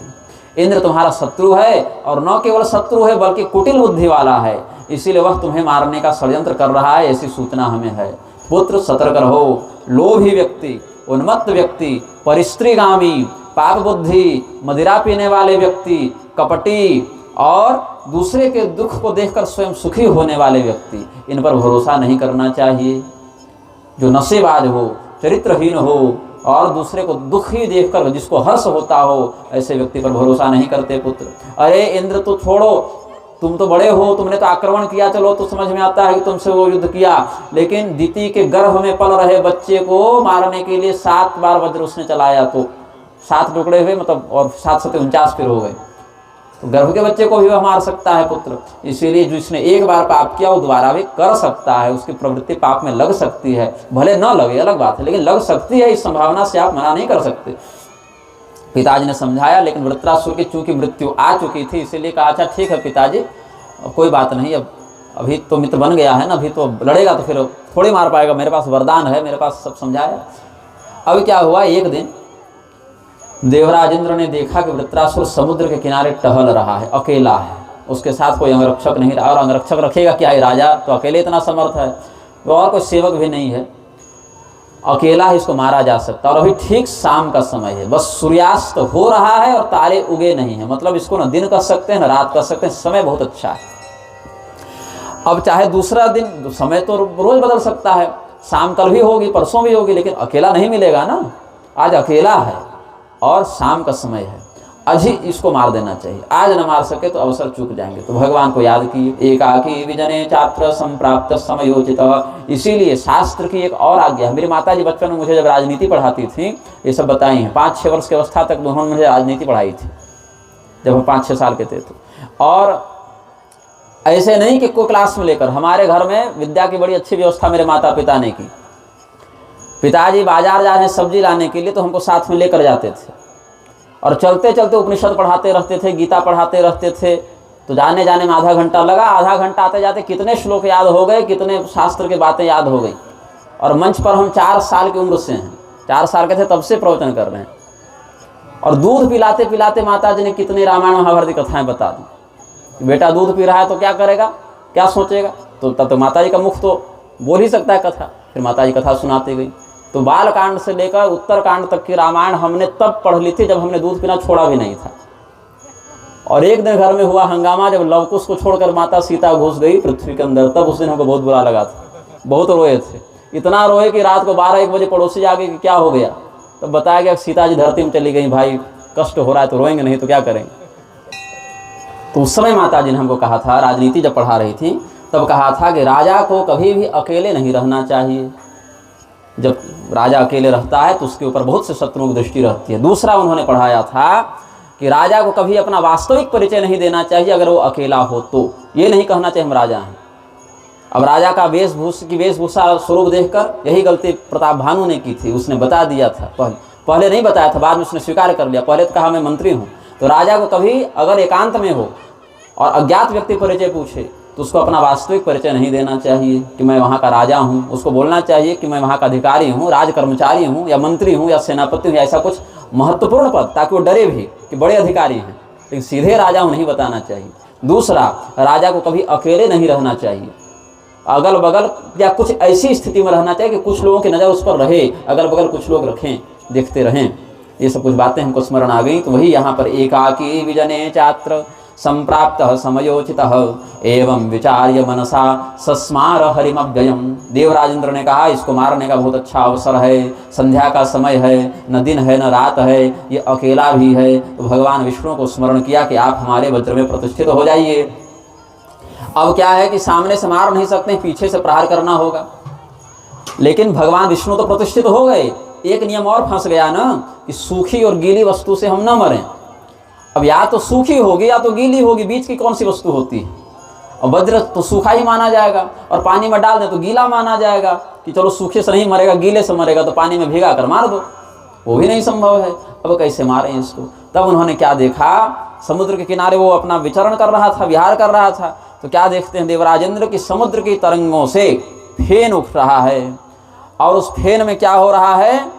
इंद्र तुम्हारा शत्रु है और न केवल शत्रु है बल्कि कुटिल बुद्धि वाला है, इसीलिए वह तुम्हें मारने का षड्यंत्र कर रहा है, ऐसी सूचना हमें है। पुत्र सतर्क रहो, लोभी व्यक्ति उन्मत्त व्यक्ति, परिस्त्रीगामी, पाप बुद्धि, मदिरा पीने वाले व्यक्ति, कपटी और दूसरे के दुख को देखकर स्वयं सुखी होने वाले व्यक्ति, इन पर भरोसा नहीं करना चाहिए। जो नशेबाज हो, चरित्रहीन हो और दूसरे को दुख ही देखकर जिसको हर्ष होता हो, ऐसे व्यक्ति पर भरोसा नहीं करते पुत्र। अरे इंद्र तो छोड़ो, तुम तो बड़े हो, तुमने तो आक्रमण किया, चलो तो समझ में आता है कि तुमसे वो युद्ध किया, लेकिन दिति के गर्भ में पल रहे बच्चे को मारने के लिए 7 बार वज्र उसने चलाया, तो 7 टुकड़े हुए, मतलब और 7 7 49 फिर हो गए। तो गर्भ के बच्चे को भी वह मार सकता है पुत्र। इसीलिए जिसने एक बार पाप किया वो दोबारा भी कर सकता है, उसकी प्रवृत्ति पाप में लग सकती है, भले न लगे अलग बात है, लेकिन लग सकती है, इस संभावना से आप मना नहीं कर सकते। पिताजी ने समझाया, लेकिन वृत्रासुर की चूंकि मृत्यु आ चुकी थी, इसीलिए कहा अच्छा ठीक है पिताजी, कोई बात नहीं, अब अभी तो मित्र बन गया है ना, अभी तो लड़ेगा तो फिर थोड़ी मार पाएगा, मेरे पास वरदान है, मेरे पास सब समझाया। अब क्या हुआ, एक दिन देवराज इंद्र ने देखा कि वृत्रासुर समुद्र के किनारे टहल रहा है, अकेला है, उसके साथ कोई अंगरक्षक नहीं रहा, और अंगरक्षक रखेगा क्या है, राजा तो अकेले इतना समर्थ है, और कोई सेवक भी नहीं है, अकेला ही इसको मारा जा सकता। और अभी ठीक शाम का समय है, बस सूर्यास्त हो रहा है और तारे उगे नहीं है, मतलब इसको न दिन कह सकते हैं न रात कह सकते हैं, समय बहुत अच्छा है। अब चाहे दूसरा दिन, समय तो रोज बदल सकता है, शाम कल भी होगी, परसों भी होगी, लेकिन अकेला नहीं मिलेगा ना, आज अकेला है और शाम का समय है, आज ही इसको मार देना चाहिए, आज न मार सके तो अवसर चूक जाएंगे। तो भगवान को याद किए, एकाकी विजने छात्र संप्राप्त समयोचित। इसीलिए शास्त्र की एक और आज्ञा, मेरी माता जी बचपन में मुझे जब राजनीति पढ़ाती थी, ये सब बताई हैं, 5-6 वर्ष की अवस्था तक उन्होंने मुझे राजनीति पढ़ाई थी, जब हम 5-6 साल के थे। तो और ऐसे नहीं कि कोई क्लास में लेकर, हमारे घर में विद्या की बड़ी अच्छी व्यवस्था मेरे माता पिता ने की। पिताजी बाजार जाने सब्जी लाने के लिए तो हमको साथ में लेकर जाते थे, और चलते चलते उपनिषद पढ़ाते रहते थे, गीता पढ़ाते रहते थे, तो जाने जाने में आधा घंटा लगा, आधा घंटा आते जाते कितने श्लोक याद हो गए, कितने शास्त्र की बातें याद हो गई। और मंच पर हम 4 साल की उम्र से हैं, 4 साल के थे तब से प्रवचन कर रहे हैं, और दूध पिलाते पिलाते माता जी ने कितनी रामायण महाभारत की कथाएं बता दी। बेटा दूध पी रहा है तो क्या करेगा, क्या सोचेगा, तो तब तो माता जी का मुख तो बोल ही सकता है कथा। फिर माता जी कथा सुनाती गई। तो बाल कांड से लेकर उत्तर कांड तक की रामायण हमने तब पढ़ ली थी जब हमने दूध पीना छोड़ा भी नहीं था। और एक दिन घर में हुआ हंगामा, जब लवकुश को छोड़कर माता सीता घुस गई पृथ्वी के अंदर, तब उस दिन हमको बहुत बुरा लगा था, बहुत रोए थे, इतना रोए कि रात को 12-1 बजे पड़ोसी आगे कि क्या हो गया, तब बताया गया सीता जी धरती में चली गई, भाई कष्ट हो रहा है तो रोएंगे नहीं तो क्या करेंगे। तो उस समय माता जी ने हमको कहा था, राजनीति जब पढ़ा रही थी तब कहा था कि राजा को कभी भी अकेले नहीं रहना चाहिए, जब राजा अकेले रहता है तो उसके ऊपर बहुत से शत्रुओं की दृष्टि रहती है। दूसरा उन्होंने पढ़ाया था कि राजा को कभी अपना वास्तविक परिचय नहीं देना चाहिए, अगर वो अकेला हो तो ये नहीं कहना चाहिए हम राजा हैं। अब राजा का वेशभूषा स्वरूप देखकर यही गलती प्रताप भानु ने की थी, उसने बता दिया था, पहले नहीं बताया था, बाद में उसने स्वीकार कर लिया, पहले तो कहा मैं मंत्री हूँ। तो राजा को कभी अगर एकांत में हो और अज्ञात व्यक्ति परिचय पूछे तो उसको अपना वास्तविक परिचय नहीं देना चाहिए कि मैं वहाँ का राजा हूँ, उसको बोलना चाहिए कि मैं वहाँ का अधिकारी हूँ, राज कर्मचारी हूँ, या मंत्री हूँ, या सेनापति हूँ, या ऐसा कुछ महत्वपूर्ण पद, ताकि वो डरे भी कि बड़े अधिकारी हैं, लेकिन सीधे राजा हूँ नहीं बताना चाहिए। दूसरा, राजा को कभी अकेले नहीं रहना चाहिए, अगल बगल या कुछ ऐसी स्थिति में रहना चाहिए कि कुछ लोगों की नज़र उस पर रहे, अगल बगल कुछ लोग रखें, देखते रहें। ये सब कुछ बातें हमको स्मरण आ गई। तो वही यहाँ पर एकाकी विजने छात्र संप्राप्त समयोचित एवं विचार्य मनसा सस्मार हरिमव्ययम। देवराज इंद्र ने कहा इसको मारने का बहुत अच्छा अवसर है, संध्या का समय है, न दिन है न रात है, ये अकेला भी है। तो भगवान विष्णु को स्मरण किया कि आप हमारे वज्र में प्रतिष्ठित हो जाइए। अब क्या है कि सामने से मार नहीं सकते, पीछे से प्रहार करना होगा, लेकिन भगवान विष्णु तो प्रतिष्ठित हो गए। एक नियम और फंस गया ना कि सूखी और गीली वस्तु से हम न मरें। अब या तो सूखी होगी या तो गीली होगी, बीच की कौन सी वस्तु होती है। और वज्र तो सूखा ही माना जाएगा, और पानी में डाल दें तो गीला माना जाएगा कि चलो सूखे से नहीं मरेगा, गीले से मरेगा, तो पानी में भिगा कर मार दो, वो भी नहीं संभव है। अब कैसे मारें इसको। तब उन्होंने क्या देखा, समुद्र के किनारे वो अपना विचरण कर रहा था, विहार कर रहा था। तो क्या देखते हैं देवराजेंद्र की समुद्र की तरंगों से फेन उठ रहा है, और उस फेन में क्या हो रहा है,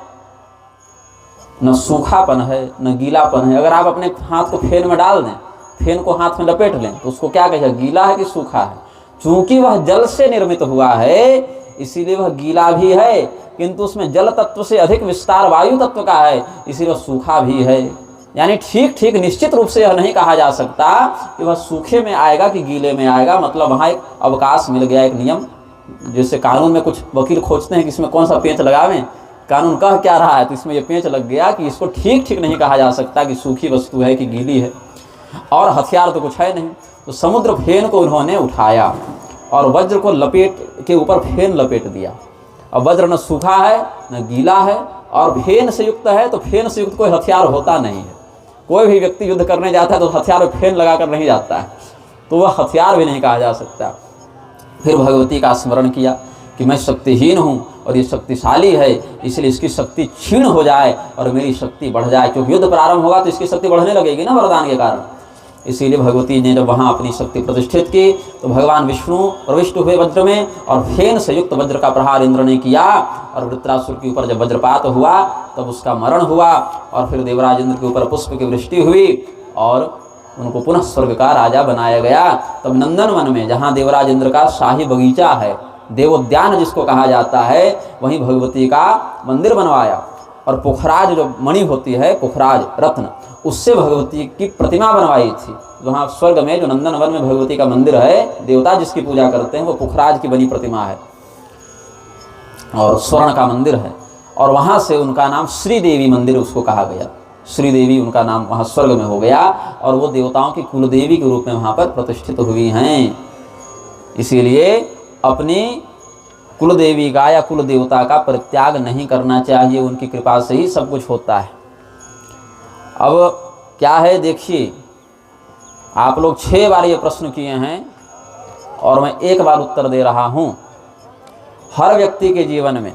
न सूखापन है न गीलापन है। अगर आप अपने हाथ को फेन में डाल दें, फेन को हाथ में लपेट लें, तो उसको क्या कहेगा, गीला है कि सूखा है। चूंकि वह जल से निर्मित हुआ है, इसीलिए वह गीला भी है, किंतु उसमें जल तत्व से अधिक विस्तार वायु तत्व का है, इसीलिए वह सूखा भी है। यानी ठीक ठीक निश्चित रूप से यह नहीं कहा जा सकता कि वह सूखे में आएगा कि गीले में आएगा। मतलब वहाँ एक अवकाश मिल गया, एक नियम। जैसे कानून में कुछ वकील खोजते हैं कि इसमें कौन सा पेंच लगावें, कानून कह क्या रहा है, तो इसमें यह पेंच लग गया कि इसको ठीक ठीक नहीं कहा जा सकता कि सूखी वस्तु है कि गीली है, और हथियार तो कुछ है नहीं। तो समुद्र फेन को उन्होंने उठाया और वज्र को लपेट के ऊपर फेन लपेट दिया। अब वज्र न सूखा है न गीला है और फेन से युक्त है, तो फेन से युक्त कोई हथियार होता नहीं है। कोई भी व्यक्ति युद्ध करने जाता है तो हथियार में फेन लगाकर नहीं जाता है, तो वह हथियार भी नहीं कहा जा सकता। फिर भगवती का स्मरण किया कि मैं शक्तिहीन हूँ और ये शक्तिशाली है, इसलिए इसकी शक्ति क्षीण हो जाए और मेरी शक्ति बढ़ जाए, क्योंकि युद्ध प्रारंभ होगा तो इसकी शक्ति बढ़ने लगेगी ना वरदान के कारण। इसीलिए भगवती ने जब वहाँ अपनी शक्ति प्रतिष्ठित की तो भगवान विष्णु प्रविष्ट हुए वज्र में और फेन से युक्त वज्र का प्रहार इंद्र ने किया, और वृत्रासुर के ऊपर जब वज्रपात हुआ तब उसका मरण हुआ, और फिर देवराज इंद्र के ऊपर पुष्प की वृष्टि हुई और उनको पुनः स्वर्ग का राजा बनाया गया। तब नंदन वन में, जहाँ देवराज इंद्र का शाही बगीचा है, देवोद्यान जिसको कहा जाता है, वहीं भगवती का मंदिर बनवाया। और पुखराज जो मणि होती है, पुखराज रत्न, उससे भगवती की प्रतिमा बनवाई थी। वहाँ स्वर्ग में जो नंदन वन में भगवती का मंदिर है, देवता जिसकी पूजा करते हैं, वो पुखराज की बनी प्रतिमा है और स्वर्ण का मंदिर है। और वहाँ से उनका नाम श्रीदेवी मंदिर उसको कहा गया। श्रीदेवी उनका नाम वहाँ स्वर्ग में हो गया, और वो देवताओं की कुलदेवी के रूप में वहाँ पर प्रतिष्ठित हुई हैं। इसीलिए अपनी कुलदेवी का या कुल देवता का परित्याग नहीं करना चाहिए, उनकी कृपा से ही सब कुछ होता है। अब क्या है देखिए, आप लोग 6 बार ये प्रश्न किए हैं और मैं 1 बार उत्तर दे रहा हूँ। हर व्यक्ति के जीवन में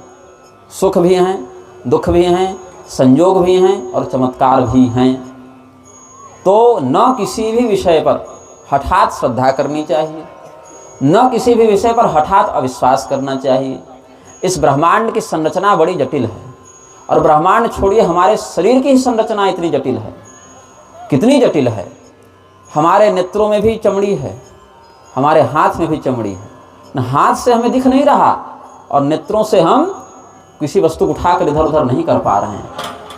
सुख भी हैं, दुख भी हैं, संयोग भी हैं और चमत्कार भी हैं। तो न किसी भी विषय पर हठात श्रद्धा करनी चाहिए, न किसी भी विषय पर हठात अविश्वास करना चाहिए। इस ब्रह्मांड की संरचना बड़ी जटिल है, और ब्रह्मांड छोड़िए, हमारे शरीर की ही संरचना इतनी जटिल है। कितनी जटिल है! हमारे नेत्रों में भी चमड़ी है, हमारे हाथ में भी चमड़ी है। न हाथ से हमें दिख नहीं रहा और नेत्रों से हम किसी वस्तु को उठाकर इधर उधर नहीं कर पा रहे हैं।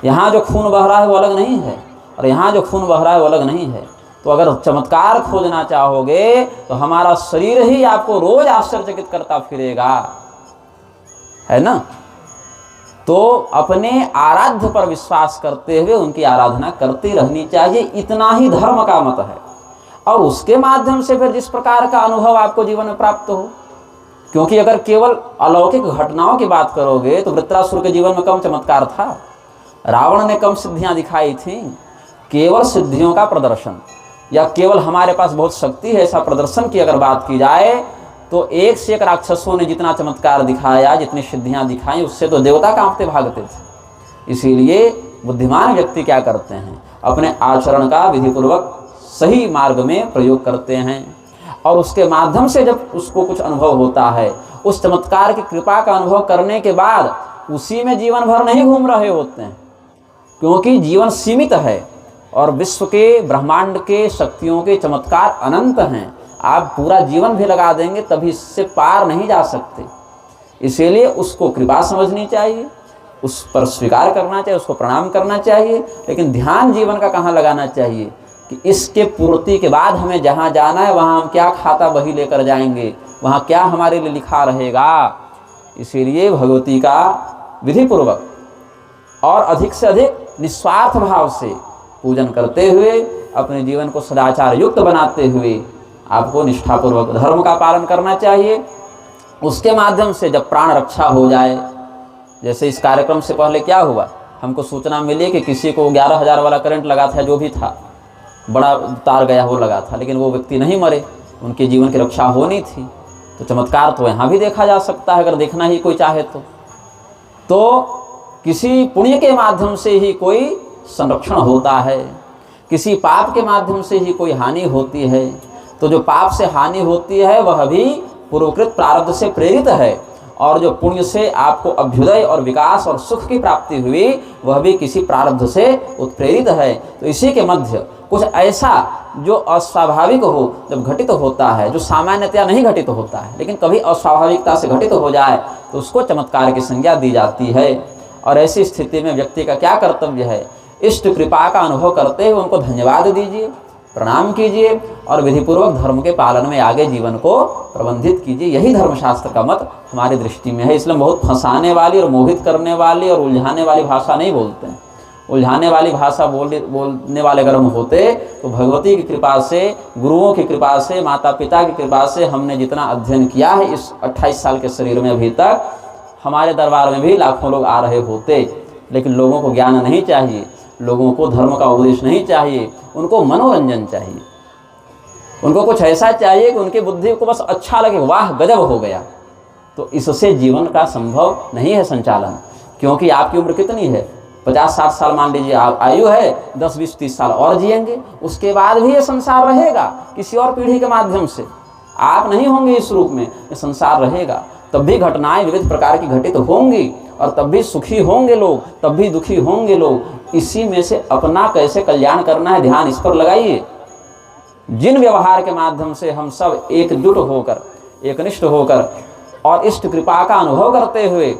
यहाँ जो खून बह रहा है वो अलग नहीं है, और यहाँ जो खून बह रहा है वो अलग नहीं है। तो अगर चमत्कार खोजना चाहोगे तो हमारा शरीर ही आपको रोज आश्चर्यचकित करता फिरेगा, है ना। तो अपने आराध्य पर विश्वास करते हुए उनकी आराधना करती रहनी चाहिए, इतना ही धर्म का मत है। और उसके माध्यम से फिर जिस प्रकार का अनुभव आपको जीवन में प्राप्त हो, क्योंकि अगर केवल अलौकिक घटनाओं की बात करोगे तो वृत्रासुर के जीवन में कम चमत्कार था, रावण ने कम सिद्धियां दिखाई थी। केवल सिद्धियों का प्रदर्शन या केवल हमारे पास बहुत शक्ति है ऐसा प्रदर्शन की अगर बात की जाए तो एक से एक राक्षसों ने जितना चमत्कार दिखाया, जितनी सिद्धियां दिखाई, उससे तो देवता कांपते भागते थे। इसीलिए बुद्धिमान व्यक्ति क्या करते हैं, अपने आचरण का विधिपूर्वक सही मार्ग में प्रयोग करते हैं, और उसके माध्यम से जब उसको कुछ अनुभव होता है, उस चमत्कार की कृपा का अनुभव करने के बाद उसी में जीवन भर नहीं घूम रहे होते हैं, क्योंकि जीवन सीमित है और विश्व के, ब्रह्मांड के शक्तियों के चमत्कार अनंत हैं। आप पूरा जीवन भी लगा देंगे तभी इससे पार नहीं जा सकते। इसीलिए उसको कृपा समझनी चाहिए, उस पर स्वीकार करना चाहिए, उसको प्रणाम करना चाहिए। लेकिन ध्यान जीवन का कहाँ लगाना चाहिए कि इसके पूर्ति के बाद हमें जहाँ जाना है वहाँ हम क्या खाता बही लेकर जाएंगे, वहाँ क्या हमारे लिए लिखा रहेगा। इसीलिए भगवती का विधिपूर्वक और अधिक से अधिक निस्वार्थ भाव से पूजन करते हुए अपने जीवन को सदाचार युक्त बनाते हुए आपको निष्ठापूर्वक धर्म का पालन करना चाहिए। उसके माध्यम से जब प्राण रक्षा हो जाए, जैसे इस कार्यक्रम से पहले क्या हुआ, हमको सूचना मिली कि किसी को 11,000 वाला करंट लगा था, जो भी था बड़ा तार गया वो लगा था, लेकिन वो व्यक्ति नहीं मरे, उनके जीवन की रक्षा होनी थी। तो चमत्कार तो यहाँ भी देखा जा सकता है अगर देखना ही कोई चाहे तो किसी पुण्य के माध्यम से ही कोई संरक्षण होता है, किसी पाप के माध्यम से ही कोई हानि होती है। तो जो पाप से हानि होती है वह भी पूर्वकृत प्रारब्ध से प्रेरित है, और जो पुण्य से आपको अभ्युदय और विकास और सुख की प्राप्ति हुई वह भी किसी प्रारब्ध से उत्प्रेरित है। तो इसी के मध्य कुछ ऐसा जो अस्वाभाविक हो जब घटित होता है, जो सामान्यतया नहीं घटित होता है लेकिन कभी अस्वाभाविकता से घटित हो जाए तो उसको चमत्कार की संज्ञा दी जाती है। और ऐसी स्थिति में व्यक्ति का क्या कर्तव्य है, इष्ट कृपा का अनुभव करते हुए उनको धन्यवाद दीजिए, प्रणाम कीजिए और विधिपूर्वक धर्म के पालन में आगे जीवन को प्रबंधित कीजिए। यही धर्मशास्त्र का मत हमारी दृष्टि में है। इसलिए बहुत फंसाने वाली और मोहित करने वाली और उलझाने वाली भाषा नहीं बोलते हैं। उलझाने वाली भाषा बोलने वाले अगर हम होते तो भगवती की कृपा से, गुरुओं की कृपा से, माता पिता की कृपा से हमने जितना अध्ययन किया है इस 28 साल के शरीर में अभी तक, हमारे दरबार में भी लाखों लोग आ रहे होते। लेकिन लोगों को ज्ञान नहीं चाहिए, लोगों को धर्म का उपदेश नहीं चाहिए, उनको मनोरंजन चाहिए, उनको कुछ ऐसा चाहिए कि उनकी बुद्धि को बस अच्छा लगे, वाह गजब हो गया। तो इससे जीवन का संभव नहीं है संचालन। क्योंकि आपकी उम्र कितनी है, 50-60 साल मान लीजिए आप आयु है, 10-20-30 साल और जिएंगे, उसके बाद भी ये संसार रहेगा किसी और पीढ़ी के माध्यम से। आप नहीं होंगे इस रूप में, ये संसार रहेगा। तब भी घटनाएं विविध प्रकार की घटित होंगी और तब भी सुखी होंगे लोग, तब भी दुखी होंगे लोग। इसी में से अपना कैसे कल्याण करना है, ध्यान इस पर लगाइए। जिन व्यवहार के माध्यम से हम सब एकजुट होकर, एकनिष्ठ होकर और इष्ट कृपा का अनुभव करते हुए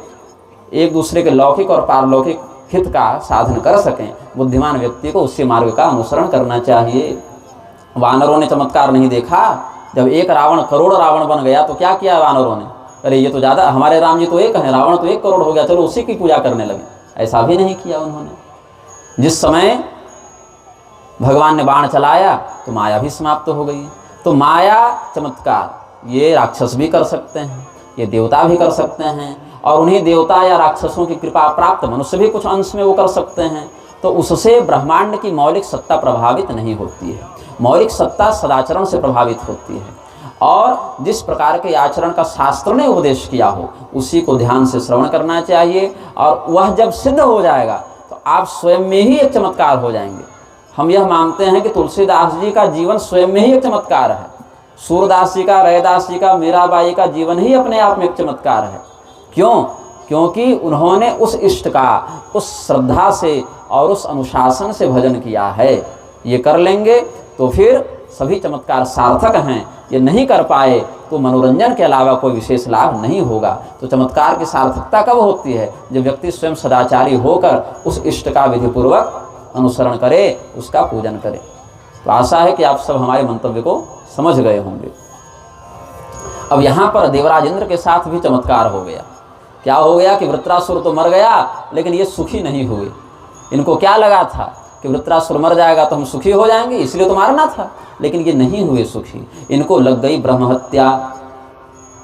एक दूसरे के लौकिक और पारलौकिक हित का साधन कर सकें, बुद्धिमान व्यक्ति को उसी मार्ग का अनुसरण करना चाहिए। वानरों ने चमत्कार नहीं देखा। जब एक रावण करोड़ रावण बन गया तो क्या किया वानरों ने, अरे ये तो ज़्यादा, हमारे राम जी तो एक हैं, रावण तो 1 करोड़ हो गया, चलो उसी की पूजा करने लगे। ऐसा भी नहीं किया उन्होंने। जिस समय भगवान ने बाण चलाया तो माया भी समाप्त हो गई। तो माया चमत्कार ये राक्षस भी कर सकते हैं, ये देवता भी कर सकते हैं, और उन्हीं देवता या राक्षसों की कृपा प्राप्त मनुष्य भी कुछ अंश में वो कर सकते हैं। तो उससे ब्रह्मांड की मौलिक सत्ता प्रभावित नहीं होती है। मौलिक सत्ता सदाचरण से प्रभावित होती है, और जिस प्रकार के आचरण का शास्त्र ने उपदेश किया हो उसी को ध्यान से श्रवण करना चाहिए। और वह जब सिद्ध हो जाएगा तो आप स्वयं में ही एक चमत्कार हो जाएंगे। हम यह मानते हैं कि तुलसीदास जी का जीवन स्वयं में ही एक चमत्कार है, सूरदास जी का, रैदास जी का, मीराबाई का जीवन ही अपने आप में एक चमत्कार है। क्यों? क्योंकि उन्होंने उस इष्ट का उस श्रद्धा से और उस अनुशासन से भजन किया है। ये कर लेंगे तो फिर सभी चमत्कार सार्थक हैं। ये नहीं कर पाए तो मनोरंजन के अलावा कोई विशेष लाभ नहीं होगा। तो चमत्कार की सार्थकता कब होती है? जब व्यक्ति स्वयं सदाचारी होकर उस इष्ट का विधिपूर्वक अनुसरण करे, उसका पूजन करे। तो आशा है कि आप सब हमारे मंतव्य को समझ गए होंगे। अब यहाँ पर देवराज इंद्र के साथ भी चमत्कार हो गया। क्या हो गया कि वृत्रासुर तो मर गया लेकिन ये सुखी नहीं हुए। इनको क्या लगा था कि वृत्रासुर मर जाएगा तो हम सुखी हो जाएंगे, इसलिए तो मारना था, लेकिन ये नहीं हुए सुखी। इनको लग गई ब्रह्म हत्या।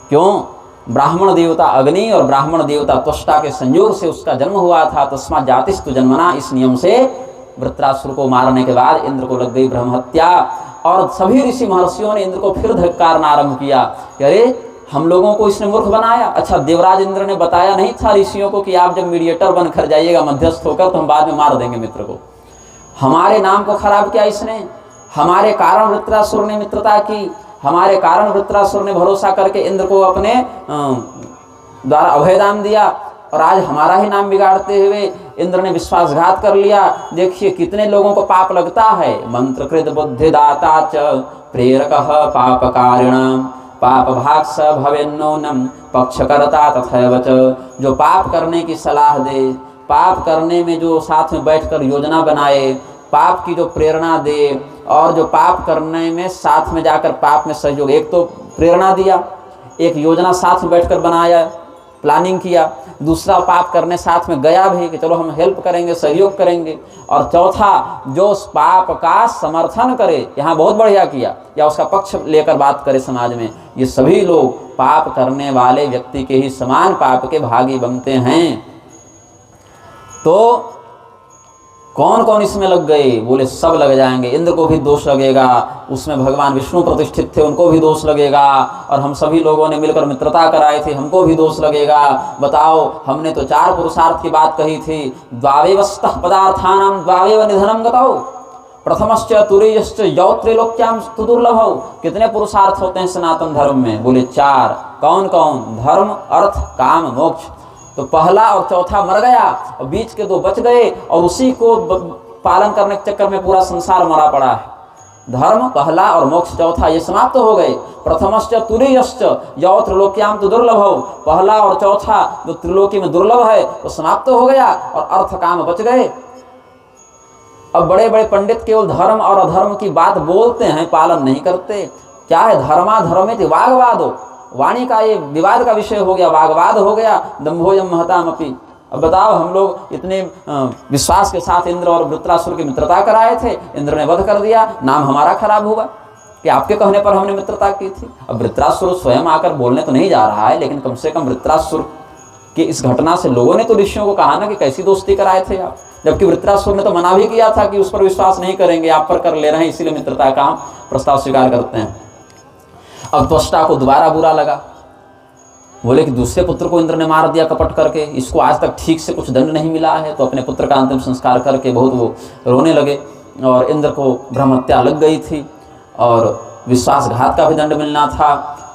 क्यों? ब्राह्मण देवता अग्नि और ब्राह्मण देवता त्वष्टा के संयोग से उसका जन्म हुआ था। तस्मात् जातिस्तु जन्मना, इस नियम से वृत्रासुर को मारने के बाद इंद्र को लग गई ब्रह्म हत्या। और सभी ऋषि महर्षियों ने इंद्र को फिर धिक्कारना आरंभ किया कि अरे हम लोगों को इसने मूर्ख बनाया। अच्छा, देवराज इंद्र ने बताया नहीं था ऋषियों को कि आप जब मीडिएटर बनकर जाइएगा, मध्यस्थ होकर, तो हम बाद में मार देंगे मित्र को। हमारे नाम को खराब किया इसने, हमारे कारण वृत्रासुर ने मित्रता की, हमारे कारण वृत्रासुर ने भरोसा करके इंद्र को अपने द्वारा अभयदान दिया, और आज हमारा ही नाम बिगाड़ते हुए इंद्र ने विश्वासघात कर लिया। देखिए कितने लोगों को पाप लगता है। मंत्रकृत बुद्धिदाता च प्रेरकः पापकारिणां पाप भाग स भवेन्नूनं पक्षकर्ता तथैव च। जो पाप करने की सलाह दे, पाप करने में जो साथ में बैठकर योजना बनाए, पाप की जो प्रेरणा दे, और जो पाप करने में साथ में जाकर पाप में सहयोग, एक तो प्रेरणा दिया, एक योजना साथ में बैठकर बनाया, प्लानिंग किया, दूसरा पाप करने साथ में गया भी कि चलो हम हेल्प करेंगे, सहयोग करेंगे, और चौथा जो उस पाप का समर्थन करे, यहाँ बहुत बढ़िया किया, या उसका पक्ष लेकर बात करे समाज में, ये सभी लोग पाप करने वाले व्यक्ति के ही समान पाप के भागी बनते हैं। तो कौन कौन इसमें लग गए? बोले सब लग जाएंगे। इंद्र को भी दोष लगेगा, उसमें भगवान विष्णु प्रतिष्ठित थे, उनको भी दोष लगेगा, और हम सभी लोगों ने मिलकर मित्रता कराए थे, हमको भी दोष लगेगा। बताओ, हमने तो 4 पुरुषार्थ की बात कही थी। द्वावेवस्तः पदार्थानां द्वावेव निधनं गतौ। प्रथमश्च तुरीयश्च यौ त्रैलोक्याम तु दुर्लभौ। कितने पुरुषार्थ होते हैं सनातन धर्म में? बोले 4। कौन कौन? धर्म, अर्थ, काम, मोक्ष। तो पहला और चौथा मर गया और बीच के 2 बच गए, और उसी को पालन करने के चक्कर में पूरा संसार मरा पड़ा है। धर्म पहला और मोक्ष चौथा, ये समाप्त हो गए। प्रथमश्च तुरीयश्च यौ त्रिलोक्याम तु दुर्लभौ। पहला और चौथा जो त्रिलोकी में दुर्लभ है वो समाप्त हो गया, और अर्थ काम बच गए। अब बड़े बड़े पंडित केवल धर्म और अधर्म की बात बोलते हैं, पालन नहीं करते। क्या है? धर्माधर्मेति वाग्वादो। वाणी का ये विवाद का विषय हो गया, वाग्वाद हो गया। दंभोजम महतामपि। अब बताओ, हम लोग इतने विश्वास के साथ इंद्र और वृत्रासुर की मित्रता कराए थे, इंद्र ने वध कर दिया, नाम हमारा खराब हुआ कि आपके कहने पर हमने मित्रता की थी। अब वृत्रासुर स्वयं आकर बोलने तो नहीं जा रहा है, लेकिन कम से कम वृत्रासुर की इस घटना से लोगों ने तो ऋषियों को कहा ना कि कैसी दोस्ती कराए थे आप। जबकि वृत्रासुर ने तो मना भी किया था कि उस पर विश्वास नहीं करेंगे, आप पर कर ले रहे हैं, इसीलिए मित्रता का हम प्रस्ताव स्वीकार करते हैं। अब त्वष्टा को दोबारा बुरा लगा, बोले कि दूसरे पुत्र को इंद्र ने मार दिया कपट करके, इसको आज तक ठीक से कुछ दंड नहीं मिला है। तो अपने पुत्र का अंतिम संस्कार करके बहुत वो रोने लगे, और इंद्र को ब्रह्महत्या लग गई थी और विश्वासघात का भी दंड मिलना था।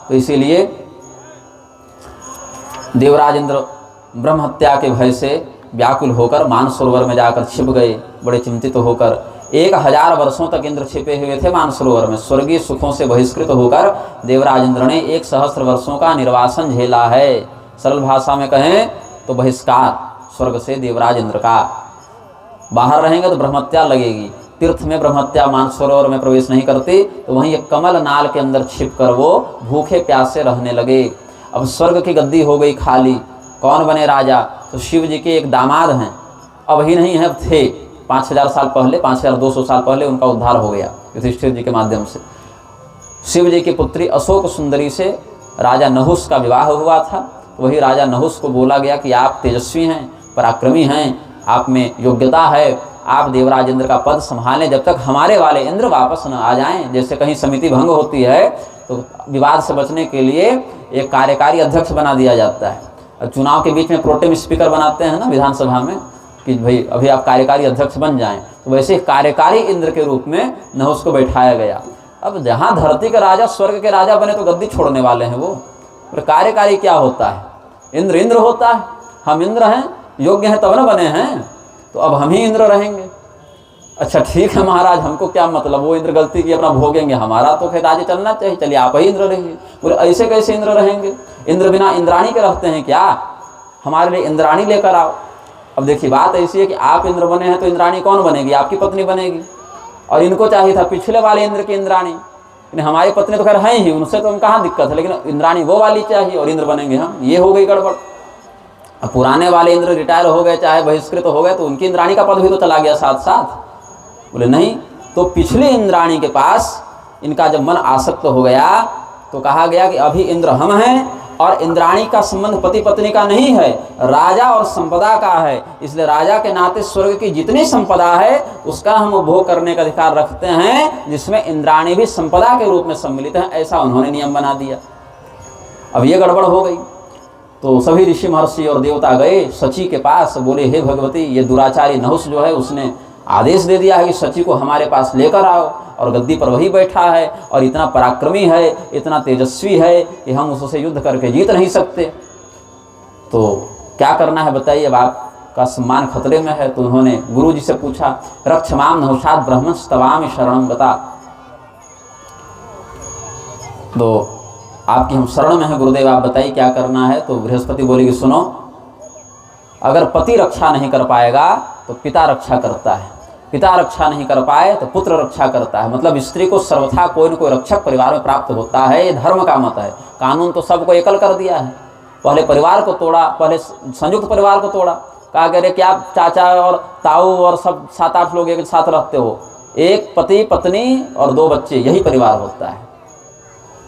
तो इसीलिए देवराज इंद्र ब्रह्महत्या के भय से व्याकुल होकर मानसरोवर में जाकर छिप गए, बड़े चिंतित होकर। 1000 वर्षों तक इंद्र छिपे हुए थे मानसरोवर में। स्वर्गीय सुखों से बहिष्कृत होकर देवराज इंद्र ने 1 सहस्त्र वर्षों का निर्वासन झेला है। सरल भाषा में कहें तो बहिष्कार स्वर्ग से देवराज इंद्र का। बाहर रहेंगे तो ब्रह्महत्या लगेगी। तीर्थ में ब्रह्महत्या मानसरोवर में प्रवेश नहीं करती, तो वहीं एक कमल नाल के अंदर छिपकर वो भूखे प्यासे रहने लगे। अब स्वर्ग की गद्दी हो गई खाली, कौन बने राजा? तो शिव जी के एक दामाद हैं, अब ही नहीं है, थे 5000 साल पहले, 5200 साल पहले उनका उद्धार हो गया युधिष्ठिर जी के माध्यम से। शिव जी की पुत्री अशोक सुंदरी से राजा नहुस का विवाह हुआ था। वही राजा नहुस को बोला गया कि आप तेजस्वी हैं, पराक्रमी हैं, आप में योग्यता है, आप देवराज इंद्र का पद संभालें जब तक हमारे वाले इंद्र वापस न आ जाएं। जैसे कहीं समिति भंग होती है तो विवाद से बचने के लिए एक कार्यकारी अध्यक्ष बना दिया जाता है। चुनाव के बीच में प्रोटेम स्पीकर बनाते हैं ना विधानसभा में, कि भाई अभी आप कार्यकारी अध्यक्ष बन जाएं। तो वैसे कार्यकारी इंद्र के रूप में नहुस को बैठाया गया। अब जहाँ धरती के राजा स्वर्ग के राजा बने तो गद्दी छोड़ने वाले हैं वो। कार्यकारी क्या होता है? इंद्र इंद्र होता है। हम इंद्र हैं, योग्य हैं तब न बने हैं, तो अब हम ही इंद्र रहेंगे। अच्छा ठीक है महाराज, हमको क्या मतलब, वो इंद्र गलती की अपना भोगेंगे, हमारा तो फिर राज्य चलना चाहिए, चलिए आप ही इंद्र रहिए। बोले ऐसे कैसे इंद्र रहेंगे? इंद्र बिना इंद्राणी के रहते हैं क्या? हमारे लिए इंद्राणी लेकर आओ। अब देखिए बात ऐसी है कि आप इंद्र बने हैं तो इंद्राणी कौन बनेगी? आपकी पत्नी बनेगी। और इनको चाहिए था पिछले वाले इंद्र की इंद्राणी, हमारी पत्नी तो खैर है ही, उनसे तो हम कहाँ दिक्कत है, लेकिन इंद्राणी वो वाली चाहिए और इंद्र बनेंगे हम। ये हो गई गड़बड़। अब पुराने वाले इंद्र रिटायर हो गए, चाहे बहिष्कृत हो गए, तो उनकी इंद्राणी का पद भी तो चला गया साथ साथ। बोले नहीं, तो पिछले इंद्राणी के पास इनका जब मन आसक्त हो गया तो कहा गया कि अभी इंद्र हम हैं, और इंद्राणी का संबंध पति पत्नी का नहीं है, राजा और संपदा का है। इसलिए राजा के नाते स्वर्ग की जितनी संपदा है उसका हम उपभोग करने का अधिकार रखते हैं, जिसमें इंद्राणी भी संपदा के रूप में सम्मिलित है। ऐसा उन्होंने नियम बना दिया। अब ये गड़बड़ हो गई तो सभी ऋषि महर्षि और देवता गए सची के पास, बोले हे भगवती, ये दुराचारी नहुस जो है उसने आदेश दे दिया है कि सची को हमारे पास लेकर आओ, और गद्दी पर वही बैठा है और इतना पराक्रमी है, इतना तेजस्वी है कि हम उससे युद्ध करके जीत नहीं सकते। तो क्या करना है बताइए, अब आपका सम्मान खतरे में है। तो उन्होंने गुरु जी से पूछा, रक्षमाम नहुषाद ब्रह्मस्तवामि शरणं गता। तो आपकी हम शरण में है गुरुदेव, आप बताइए क्या करना है। तो बृहस्पति बोले कि सुनो, अगर पति रक्षा नहीं कर पाएगा तो पिता रक्षा करता है, पिता रक्षा नहीं कर पाए तो पुत्र रक्षा करता है। मतलब स्त्री को सर्वथा कोई न कोई रक्षक परिवार में प्राप्त होता है, ये धर्म का मत है। कानून तो सबको एकल कर दिया है। पहले परिवार को तोड़ा, पहले संयुक्त परिवार को तोड़ा, कहा कह रहे कि आप चाचा और ताऊ और सब 7-8 लोग एक साथ रहते हो, एक पति पत्नी और 2 बच्चे, यही परिवार होता है।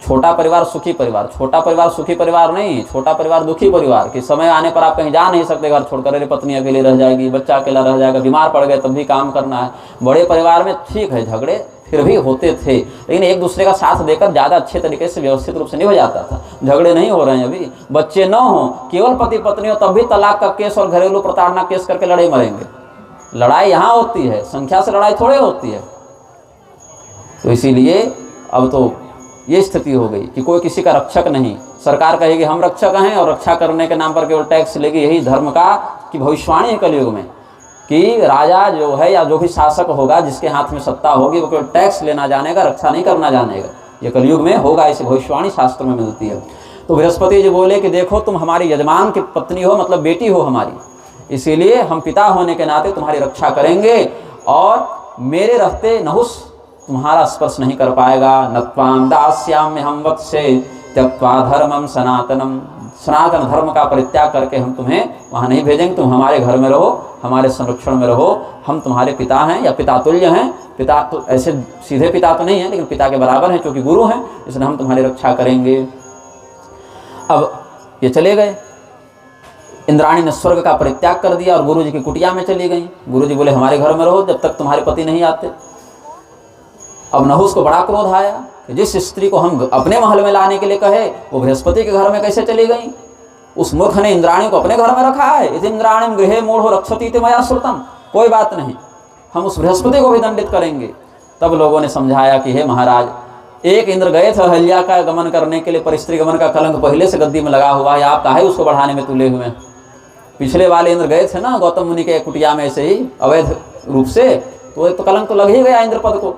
छोटा परिवार सुखी परिवार, छोटा परिवार सुखी परिवार नहीं, छोटा परिवार दुखी परिवार। कि समय आने पर आप कहीं जा नहीं सकते घर छोड़कर, अरे पत्नी अकेली रह जाएगी, बच्चा अकेला रह जाएगा, बीमार पड़ गए तब भी काम करना है। बड़े परिवार में ठीक है झगड़े फिर भी होते थे, लेकिन एक दूसरे का साथ देकर ज़्यादा अच्छे तरीके से व्यवस्थित रूप से नहीं हो जाता था। झगड़े नहीं हो रहे हैं अभी, बच्चे न हो, केवल पति पत्नी हो, तब भी तलाक का केस और घरेलू प्रताड़ना केस करके लड़ाई मरेंगे। लड़ाई यहाँ होती है, संख्या से लड़ाई थोड़े होती है। तो इसीलिए अब तो ये स्थिति हो गई कि कोई किसी का रक्षक नहीं। सरकार कहेगी हम रक्षक हैं और रक्षा करने के नाम पर केवल टैक्स लेगी। यही धर्म का की भविष्यवाणी है कलयुग में कि राजा जो है या जो भी शासक होगा, जिसके हाथ में सत्ता होगी, वो केवल टैक्स लेना जानेगा, रक्षा नहीं करना जानेगा। ये कलयुग में होगा, ऐसी भविष्यवाणी शास्त्र में मिलती है। तो बृहस्पति जी बोले कि देखो तुम हमारी यजमान की पत्नी हो, मतलब बेटी हो हमारी, इसीलिए हम पिता होने के नाते तुम्हारी रक्षा करेंगे और मेरे रहते नहुस तुम्हारा स्पर्श नहीं कर पाएगा। नत्वां दास्याम्य हम वत्से त्यक्त्वा धर्मम सनातनम, सनातन धर्म का परित्याग करके हम तुम्हें वहाँ नहीं भेजेंगे। तुम हमारे घर में रहो, हमारे संरक्षण में रहो। हम तुम्हारे पिता हैं या पिता तुल्य हैं। पिता तो ऐसे सीधे पिता तो नहीं है, लेकिन पिता के बराबर हैं क्योंकि गुरु हैं, इसलिए हम तुम्हारी रक्षा करेंगे। अब ये चले गए। इंद्राणी ने स्वर्ग का परित्याग कर दिया और गुरु जी की कुटिया में चली गई। गुरु जी बोले हमारे घर में रहो जब तक तुम्हारे पति नहीं आते। अब नहुस को बड़ा क्रोध आया कि जिस स्त्री को हम अपने महल में लाने के लिए कहे वो बृहस्पति के घर में कैसे चली गई। उस मूर्ख ने इंद्राणी को अपने घर में रखा है। इस इंद्राणी गृहे मूढ़ो रक्षती ते मया श्रुतम, कोई बात नहीं, हम उस बृहस्पति को भी दंडित करेंगे। तब लोगों ने समझाया कि हे महाराज, एक इंद्र गए थे अहल्या का गमन करने के लिए, पर स्त्री गमन का कलंक पहले से गद्दी में लगा हुआ है, आप काहे उसको बढ़ाने में तुले हुए हैं। पिछले वाले इंद्र गए थे ना गौतम मुनि के कुटिया में ऐसे ही अवैध रूप से, तो एक तो कलंक तो लग ही गया इंद्र पद को।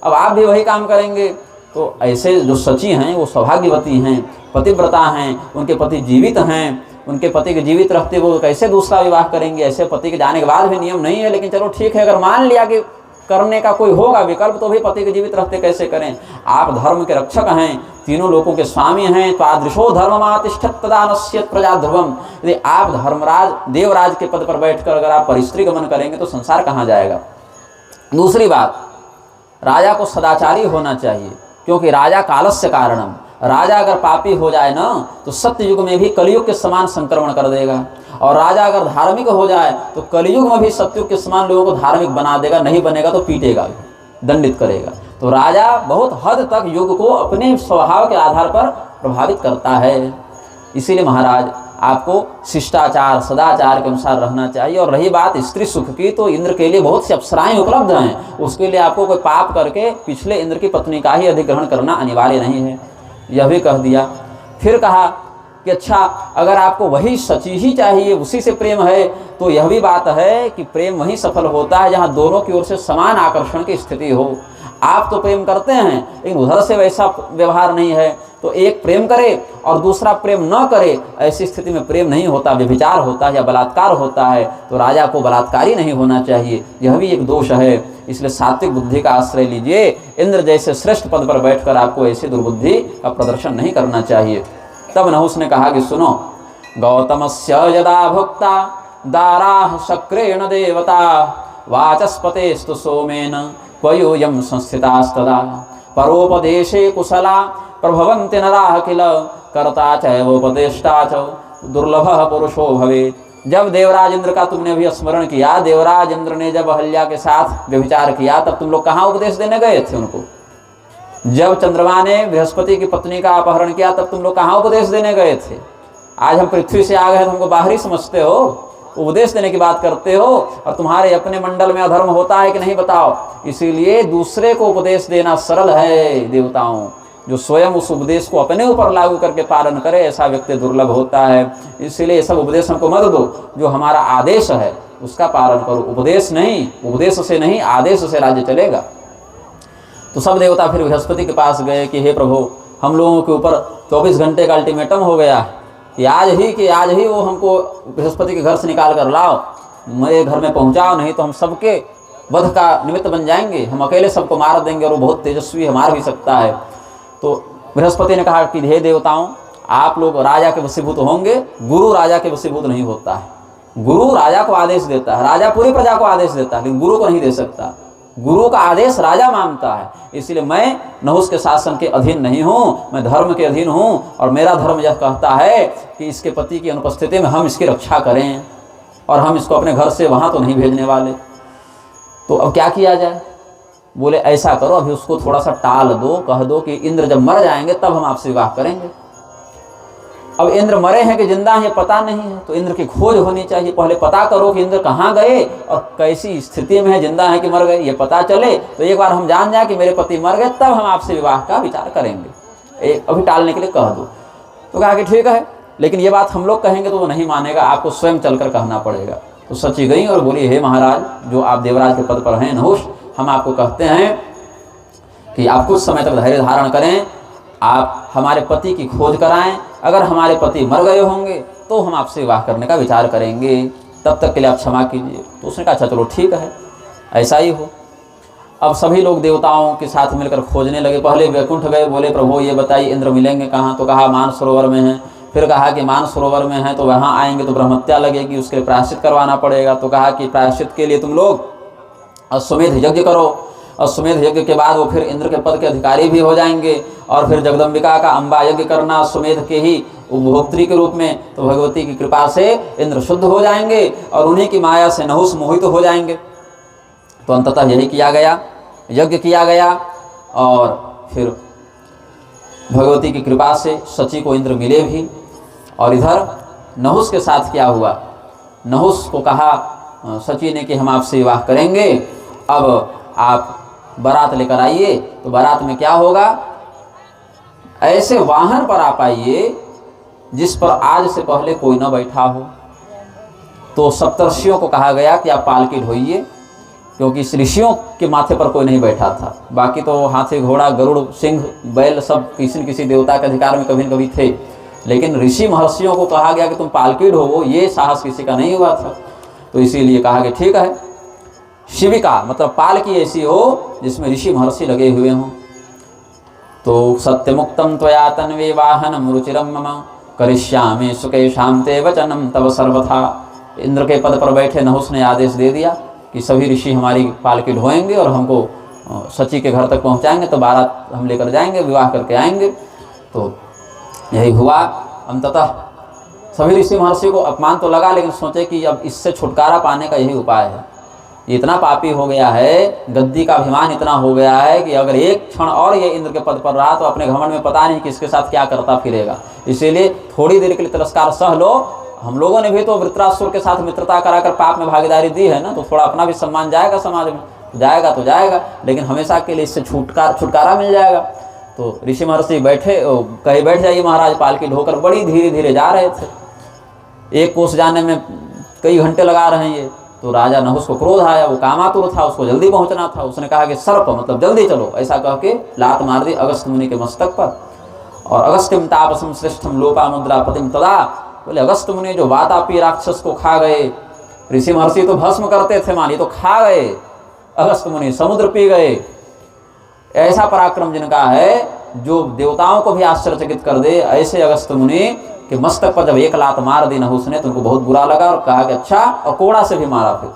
अब आप भी वही काम करेंगे। तो ऐसे जो सची हैं वो सौभाग्यवती हैं, पतिव्रता हैं, उनके पति जीवित हैं, उनके पति के जीवित रहते वो कैसे दूसरा विवाह करेंगे। ऐसे पति के जाने के बाद भी नियम नहीं है, लेकिन चलो ठीक है, अगर मान लिया कि करने का कोई होगा विकल्प तो भी पति के जीवित रहते कैसे करें। आप धर्म के रक्षक हैं, तीनों लोगों के स्वामी हैं। तादृशो धर्ममातिष्ठत् तदा नश्यत् प्रजा ध्रुवम्। यदि आप धर्मराज देवराज के पद पर बैठकर अगर आप परिस्त्री गमन करेंगे तो संसार कहाँ जाएगा। दूसरी बात, राजा को सदाचारी होना चाहिए, क्योंकि राजा कालस्य कारणम। राजा अगर पापी हो जाए ना तो सत्य युग में भी कलयुग के समान संक्रमण कर देगा, और राजा अगर धार्मिक हो जाए तो कलयुग में भी सत्युग के समान लोगों को धार्मिक बना देगा, नहीं बनेगा तो पीटेगा, दंडित करेगा। तो राजा बहुत हद तक युग को अपने स्वभाव के आधार पर प्रभावित करता है। इसीलिए महाराज आपको शिष्टाचार सदाचार के अनुसार रहना चाहिए। और रही बात स्त्री सुख की, तो इंद्र के लिए बहुत सी अप्सराएं उपलब्ध हैं, उसके लिए आपको कोई पाप करके पिछले इंद्र की पत्नी का ही अधिग्रहण करना अनिवार्य नहीं है, यह भी कह दिया। फिर कहा कि अच्छा, अगर आपको वही सची ही चाहिए, उसी से प्रेम है, तो यह भी बात है कि प्रेम वहीं सफल होता है जहाँ दोनों की ओर से समान आकर्षण की स्थिति हो। आप तो प्रेम करते हैं लेकिन उधर से वैसा व्यवहार नहीं है, तो एक प्रेम करे और दूसरा प्रेम न करे, ऐसी स्थिति में प्रेम नहीं होता, व्यभिचार होता है या बलात्कार होता है। तो राजा को बलात्कारी नहीं होना चाहिए, यह भी एक दोष है। इसलिए सात्विक बुद्धि का आश्रय लीजिए। इंद्र जैसे श्रेष्ठ पद पर बैठकर आपको ऐसी दुर्बुद्धि का प्रदर्शन नहीं करना चाहिए। तब नहुस ने कहा कि सुनो, गौतमस्य यदा भुक्ता दाराः शक्रेण देवता वाचस्पतेस्तु सोमेन क्वयोऽयं संस्थितास्तदा परोपदेशे कुशला प्रभवन्ति नराः किल कर्ता चैवोपदेष्टा च दुर्लभः पुरुषो भवेत्। जब देवराज इंद्र का तुमने भी स्मरण किया, देवराज इंद्र ने जब अहल्या के साथ व्यभिचार किया, तब तुम लोग कहाँ उपदेश देने गए थे उनको। जब चंद्रमा ने बृहस्पति की पत्नी का अपहरण किया, तब तुम लोग कहाँ उपदेश देने गए थे। आज हम पृथ्वी से आ गए, तुमको बाहरी समझते हो, उपदेश देने की बात करते हो, और तुम्हारे अपने मंडल में अधर्म होता है कि नहीं बताओ। इसीलिए दूसरे को उपदेश देना सरल है देवताओं, जो स्वयं उस उपदेश को अपने ऊपर लागू करके पालन करे, ऐसा व्यक्ति दुर्लभ होता है। इसीलिए ये सब उपदेश हमको मत दो, जो हमारा आदेश है उसका पालन करो। उपदेश नहीं, उपदेश से नहीं आदेश से राज्य चलेगा। तो सब देवता फिर बृहस्पति के पास गए कि हे प्रभु, हम लोगों के ऊपर 24 घंटे का अल्टीमेटम हो गया कि आज ही वो हमको बृहस्पति के घर से निकाल कर लाओ, मेरे घर में पहुंचाओ, नहीं तो हम सबके वध का निमित्त बन जाएंगे, हम अकेले सबको मार देंगे, और वो बहुत तेजस्वी है, मार भी सकता है। तो बृहस्पति ने कहा कि हे देवताओं, आप लोग राजा के वशीभूत होंगे, गुरु राजा के वशीभूत नहीं होता है। गुरु राजा को आदेश देता है, राजा पूरी प्रजा को आदेश देता है, लेकिन गुरु को नहीं दे सकता। गुरु का आदेश राजा मानता है। इसलिए मैं नहुस के शासन के अधीन नहीं हूँ, मैं धर्म के अधीन हूँ, और मेरा धर्म यह कहता है कि इसके पति की अनुपस्थिति में हम इसकी रक्षा करें, और हम इसको अपने घर से वहाँ तो नहीं भेजने वाले। तो अब क्या किया जाए। बोले ऐसा करो, अभी उसको थोड़ा सा टाल दो, कह दो कि इंद्र जब मर जाएंगे तब हम आपसे विवाह करेंगे। अब इंद्र मरे हैं कि जिंदा हैं ये पता नहीं है, तो इंद्र की खोज होनी चाहिए। पहले पता करो कि इंद्र कहाँ गए और कैसी स्थिति में है, जिंदा है कि मर गए, ये पता चले तो एक बार हम जान जाए कि मेरे पति मर गए, तब हम आपसे विवाह का विचार करेंगे। अभी टालने के लिए कह दो। तो कहा कि ठीक है, लेकिन ये बात हम लोग कहेंगे तो वो नहीं मानेगा, आपको स्वयं चलकर कहना पड़ेगा। तो सची गई और बोली, हे महाराज, जो आप देवराज के पद पर हैं नहुष, हम आपको कहते हैं कि आप कुछ समय तक धैर्य धारण करें, आप हमारे पति की खोज कराएं। अगर हमारे पति मर गए होंगे तो हम आपसे विवाह करने का विचार करेंगे, तब तक के लिए आप क्षमा कीजिए। तो उसने कहा अच्छा चलो ठीक है, ऐसा ही हो। अब सभी लोग देवताओं के साथ मिलकर खोजने लगे। पहले वैकुंठ गए, बोले प्रभु ये बताइए इंद्र मिलेंगे कहाँ? तो कहा मानसरोवर में है। फिर कहा कि मानसरोवर में है तो वहाँ आएंगे तो ब्रह्मत्या लगेगी, उसके लिए प्रायश्चित करवाना पड़ेगा। तो कहा कि प्रायश्चित के लिए तुम लोग अश्वमेध यज्ञ करो। अश्वमेध यज्ञ के बाद वो फिर इंद्र के पद के अधिकारी भी हो जाएंगे। और फिर जगदम्बिका का अम्बा यज्ञ करना अश्वमेध के ही उपभोक्त्री के रूप में, तो भगवती की कृपा से इंद्र शुद्ध हो जाएंगे और उन्हीं की माया से नहुष मोहित हो जाएंगे। तो अंततः यही किया गया, यज्ञ किया गया। और फिर भगवती की कृपा से सची को इंद्र मिले भी। और इधर नहुष के साथ क्या हुआ? नहुष को कहा सची ने कि हम आपसे विवाह करेंगे, अब आप बारात लेकर आइए। तो बारात में क्या होगा? ऐसे वाहन पर आप आइए जिस पर आज से पहले कोई न बैठा हो। तो सप्तर्षियों को कहा गया कि आप पालकी ढोइए, क्योंकि इस ऋषियों के माथे पर कोई नहीं बैठा था। बाकी तो हाथी, घोड़ा, गरुड़, सिंह, बैल सब किसी न किसी देवता के अधिकार में कभी न कभी थे, लेकिन ऋषि महर्षियों को कहा गया कि तुम पालकी ढोवो, ये साहस किसी का नहीं हुआ था। तो इसीलिए कहा कि ठीक है, शिविका मतलब पालकी ऐसी हो जिसमें ऋषि महर्षि लगे हुए हों। तो सत्यमुक्तम त्वया तन्वे वाहनम रुचिरम मम करिष्यामि सुकेशाम ते वचनम तब सर्वथा। इंद्र के पद पर बैठे नहुष ने आदेश दे दिया कि सभी ऋषि हमारी पालकी ढोएंगे और हमको सची के घर तक पहुंचाएंगे, तो बारात हम लेकर जाएंगे, विवाह करके आएंगे। तो यही हुआ। अंततः सभी ऋषि महर्षि को अपमान तो लगा, लेकिन सोचे कि अब इससे छुटकारा पाने का यही उपाय है। इतना पापी हो गया है, गद्दी का अभिमान इतना हो गया है कि अगर एक क्षण और ये इंद्र के पद पर रहा तो अपने घमंड में पता नहीं किसके साथ क्या करता फिरेगा। इसीलिए थोड़ी देर के लिए तिरस्कार सह लो। हम लोगों ने भी तो वृत्रासुर के साथ मित्रता कराकर पाप में भागीदारी दी है ना, तो थोड़ा अपना भी सम्मान जाएगा समाज में, जाएगा तो जाएगा, लेकिन हमेशा के लिए इससे छुटकारा मिल जाएगा। तो ऋषि महर्षि बैठे, कहीं बैठ जाइए महाराज, पालकी ढोकर बड़ी धीरे धीरे जा रहे थे। एक कोस जाने में कई घंटे लगा रहे हैं ये। तो राजा नहुष को क्रोध आया, वो कामातुर था, उसको जल्दी पहुंचना था। उसने कहा कि सर्प मतलब जल्दी चलो, ऐसा कह के लात मार दी अगस्त मुनि के मस्तक पर। और अगस्त्यम तापसम श्रेष्ठम लोपा मुद्रा पतिम तदा, बोले अगस्त मुनि जो वातापी राक्षस को खा गए, ऋषि महर्षि तो भस्म करते थे मानिए, तो खा गए, अगस्त मुनि समुद्र पी गए। ऐसा पराक्रम जिनका है जो देवताओं को भी आश्चर्यचकित कर दे, ऐसे अगस्त मुनि कि मस्तक पर जब एक लात मार दी नहुष ने तो उनको बहुत बुरा लगा और कहा कि अच्छा, और कोड़ा से भी मारा। फिर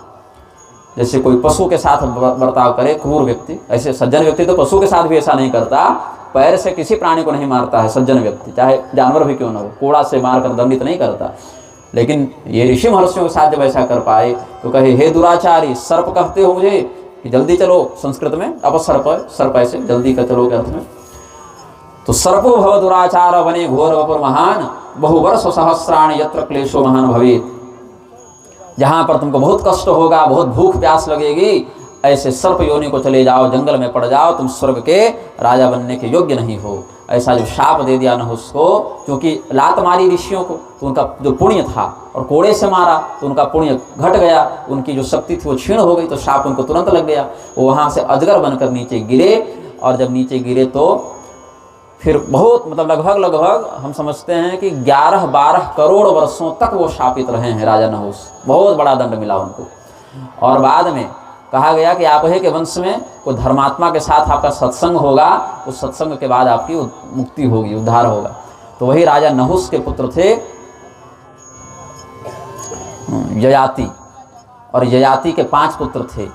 जैसे कोई पशु के साथ बर्ताव करे क्रूर व्यक्ति, ऐसे सज्जन व्यक्ति तो पशु के साथ भी ऐसा नहीं करता, पैर से किसी प्राणी को नहीं मारता है सज्जन व्यक्ति, चाहे जानवर भी क्यों ना हो, कोड़ा से मारकर दंडित नहीं करता। लेकिन ये ऋषि महर्षियों के साथ जब ऐसा कर पाए तो कहे हे दुराचारी, सर्प कहते हो मुझे कि जल्दी चलो, संस्कृत में अपसर्प, सर्प ऐसे जल्दी का चलो के अर्थ में। तो सर्पो भव दुराचार वने घोर वपुर महान बहुवर्ष सहस्राणि यत्र क्लेशो महान भवेत्। जहाँ पर तुमको बहुत कष्ट होगा, बहुत भूख प्यास लगेगी, ऐसे सर्प योनि को चले जाओ, जंगल में पड़ जाओ, तुम स्वर्ग के राजा बनने के योग्य नहीं हो। ऐसा जो शाप दे दिया नहुष को, क्योंकि लात मारी ऋषियों को तो उनका जो पुण्य था, और कोड़े से मारा तो उनका पुण्य घट गया, उनकी जो शक्ति थी वो क्षीण हो गई, तो शाप उनको तुरंत लग गया। वो वहाँ से अजगर बनकर नीचे गिरे, और जब नीचे गिरे तो फिर बहुत मतलब लगभग हम समझते हैं कि 11-12 करोड़ वर्षों तक वो शापित रहे हैं राजा नहुष। बहुत बड़ा दंड मिला उनको। और बाद में कहा गया कि आप ही के वंश में कोई धर्मात्मा के साथ आपका सत्संग होगा, उस सत्संग के बाद आपकी मुक्ति होगी, उद्धार होगा। तो वही राजा नहुष के पुत्र थे ययाति, और ययाति के 5 पुत्र थे,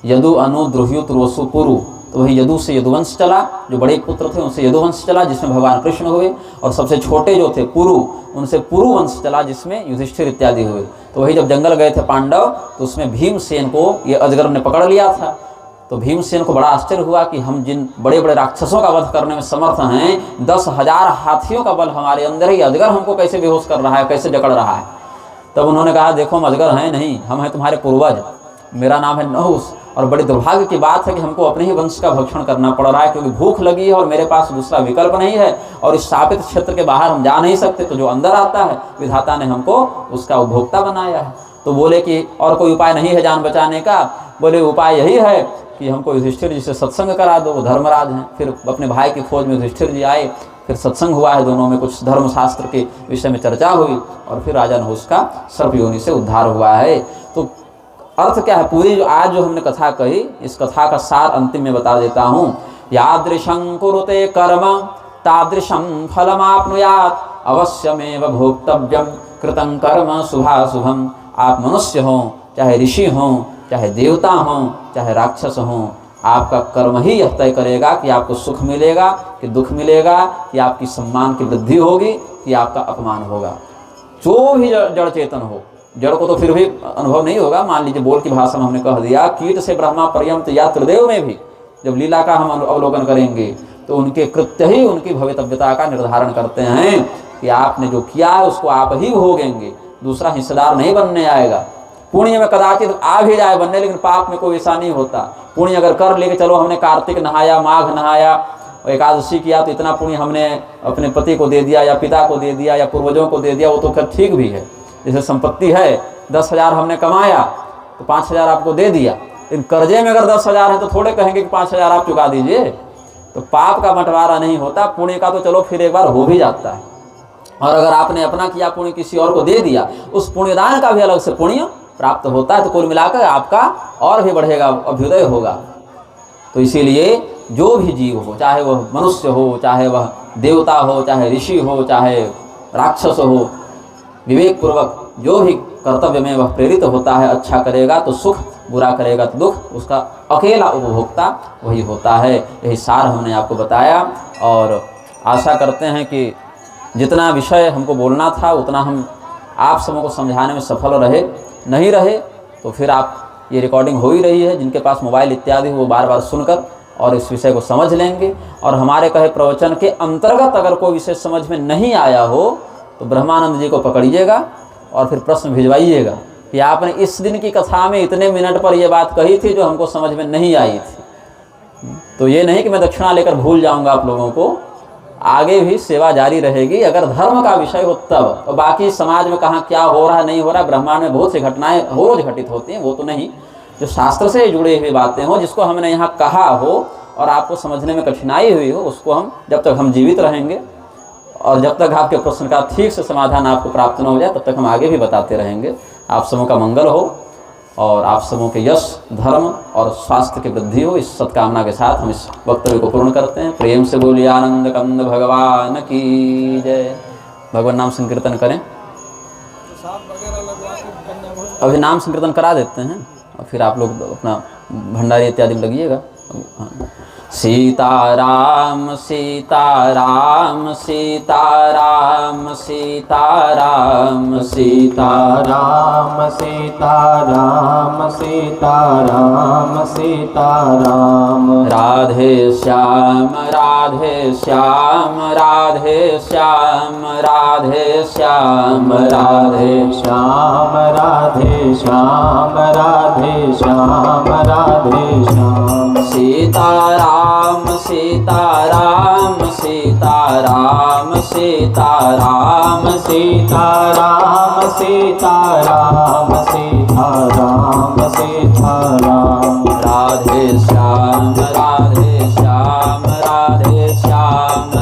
यदु, अनु, द्रुह्युत, रोसु, पुरु। तो वही यदु से यदुवंश चला, जो बड़े पुत्र थे उनसे यदुवंश चला, जिसमें भगवान कृष्ण हुए, और सबसे छोटे जो थे पुरु, उनसे पुरुवंश चला, जिसमें युधिष्ठिर इत्यादि हुए। तो वही जब जंगल गए थे पांडव, तो उसमें भीमसेन को ये अजगर ने पकड़ लिया था। तो भीमसेन को बड़ा आश्चर्य हुआ कि हम जिन बड़े बड़े राक्षसों का वध करने में समर्थ हैं, 10,000 हाथियों का बल हमारे अंदर ही, अजगर हमको कैसे बेहोश कर रहा है, कैसे जकड़ रहा है। तब उन्होंने कहा, देखो हम अजगर हैं नहीं, हम हैं तुम्हारे पूर्वज, मेरा नाम है नहुस, और बड़ी दुर्भाग्य की बात है कि हमको अपने ही वंश का भक्षण करना पड़ रहा है, क्योंकि भूख लगी है और मेरे पास दूसरा विकल्प नहीं है, और इस शापित क्षेत्र के बाहर हम जा नहीं सकते, तो जो अंदर आता है विधाता ने हमको उसका उपभोक्ता बनाया है। तो बोले कि और कोई उपाय नहीं है जान बचाने का? बोले उपाय यही है कि हमको युधिष्ठिर जी से सत्संग करा दो, वो धर्मराज हैं। फिर अपने भाई की खोज में युधिष्ठिर जी आए, फिर सत्संग हुआ है, दोनों में कुछ धर्मशास्त्र के विषय में चर्चा हुई, और फिर राजा नहुस का सर्प योनि से उद्धार हुआ है। तो अर्थ क्या है, पूरी आज जो हमने कथा कही, इस कथा का सार अंतिम में बता देता हूँ। यादृशं कुरुते कर्म तादृशं फलमाप्नुयात्, अवश्यमेव भोक्तव्यं कृतं कर्म शुभाशुभम। आप मनुष्य हों, चाहे ऋषि हों, चाहे देवता हों, चाहे राक्षस हों, आपका कर्म ही यह तय करेगा कि आपको सुख मिलेगा कि दुख मिलेगा, कि आपकी सम्मान की वृद्धि होगी कि आपका अपमान होगा। जो भी जड़ चेतन हो, जड़ को तो फिर भी अनुभव नहीं होगा। मान लीजिए बोल की भाषा में हमने कह दिया, कीट से ब्रह्मा पर्यंत या त्रिदेव में भी जब लीला का हम अवलोकन करेंगे तो उनके कृत्य ही उनकी भवितव्यता का निर्धारण करते हैं कि आपने जो किया है उसको आप ही भोगेंगे, दूसरा हिस्सेदार नहीं बनने आएगा। पुण्य में कदाचित आ भी जाए बनने, लेकिन पाप में कोई ऐसा नहीं होता। पुण्य अगर कर लेके चलो, हमने कार्तिक नहाया, माघ नहाया, एकादशी किया, तो इतना पुण्य हमने अपने पति को दे दिया या पिता को दे दिया या पूर्वजों को दे दिया, वो तो खैर ठीक भी है। जैसे संपत्ति है, 10,000 हमने कमाया तो 5,000 आपको दे दिया, लेकिन कर्जे में अगर 10,000 है तो थोड़े कहेंगे कि 5,000 आप चुका दीजिए। तो पाप का बंटवारा नहीं होता, पुण्य का तो चलो फिर एक बार हो भी जाता है। और अगर आपने अपना किया पुण्य किसी और को दे दिया, उस पुण्यदान का भी अलग से पुण्य प्राप्त होता है। तो कुल मिलाकर आपका और भी बढ़ेगा, अभ्युदय होगा। तो इसीलिए जो भी जीव हो, चाहे वह मनुष्य हो, चाहे वह देवता हो, चाहे ऋषि हो, चाहे राक्षस हो, विवेक पूर्वक जो भी कर्तव्य में वह प्रेरित होता है, अच्छा करेगा तो सुख, बुरा करेगा तो दुख, उसका अकेला उपभोक्ता वही होता है। यही सार हमने आपको बताया, और आशा करते हैं कि जितना विषय हमको बोलना था उतना हम आप सबों को समझाने में सफल रहे। नहीं रहे तो फिर आप, ये रिकॉर्डिंग हो ही रही है, जिनके पास मोबाइल इत्यादि वो बार बार सुनकर और इस विषय को समझ लेंगे। और हमारे कहे प्रवचन के अंतर्गत अगर कोई विषय समझ में नहीं आया हो तो ब्रह्मानंद जी को पकड़िएगा और फिर प्रश्न भिजवाइएगा कि आपने इस दिन की कथा में इतने मिनट पर यह बात कही थी जो हमको समझ में नहीं आई थी। तो ये नहीं कि मैं दक्षिणा लेकर भूल जाऊंगा आप लोगों को, आगे भी सेवा जारी रहेगी अगर धर्म का विषय हो तब। तो बाकी समाज में कहाँ क्या हो रहा है नहीं हो रहा, ब्रह्मांड में बहुत सी घटनाएं रोज घटित होती हैं, वो तो नहीं, जो शास्त्र से जुड़ी हुई बातें हो, जिसको हमने यहाँ कहा हो और आपको समझने में कठिनाई हुई हो, उसको हम जब तक हम जीवित रहेंगे और जब तक आपके प्रश्न का ठीक से समाधान आपको प्राप्त न हो जाए तब तक हम आगे भी बताते रहेंगे। आप सबों का मंगल हो और आप सबों के यश, धर्म और स्वास्थ्य की वृद्धि हो, इस सत्कामना के साथ हम इस वक्तव्य को पूर्ण करते हैं। प्रेम से बोलिए आनंद कंद भगवान की जय। भगवान नाम संकीर्तन करें, अभी नाम संकीर्तन करा देते हैं और फिर आप लोग अपना भंडारी इत्यादि में लगिएगा। सीताराम सीताराम सीताराम सीताराम सीताराम सीताराम सीताराम सीताराम राधे श्याम राधे श्याम राधे श्याम राधे श्याम राधे श्याम राधे श्याम राधे श्याम राधे श्याम सीताराम सीताराम सीताराम सीताराम सीताराम सीताराम सीताराम सीताराम राधे श्याम राधे श्याम राधे श्याम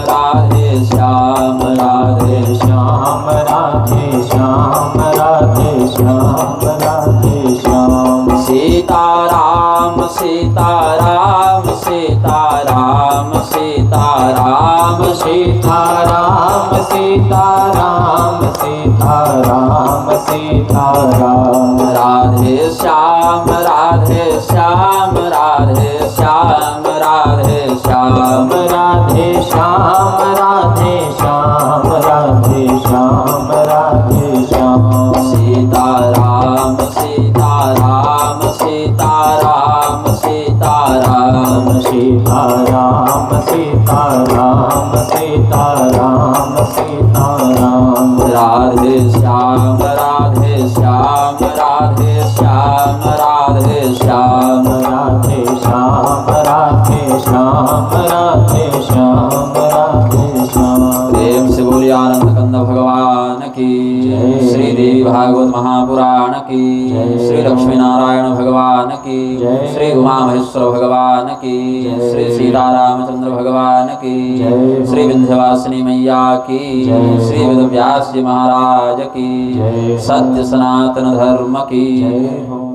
राधे श्याम राधे श्याम राधे श्याम राधे श्याम राधे श्याम सीताराम सीताराम सीताराम सीताराम सीताराम सीताराम सीताराम सीताराम राधे श्याम राधे श्याम राधे श्याम राधे श्याम राधे श्याम राधे श्याम राधे श्याम राधे श्याम सीताराम सीताराम सीताराम सीताराम सीताराम सीताराम सीताराम। राधे श्याम राधे श्याम राधे श्याम राधे श्याम राधे श्याम राधे श्याम राधे श्याम राधे श्याम। प्रेम से बोलिए आनंद कंद भगवान की, श्री देवी भागवत महापुराण की, श्री लक्ष्मी नारायण भगवान की, श्री उमा महेश्वर भगवान की, श्री सीतारामचंद्र भगवान की, श्री विंध्यवासिनी मैया की, श्री वेदव्यास जी महाराज की, सत्य सनातन धर्म की।